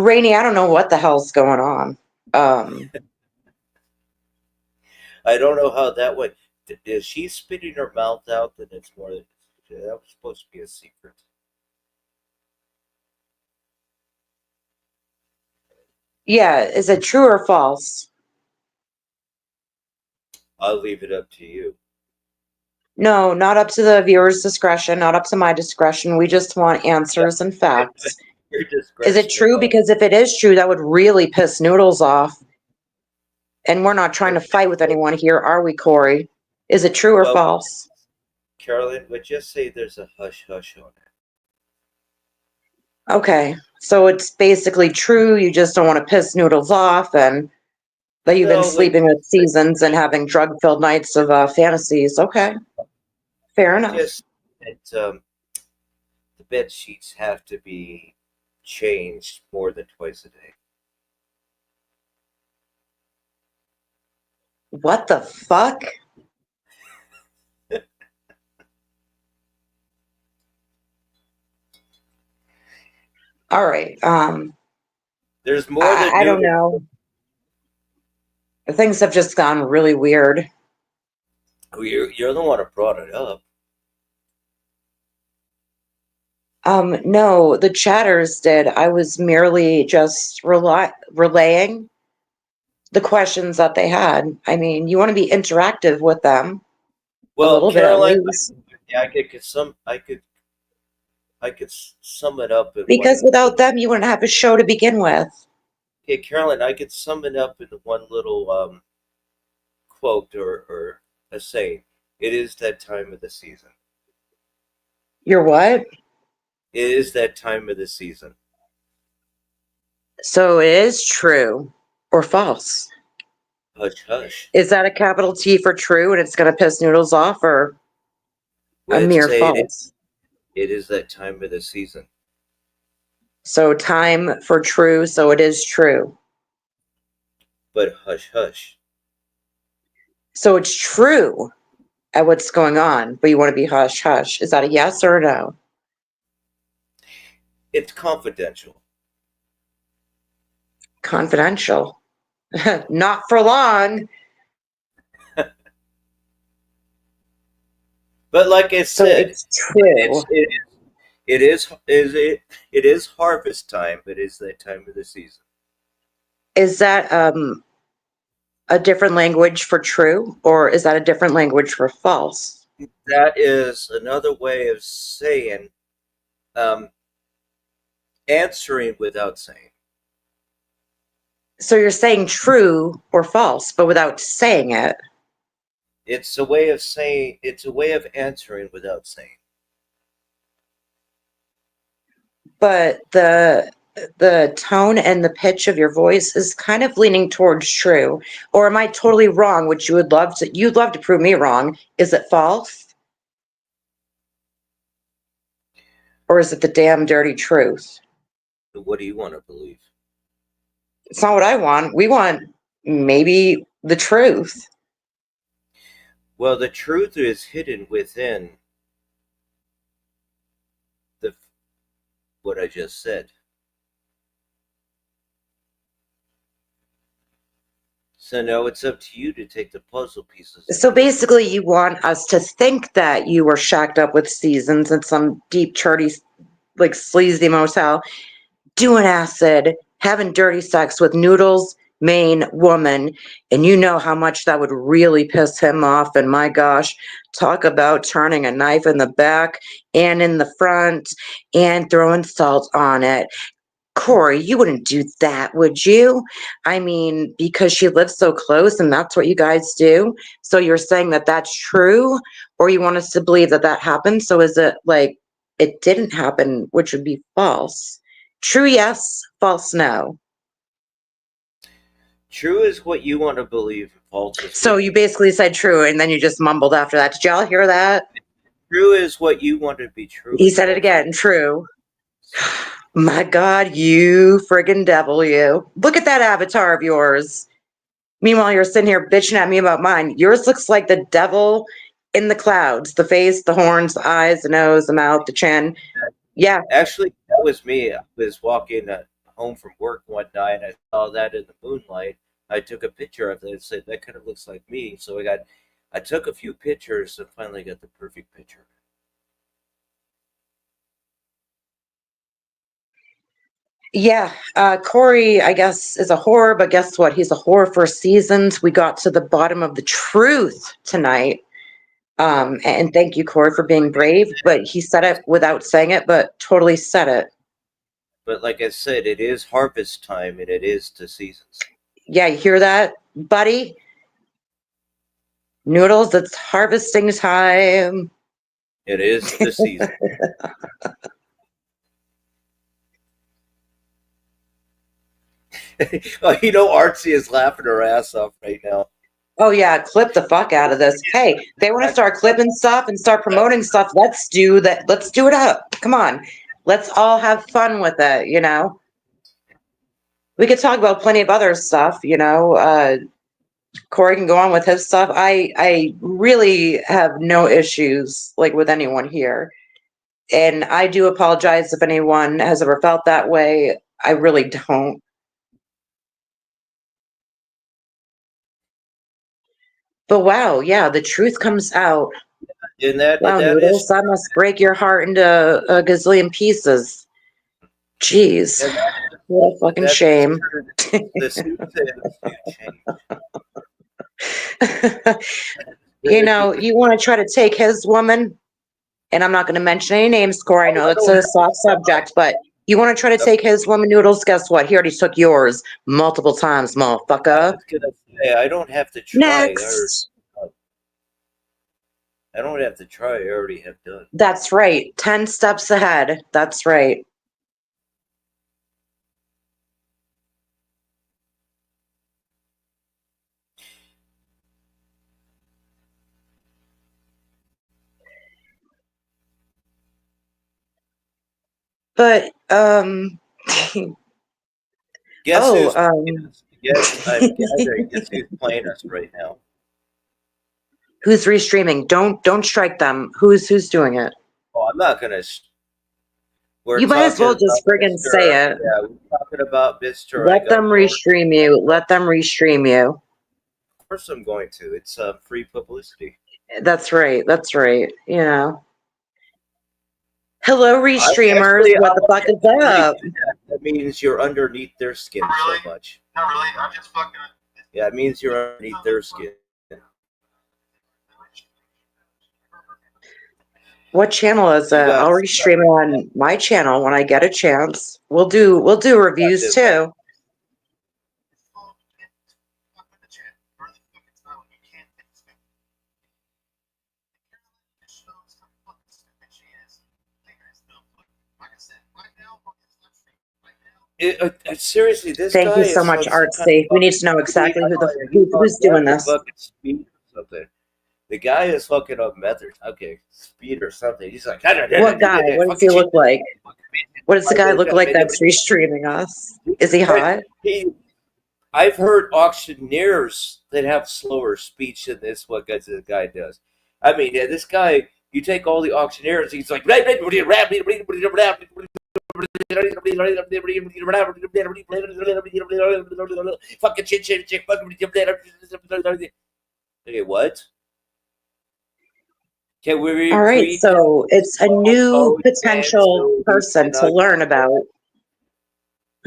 Rainey, I don't know what the hell's going on. I don't know how that went. Is she spitting her mouth out? Then it's more. That was supposed to be a secret. Yeah, is it true or false? I'll leave it up to you. No, not up to the viewer's discretion, not up to my discretion. We just want answers and facts. Your Is it discretion is true? all. Because if it is true, that would really piss Noodles off. And we're not trying to fight with anyone here, are we, Corey? Is it true or Well, false? Carolyn, would just say there's a hush hush on it. Okay, so it's basically true. You just don't want to piss Noodles off, and that you've been No, like sleeping with Seasons and having drug-filled nights of fantasies. Okay, fair enough. just that the bed sheets have to be changed more than twice a day. What the fuck? All right. There's more than I don't noodles. know. Things have just gone really weird. You're the one who brought it up. No, the chatters did. I was merely just relaying the questions that they had. I mean, you want to be interactive with them a Well, little bit at Caroline, least. I could sum it up in Because one without little. them, you wouldn't have a show to begin with. Okay, Caroline, I could sum it up in one little quote or a saying. It is that time of the season. You're what? It is that time of the season. So it is true or false? Hush, hush. Is that a capital T for true and it's going to piss Noodles off, or a Well, mere say false? it is that time of the season. So time for true, so it is true. But hush, hush. So it's true at what's going on, but you want to be hush hush. Is that a yes or a no? It's confidential. Confidential. Not for long. But like I So said, it's true. it is harvest time. It is that time of the season. Is that a different language for true, or is that a different language for false? That is another way of saying answering without saying. So you're saying true or false, but without saying it. It's a way of saying. It's a way of answering without saying. But the tone and the pitch of your voice is kind of leaning towards true. Or am I totally wrong, which you'd love to prove me wrong? Is it false? Or is it the damn dirty truth? What do you want to believe? It's not what I want. We want maybe the truth. Well, the truth is hidden within the what I just said. So now it's up to you to take the puzzle pieces. So basically, you want us to think that you were shacked up with Seasons in some deep, churty, like sleazy motel, doing acid, having dirty sex with Noodles' main woman, and you know how much that would really piss him off. And my gosh, talk about turning a knife in the back and in the front and throwing salt on it. Corey, you wouldn't do that, would you? I mean, because she lives so close and that's what you guys do. So you're saying that that's true, or you want us to believe that that happened? So is it like it didn't happen, which would be false? True, yes. False, no. True is what you want to believe. False is So what you basically said true and then you just mumbled after that. Did y'all hear that? true is what you want to be true. He said it again. True. My God, you friggin' devil, you. Look at that avatar of yours. Meanwhile, you're sitting here bitching at me about mine. Yours looks like the devil in the clouds. The face, the horns, the eyes, the nose, the mouth, the chin. Yeah. Actually, that was me. I was walking home from work one night. I saw that in the moonlight. I took a picture of it and said that kind of looks like me. So I took a few pictures and finally got the perfect picture. Yeah. Corey, I guess, is a whore, but guess what? He's a whore for seasons. We got to the bottom of the truth tonight. And thank you, Corey, for being brave. But he said it without saying it, but totally said it. But like I said, it is harvest time and it is the seasons. Yeah, you hear that, buddy? Noodles, it's harvesting time. It is the season. Oh, you know, Artsy is laughing her ass off right now. Oh yeah, clip the fuck out of this. Hey, they want to start clipping stuff and start promoting stuff. Let's do that. Let's do it up. Come on. Let's all have fun with it, you know? We could talk about plenty of other stuff, you know. Corey can go on with his stuff. I really have no issues like with anyone here. And I do apologize if anyone has ever felt that way. I really don't. But wow, yeah, the truth comes out. And Wow, that is Noodles, that must break your heart into a gazillion pieces. Jeez, and what a fucking that is shame. true. The seasons do change. You know, you want to try to take his woman, and I'm not going to mention any names, Corey. I know I it's don't a soft subject, but you want to try to have, take his woman, Noodles, guess what? He already took yours multiple times, I motherfucker. was gonna say I don't have to try. Next. I don't have to try. I already have done. That's right. 10 steps ahead. That's right. But Guess oh, who's playing us? I'm gathering. Guess who's playing us right now? who's restreaming? Don't strike them. Who's doing it? Oh, I'm not gonna. We're You might as talking well about just friggin' say Mr. it. Yeah, we're talking about Mr. I Let got them warrants. restream you. Let them restream you. Of course, I'm going to. It's free publicity. That's right. That's right. You know. Hello, I restreamers. actually, What the fuck is I really up? do that. That means you're underneath their skin so much. Not really. I'm just fucking. Yeah, it means you're underneath their skin. What channel is it? You got I'll restream it on my channel when I get a chance. We'll do reviews too. Seriously, this Thank guy you so is much, like some kind Artsy. of We need to know fucking exactly who's he doing has a this. fucking speed or something. The guy is fucking up method. Okay, speed or something. He's like, What guy? What does he look like? What does the guy look like that's restreaming us? Is he hot? I've heard auctioneers that have slower speech than this. What this guy does. I mean, yeah, this guy. You take all the auctioneers. He's like, fucking shit. Okay, what? Can we All right, read so it's a new code potential so he person to cannot- learn about.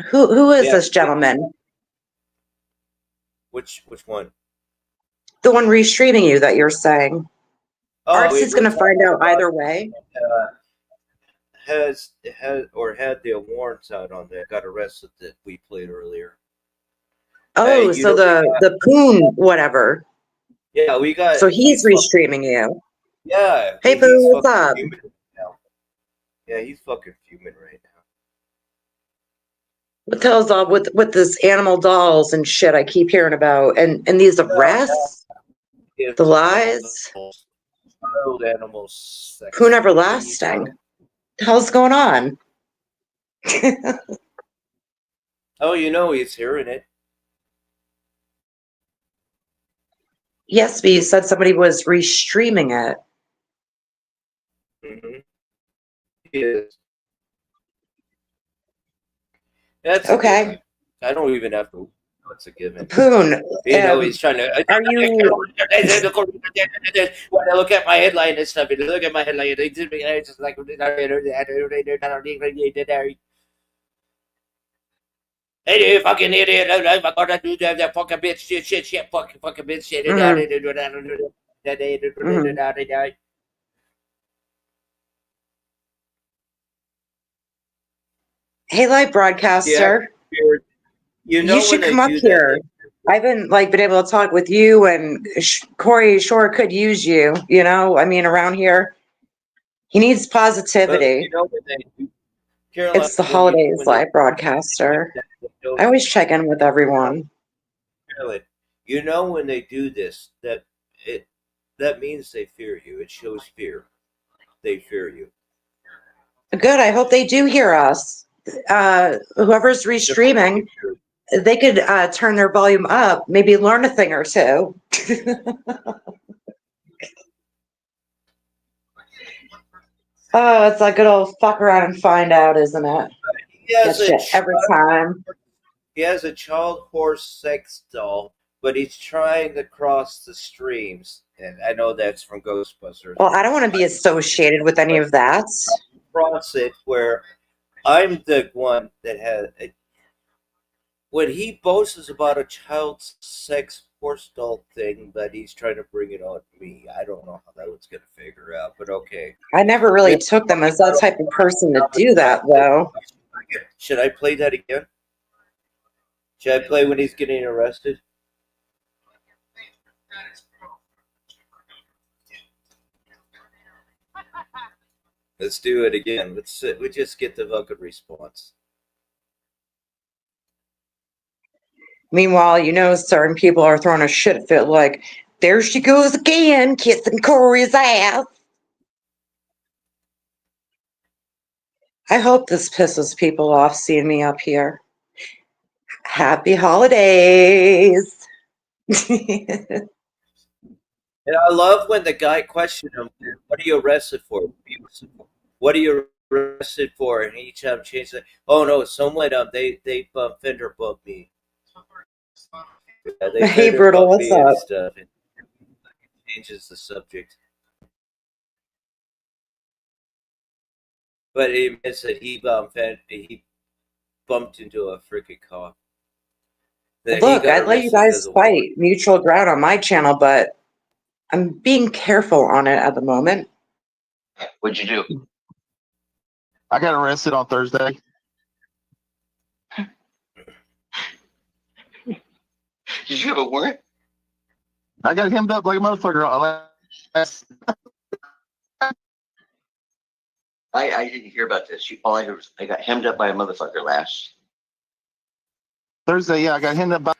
Who is Yeah, this gentleman? Which one? The one restreaming you that you're saying. Artsy's we're gonna find talking out about, either way. had the warrants out on that got arrested that we played earlier. Oh, you so know, the Poon whatever. Yeah, we got. So he's restreaming you. Yeah. Hey Boo, he's what's fucking up? fuming right now. Yeah, he's fucking fuming right now. What the hell's up with this animal dolls and shit I keep hearing about, and these arrests, It's the lies, wild animals. Poon everlasting. The hell's going on? Oh, you know he's hearing it. Yes, but you said somebody was restreaming it. Mm-hmm. He is. That's Okay. a given. I don't even have to. It's a given. Poon, You know, he's trying to. are you? When I look at my headline and stuff, look at my headline. They did me. It's just like. Hey, you fucking idiot! I'm gonna do that fucking bitch, shit, fucking bitch, shit. Hey, live broadcaster. You know You should when come they up do here. I've been able to talk with you, and Corey sure could use you. You know, I mean, around here, he needs positivity. You know when they do, Caroline, It's the when holidays, they live broadcaster. I always check in with everyone. Caroline, you know when they do this, that means they fear you. It shows fear. They fear you. Good. I hope they do hear us. Whoever's restreaming, they could turn their volume up, maybe learn a thing or two. Oh, it's like good old fuck around and find out, isn't it? That shit every time. He has a child horse sex doll, but he's trying to cross the streams. And I know that's from Ghostbusters. Well, I don't want to be associated with any of that. Cross it where I'm the one that had when he boasts about a child sex horse doll thing, but he's trying to bring it on me. I don't know how that was going to figure out, but okay. I never really took them as that type of person to do that, though. Should I play that again? Should I play when he's getting arrested? Let's do it again. We just get the fucking response. Meanwhile, you know, certain people are throwing a shit fit like, there she goes again, kissing Corey's ass. I hope this pisses people off seeing me up here. Happy holidays. And I love when the guy questioned him, "What are you arrested for? What are you arrested for?" And each time changed it. Oh no, someone they fender bumped me. Yeah, they Hey, fender Brutal, bumped what's me and up? stuff. And changes the subject. But he admits that he bumped into a freaking cop. That he Look, got I'd let you arrested because guys of fight warrant. mutual ground on my channel, but I'm being careful on it at the moment. What'd you do? I got arrested on Thursday. Did you have a warrant? I got hemmed up like a motherfucker. I didn't hear about this. All I heard was I got hemmed up by a motherfucker last. Thursday, yeah, I got hemmed up by.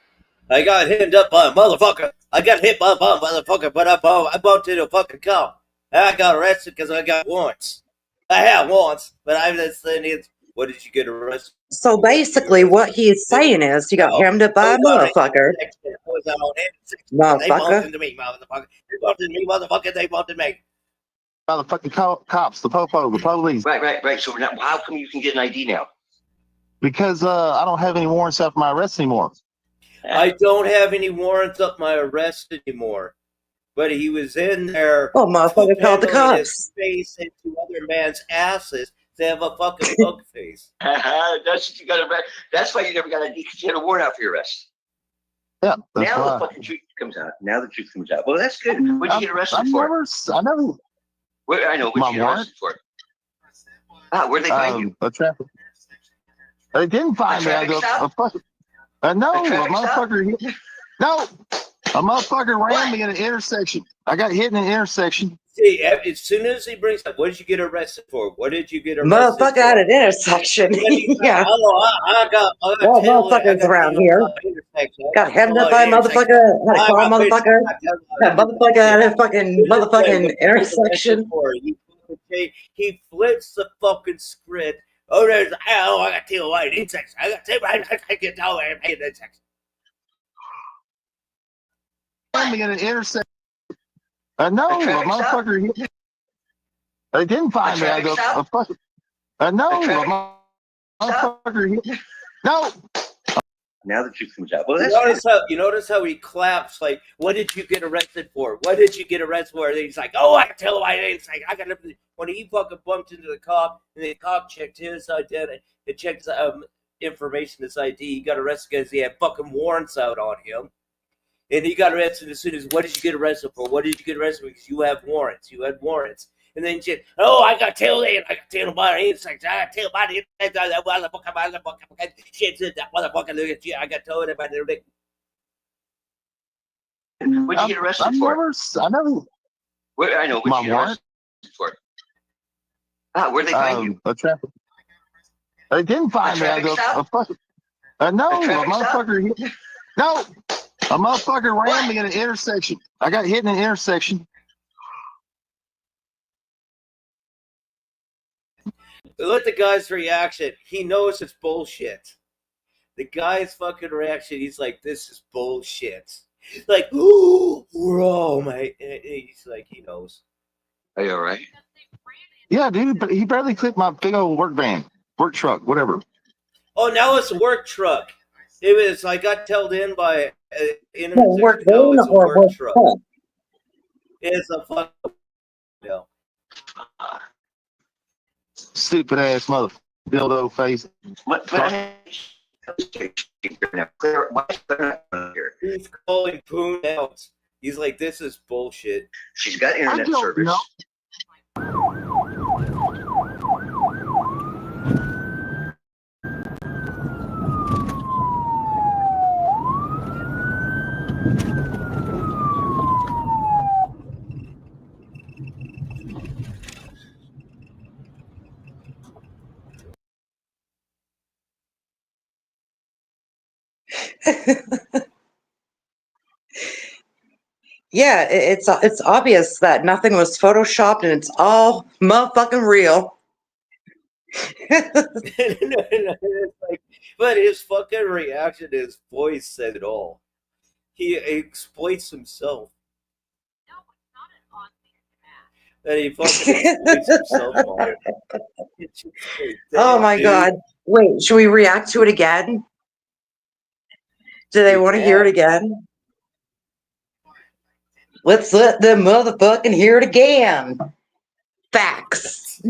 I got hit up by a motherfucker. I got hit by a motherfucker, but I bumped into a fucking cop. And I got arrested because I got warrants. I have warrants, but I'm just saying, what did you get arrested So for? What did you get basically, arrested what he's for? saying is you got Oh, hemmed up I by a was on motherfucker. intersection. I was on intersection. They bumped Motherfucker. into me, motherfucker. They bumped into me, motherfucker. They bumped into me. By the fucking cops, the popo, the police. Right. So now, how come you can get an ID now? Because I don't have any warrants after my arrest anymore. I don't have any warrants up my arrest anymore. But he was in there Oh, motherfucker called the pedaling his cops. face into other man's asses to have a fucking bug face. That's what you got to. That's why you never got an ID because you had a warrant out for your arrest. Yeah, that's Now why. the fucking truth comes out. Well, that's good. What'd you get arrested I for? never. I know. What'd you get arrested for? Where'd they find you? A traffic. They didn't find me. traffic stop? No, A a traffic stop? motherfucker. No, a motherfucker ran me in an intersection. I got hit in an intersection. See, as soon as he brings up, what did you get arrested for? What did you get arrested Motherfucker at for? an intersection. Then he's like, Yeah. oh, I got Well, tailed. I motherfuckers got around tailed here. by an intersection. Got hemmed up by a Intersection. motherfucker. Had a I car got pissed. motherfucker. I got tailed by That an motherfucker at a intersection. fucking intersection. He flips the fucking script. Oh, I got tailed by an intersection. I got tailed by an intersection. Ran me in an intersection. No, a motherfucker. They didn't find me. No, a motherfucker. No. Now the truth comes out. Well, You notice how he claps like, "What did you get arrested for? What did you get arrested for?" And he's like, "Oh, I tell him I didn't say. I got everything." When he fucking bumped into the cop, and the cop checked his identity, it checked information, his ID. He got arrested because he had fucking warrants out on him, and he got arrested as soon as. What did you get arrested for? What did you get arrested for? Because you have warrants. You had warrants. And then shit, I got tailed in. I got tailed by the intersection. I got tailed by the intersection. That motherfucker. Shit, that motherfucker. Look at you. I got told about everything. What'd you get arrested for? I never. I know. What'd you get arrested for? Where'd they find you? A traffic. They didn't find me. traffic stop? No, A a traffic motherfucker. No, a motherfucker ran me in an intersection. I got hit in an intersection. Look at the guy's reaction. He knows it's bullshit. The guy's fucking reaction, he's like, "This is bullshit." Like, ooh, bro, mate. He's like, he knows. Are you all right? Yeah, dude, but he barely clipped my big old work truck, whatever. Oh, now it's a work truck. It was, I got tailed in by an intersection. Work No, it's a or work truck. It's a fucking, no. Stupid ass mother dildo face. But Claire, why is Claire not here? He's calling Poon out. He's like, "This is bullshit." She's got internet service. Know. Yeah, it's obvious that nothing was photoshopped and it's all motherfucking real. It's like, but his fucking reaction, his voice said it all. He exploits himself. And he fucking exploits himself on it. It's just like, Oh damn, my dude. God. Wait, should we react to it again? Do they We want to hear it can. again? Let's let them motherfucking hear it again. Facts.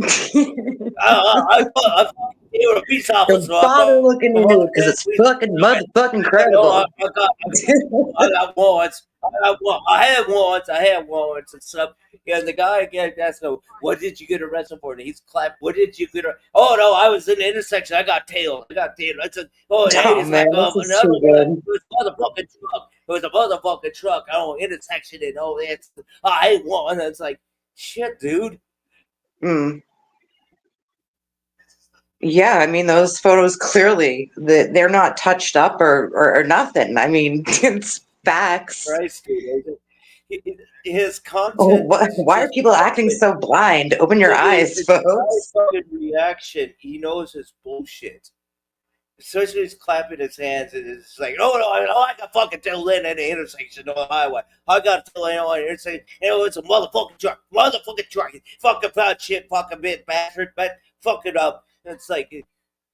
I you were a peace officer. Don't bother looking into it because it's fucking motherfucking I credible. got warrants. I had warrants and stuff. Yeah, the guy again asked him, "What did you get arrested for?" And he's clapped. What did you get? Oh no, I was in the intersection. I got tailed. I said, "Oh, yeah." Oh He's man, like, this is another too one. good. It was a motherfucking truck. It was a motherfucking truck. Oh, intersection and all that. I hate one. It's like, shit, dude. Mm. Yeah, I mean those photos clearly they're not touched up or nothing. I mean it's facts. Christ, dude. His Oh, content is why are just people acting bullshit. so blind? Open your eyes, His entire folks. fucking reaction, he knows his bullshit. Especially he's clapping his hands and it's like, oh no, I got fucking tell Lynn at the intersection on the highway. I got to tell Lynn on the intersection, it's a motherfucking truck, fucking proud shit, fucking bit bastard, but fuck it up. It's like,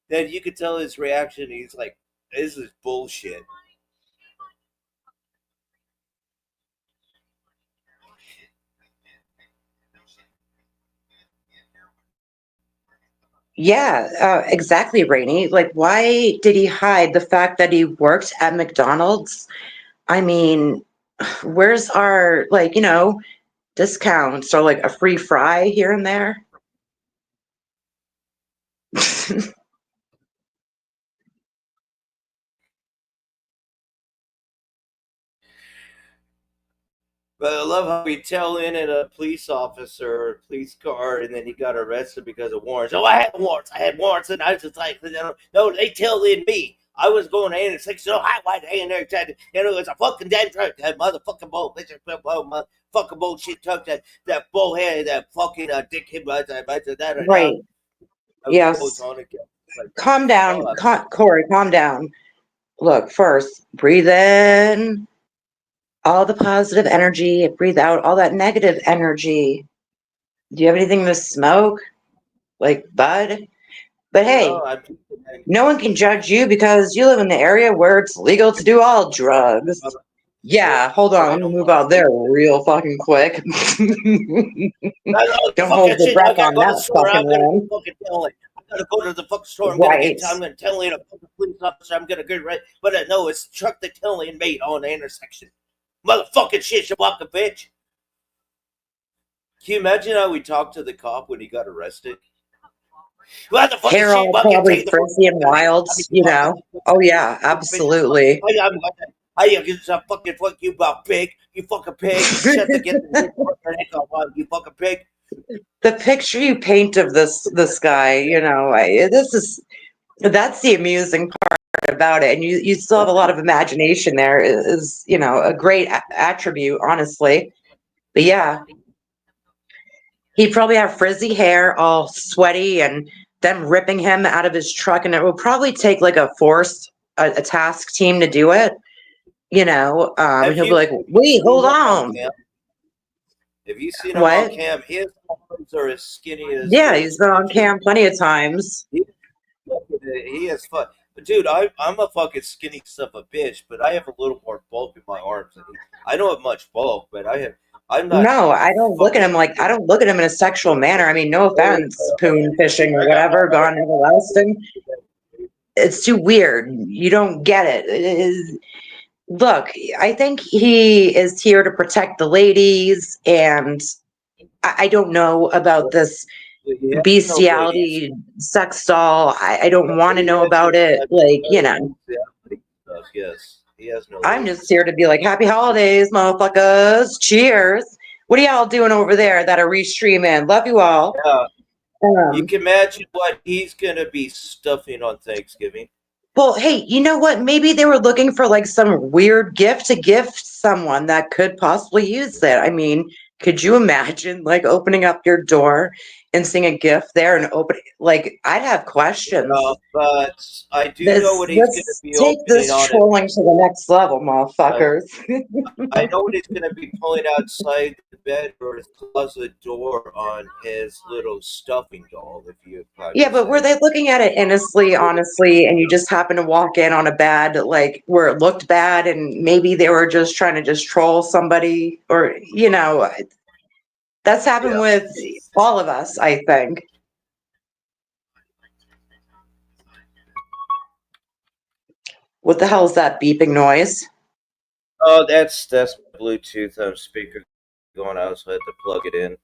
then you could tell his reaction. He's like, this is bullshit. Yeah, exactly, Rainey. Like, why did he hide the fact that he worked at McDonald's? I mean, where's our, like, discounts or like a free fry here and there? But I love how he tell in at a police officer or police car, and then he got arrested because of warrants. Oh, I had warrants, and I was just like, no, they tell in me. I was going to intersection. Oh, I went in there, it's a fucking damn truck, that motherfucking motherfucking bullshit truck, that bullhead, that fucking dickhead, that. Right. Goes Yes. on again. Like, Calm down, fuck. Corey, calm down. Look, first, breathe in all the positive energy, breathe out all that negative energy. Do you have anything to smoke? Like bud? But hey, No, I'm no one can judge you because you live in the area where it's legal to do all drugs. Yeah, hold on, let right me on. move out there real fucking quick. Don't hold Fucking your shit. I breath gotta on go to the that store. fucking I'm gonna one. fucking tell it. I gotta go to the fucking store. I'm gonna Right. get. I'm gonna tell in a fucking police officer. I'm gonna get right. But no, it's the truck that telling made on the intersection. Motherfucking shit, you walking bitch. Can you imagine how we talked to the cop when he got arrested? What the fucking Hair shit, all fucking probably take the frizzy and wild, Oh yeah, absolutely. I get some fucking fuck you about pig. You fucking pig. Shut the get the heck off, you fucking pig. The picture you paint of this guy, that's the amusing part about it, and you still have a lot of imagination there. Is a great attribute, honestly. But yeah, he'd probably have frizzy hair, all sweaty, and them ripping him out of his truck, and it would probably take like a task team to do it. And Have he'll be you like, "Wait, seen hold him on on, cam? Have you seen him on what?" cam? His arms are as skinny as Yeah, he's those been on pictures. cam plenty of times. He is fun. But dude, I'm a fucking skinny son of a bitch, but I have a little more bulk in my arms. I don't have much bulk, but I'm not No, I don't look at fucking. him like I don't look at him in a sexual manner. I mean, no offense, poon fishing or I got whatever, gone everlasting. It's too weird. You don't get it. Look, I think he is here to protect the ladies, and I don't know about this he has no ladies. bestiality sex doll. I don't want to He know has about it. Like, stuff. Yes, he has no I'm ladies. just here to be like, happy holidays, motherfuckers. Cheers. What are y'all doing over there that are restreaming? Love you all. Yeah, you Um, can imagine what he's gonna be stuffing on Thanksgiving. Well, hey, you know what? Maybe they were looking for like some weird gift to gift someone that could possibly use it. I mean, could you imagine like opening up your door and seeing a GIF there and open, like, I'd have questions. But I do know This what he's going to let's be take opening this on it. trolling to the next level, motherfuckers. I know what he's going to be pulling outside the bed or his closet door on his little stuffing doll, if you Yeah, but were understand. they looking at it innocently, honestly, and you just happened to walk in on a bad, like, where it looked bad, and maybe they were just trying to just troll somebody, or, you know, that's happened Yeah. with all of us, I think. What the hell is that beeping noise? Oh, that's Bluetooth speaker going out, so I had to plug it in.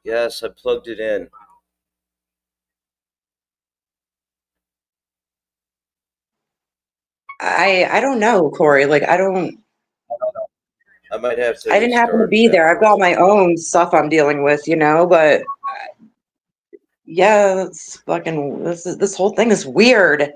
Yes, I plugged it in. I don't know, Corey. Like, I might have to I didn't happen to restart be that there. I've for a got my second. own stuff I'm dealing with, you know, but yeah, it's fucking, this whole thing is weird.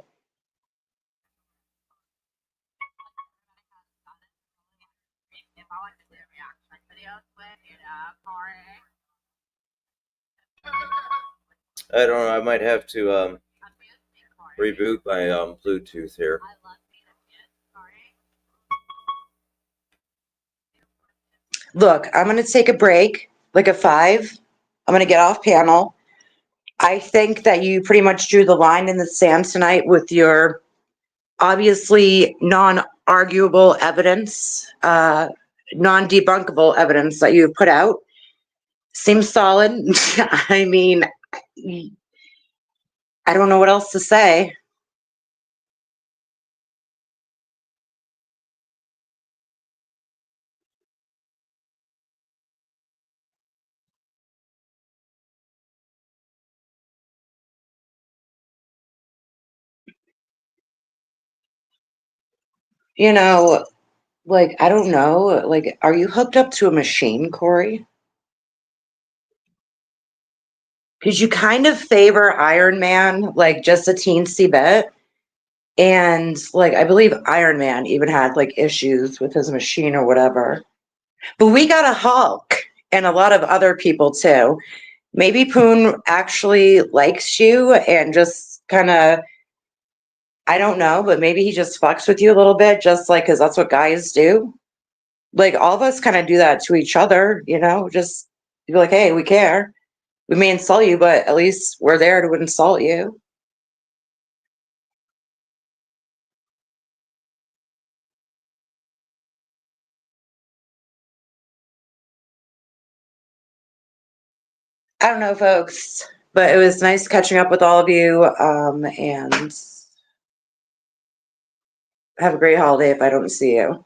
I don't know. I might have to reboot my Bluetooth here. Look, I'm going to take a break, like a 5. I'm going to get off panel. I think that you pretty much drew the line in the sand tonight with your obviously non-arguable evidence, non-debunkable evidence that you've put out. Seems solid. I mean, I don't know what else to say. You know, like, I don't know. Like, are you hooked up to a machine, Corey? Because you kind of favor Iron Man, like, just a teensy bit. And, like, I believe Iron Man even had, like, issues with his machine or whatever. But we got a Hulk and a lot of other people, too. Maybe Poon actually likes you and just kind of, I don't know, but maybe he just fucks with you a little bit, just like, because that's what guys do. Like, all of us kind of do that to each other, you know, just be like, hey, we care. We may insult you, but at least we're there to insult you. I don't know, folks, but it was nice catching up with all of you. And have a great holiday if I don't see you.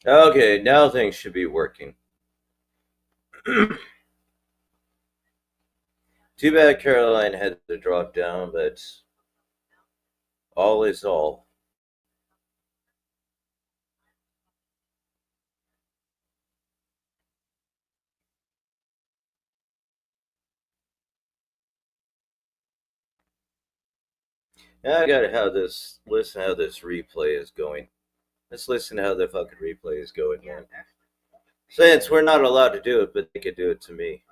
Okay, now things should be working. Too bad Caroline had to drop down, but all is all. Now I gotta have this. Listen how this replay is going. Let's listen how the fucking replay is going, man. Since we're not allowed to do it, but they could do it to me.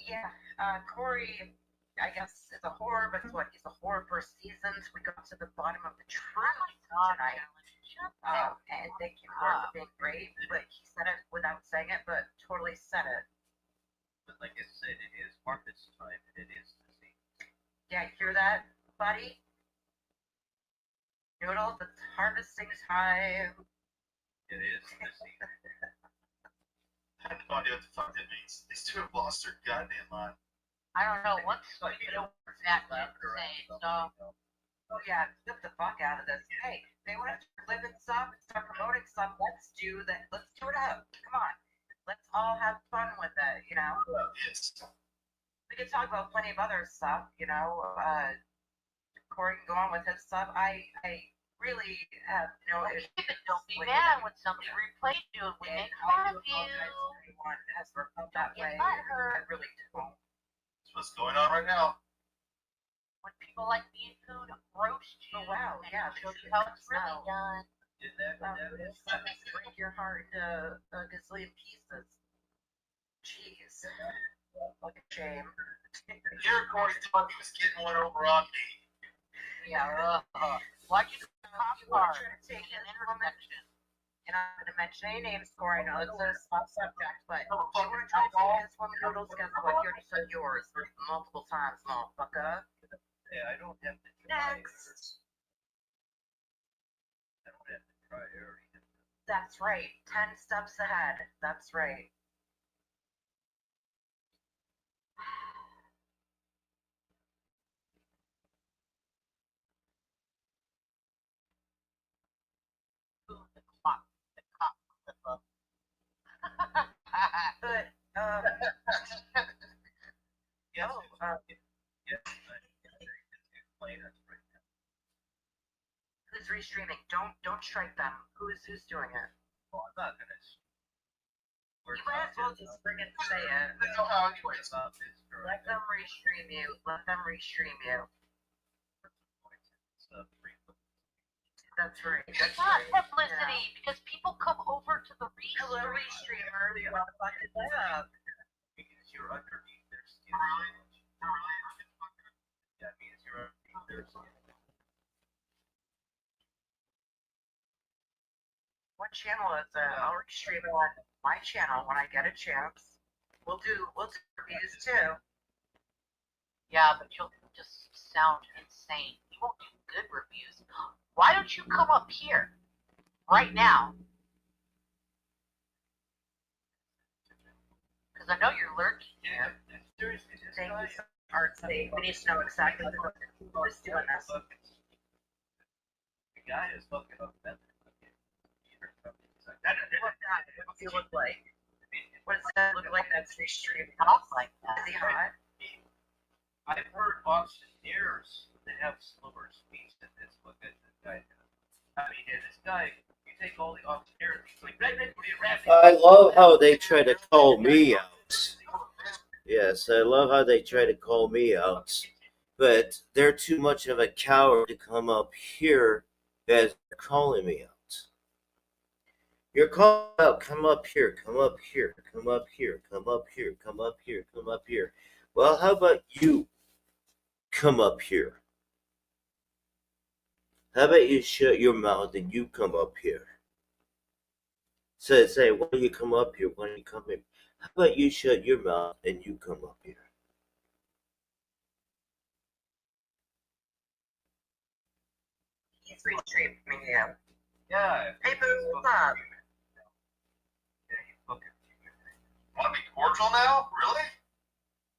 Yeah, Corey, I guess is a horror, but it's what? He's a horror for seasons. We got to the bottom of the truth tonight. And thank you for being great, but he said it without saying it, but totally said it. But like I said, it is harvest time, and it is busy. Yeah, hear that, buddy? Noodles, it's harvesting time. It is busy. I have no idea what the fuck that means. These two have lost their goddamn mind. I don't know what's exactly saying, so. Oh yeah, get the fuck out of this. Hey, they want to live in some, start promoting some. Let's do that. Let's do it up. Come on. Let's all have fun with it, you know? It's We can talk about plenty of other stuff, you know? Corey can go on with his stuff. I really have no issues. Don't be mad when somebody replays you and we make fun of you. Anyone has felt that way. Her. I really don't. That's what's going on right now. When people like me and food roast you. Oh, wow, yeah, Show you how it's really done. It's going to break your heart into a gazillion pieces. Jeez. What a shame. Here, Corey thought he was getting one over on me. Yeah, why'd you cop car? Take an intervention. And I'm going to mention any names, Corey. I know it's a soft subject, but you want to try to take this woman noodles, guess what? You already said yours multiple times, motherfucker. Yeah, I don't have to try. Next. I don't have to try. I already have to. That's right. 10 steps ahead. That's right. The clock clip up. But, Yes, oh, yes, explain us right now. who's restreaming? Don't strike them. Who's doing it? Well, I'm not gonna. You might as well just friggin' say it. I know how anyways. Let them restream you. Let them restream you. That's right. It's That's not right. publicity because people come over to the Hello, restream. restreamer. You want to fuck it up? Because you're underneath their skin. That means you're underneath their skin. What channel is it? I'll restream it on my channel when I get a chance. We'll do reviews too. Yeah, but you'll just sound insane. You won't do good reviews. Why don't you come up here right now? Because I know you're lurking here. Seriously, this Thank guy. you so much, Artsy. We need to know exactly who is doing this. The guy is fucking up that. What guy? What does he look like? What does that look like? That's restreamed. Talk like that. Is he hot? I've heard auctioneers that have slower speech than this. Look at this guy. I mean, yeah, this guy, you take all the auctioneers, he's like, I love how they try to call me out. Yes, I love how they try to call me out. But they're too much of a coward to come up here as calling me out. You're calling out, come up here, come up here, come up here, come up here, come up here, come up here. Well, how about you come up here? How about you shut your mouth and you come up here? Say, why don't you come up here? Why don't you come here? How about you shut your mouth and you come up here? He's restreaming you. Yeah. Hey, boo, what's up? Yeah, you fucking Want to be cordial now? Really?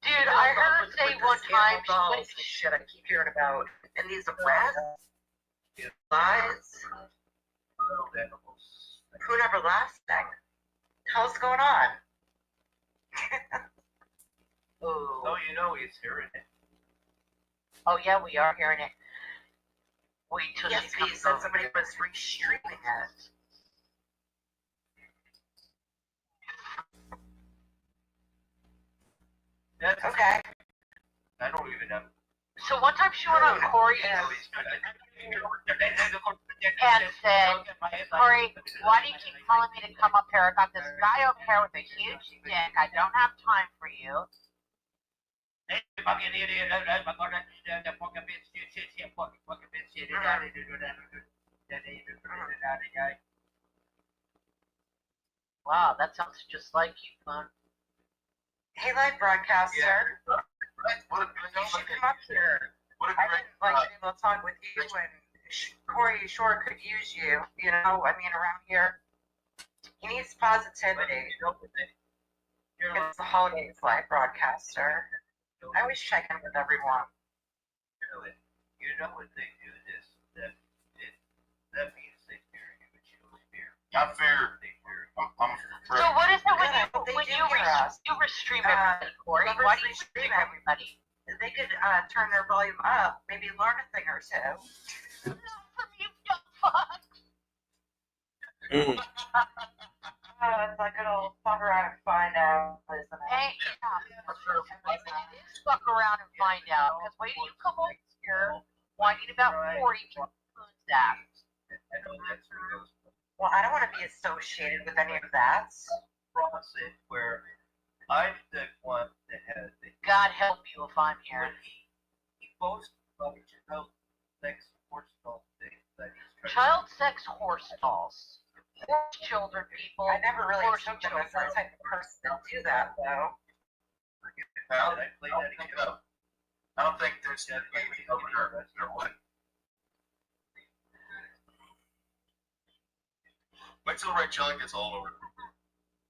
Dude, I heard her say one time she went shit I keep hearing about. And these arrests, lies, who never lasting. How's going on? Oh, you know he's hearing it. Oh yeah, we are hearing it. Wait till Yes, she but you comes said over. somebody was restreaming it. That's Okay. I don't even know. So one time she went on Corey's Yeah. and said, Corey, why do you keep telling me to come up here? I got this guy over here with a huge dick. I don't have time for you. Wow, that sounds just like you, Moon. Hey, live broadcaster. What a You should come up here. What a I great didn't like to be able to talk with you, and Corey sure could use you. You know, I mean, around here, he needs positivity. It's the holidays, live broadcaster. I always check in with everyone. You know what they do this? That means they fear you, but you don't fear. I fear. I'm So what is it when Yeah, but they when do you hear us. you restream everybody, Corey? whoever's Why do you restreaming. restream everybody? They could turn their volume up, maybe learn a thing or two. No, from you dumb fuck. Mm. It's like good old fuck around and find out, isn't it? Hey, it is fuck around and find out. Because wait till you come over here whining about Corey and Moon's ass. I know that's where it goes. Well, I don't want to be associated with any of that. Process where I'm the one that has the God help you if I'm here. when he boasts about child sex horse doll thing that he's trying Child sex horse dolls. Horse children, people. I never really Horse took them as children. that type of person to do that, though. Now, I play that again. I don't think there's anything over there would. Wait till Ray Chung gets all over.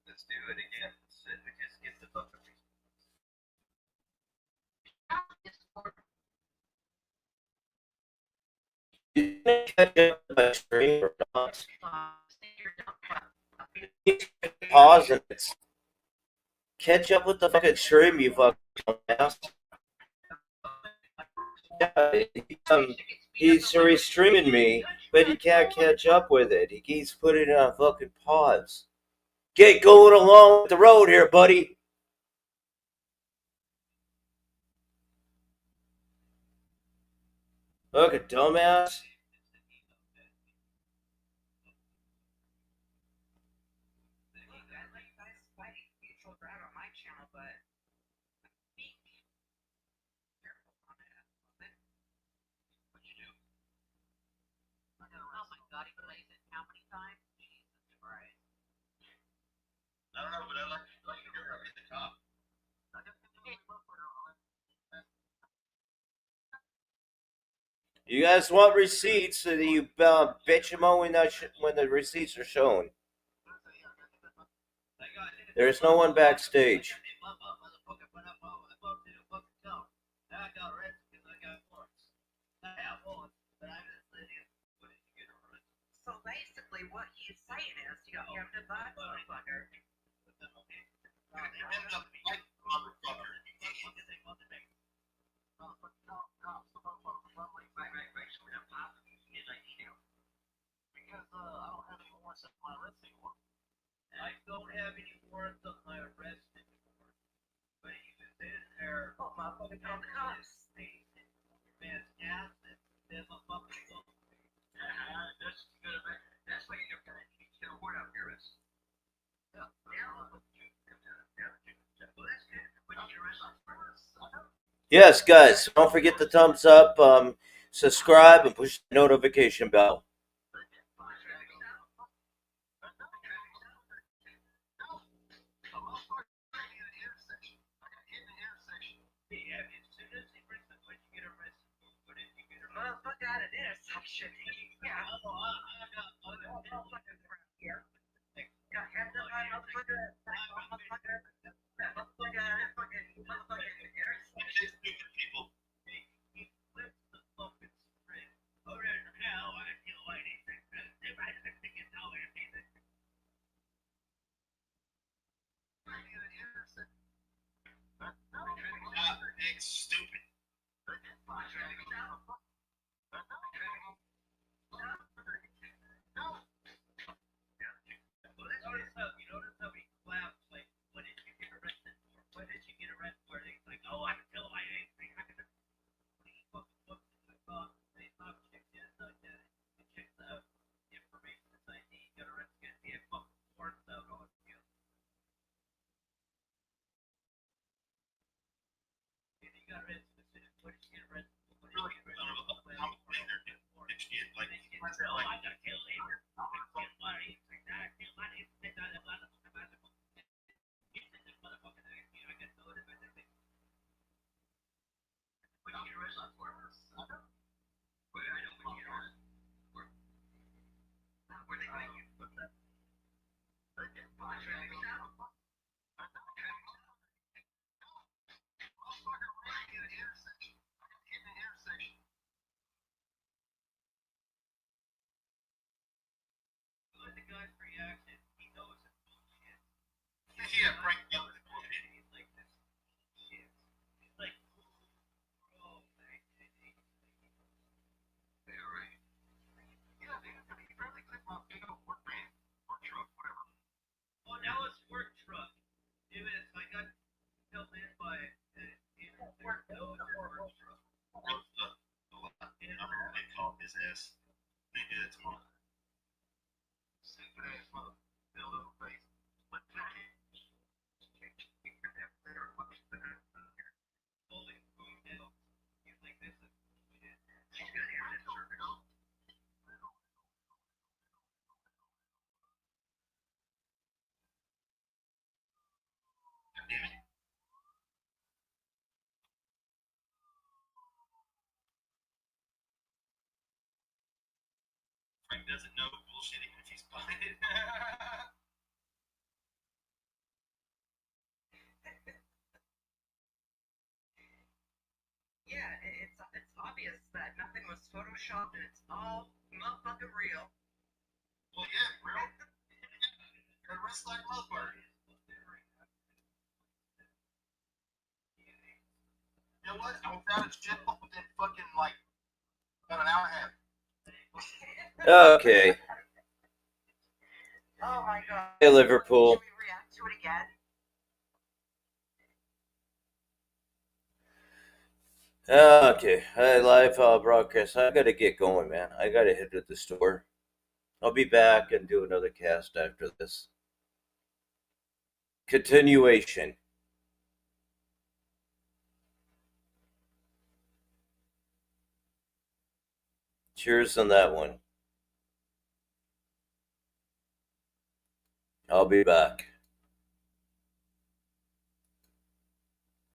Let's do it again. We just get the book. You didn't catch up with my stream or not? Pause it. Catch up with the fucking stream, you fucking ass. Yeah, he's restreaming me, but he can't catch up with it. He keeps putting it on fucking pause. Get going along with the road here, buddy. Look at dumbass. I don't know, but I like to hear her at the top. You guys want receipts so that you bitch them out when the receipts are shown. There's no one backstage. So basically, what he's saying is, you have to buy motherfucker. Because I don't have any warrants on my arrest anymore. I don't have any warrants on my arrest anymore. But you can sit there. Oh, motherfucker, tell the cops. Man's ass and there's a fucking phone. That's good. That's why you're gonna get a warrant out of your arrest. Yeah. Well, that's good. But you get arrested first. Yes, guys, don't forget the thumbs up, subscribe, and push the notification bell. Motherfucker out of this. Yeah. Got heads up on People. He flips the fucking script. Oh, now I feel like he's if I think it's how it is. It's stupid. Notice how he claps, like, what did you get arrested for? What did you get arrested for? And he's like, oh, I can tell my age. He fucking looks at the cop, they stop, checks in, like that. He checks out the information, his ID, got arrested, he had fucking warrants out on him. And he got arrested, what did you get arrested for? Really, I'm a blender. It's shit. Like, Oh, I got killed later. I killed money. I killed money. The guy's reaction, he knows it's bullshit. yeah, Frank Miller's bullshit. He's like, this shit. He's like, oh, thank you. Yeah, right. Yeah, he barely clicked my big old work van or truck, whatever. Oh, now it's work truck. It is, I got held in by work truck. They called his ass. They did it tomorrow. Stupid ass mother. Build up face. Holy food now. He's like, this is bullshit. She's gonna hear this circle. Damn it. Frank doesn't know bullshit even if he's buying it. Yeah, it's obvious that nothing was photoshopped and it's all motherfucking real. Well, yeah, bro. Her wrist like motherfucker. You know what? I was out of shit within fucking like about an hour and a half. Okay. Oh my god. Hey, Liverpool. Should we react to it again? Okay, live broadcast. I gotta get going, man. I gotta head to the store. I'll be back and do another cast after this. Continuation. Cheers on that one. I'll be back.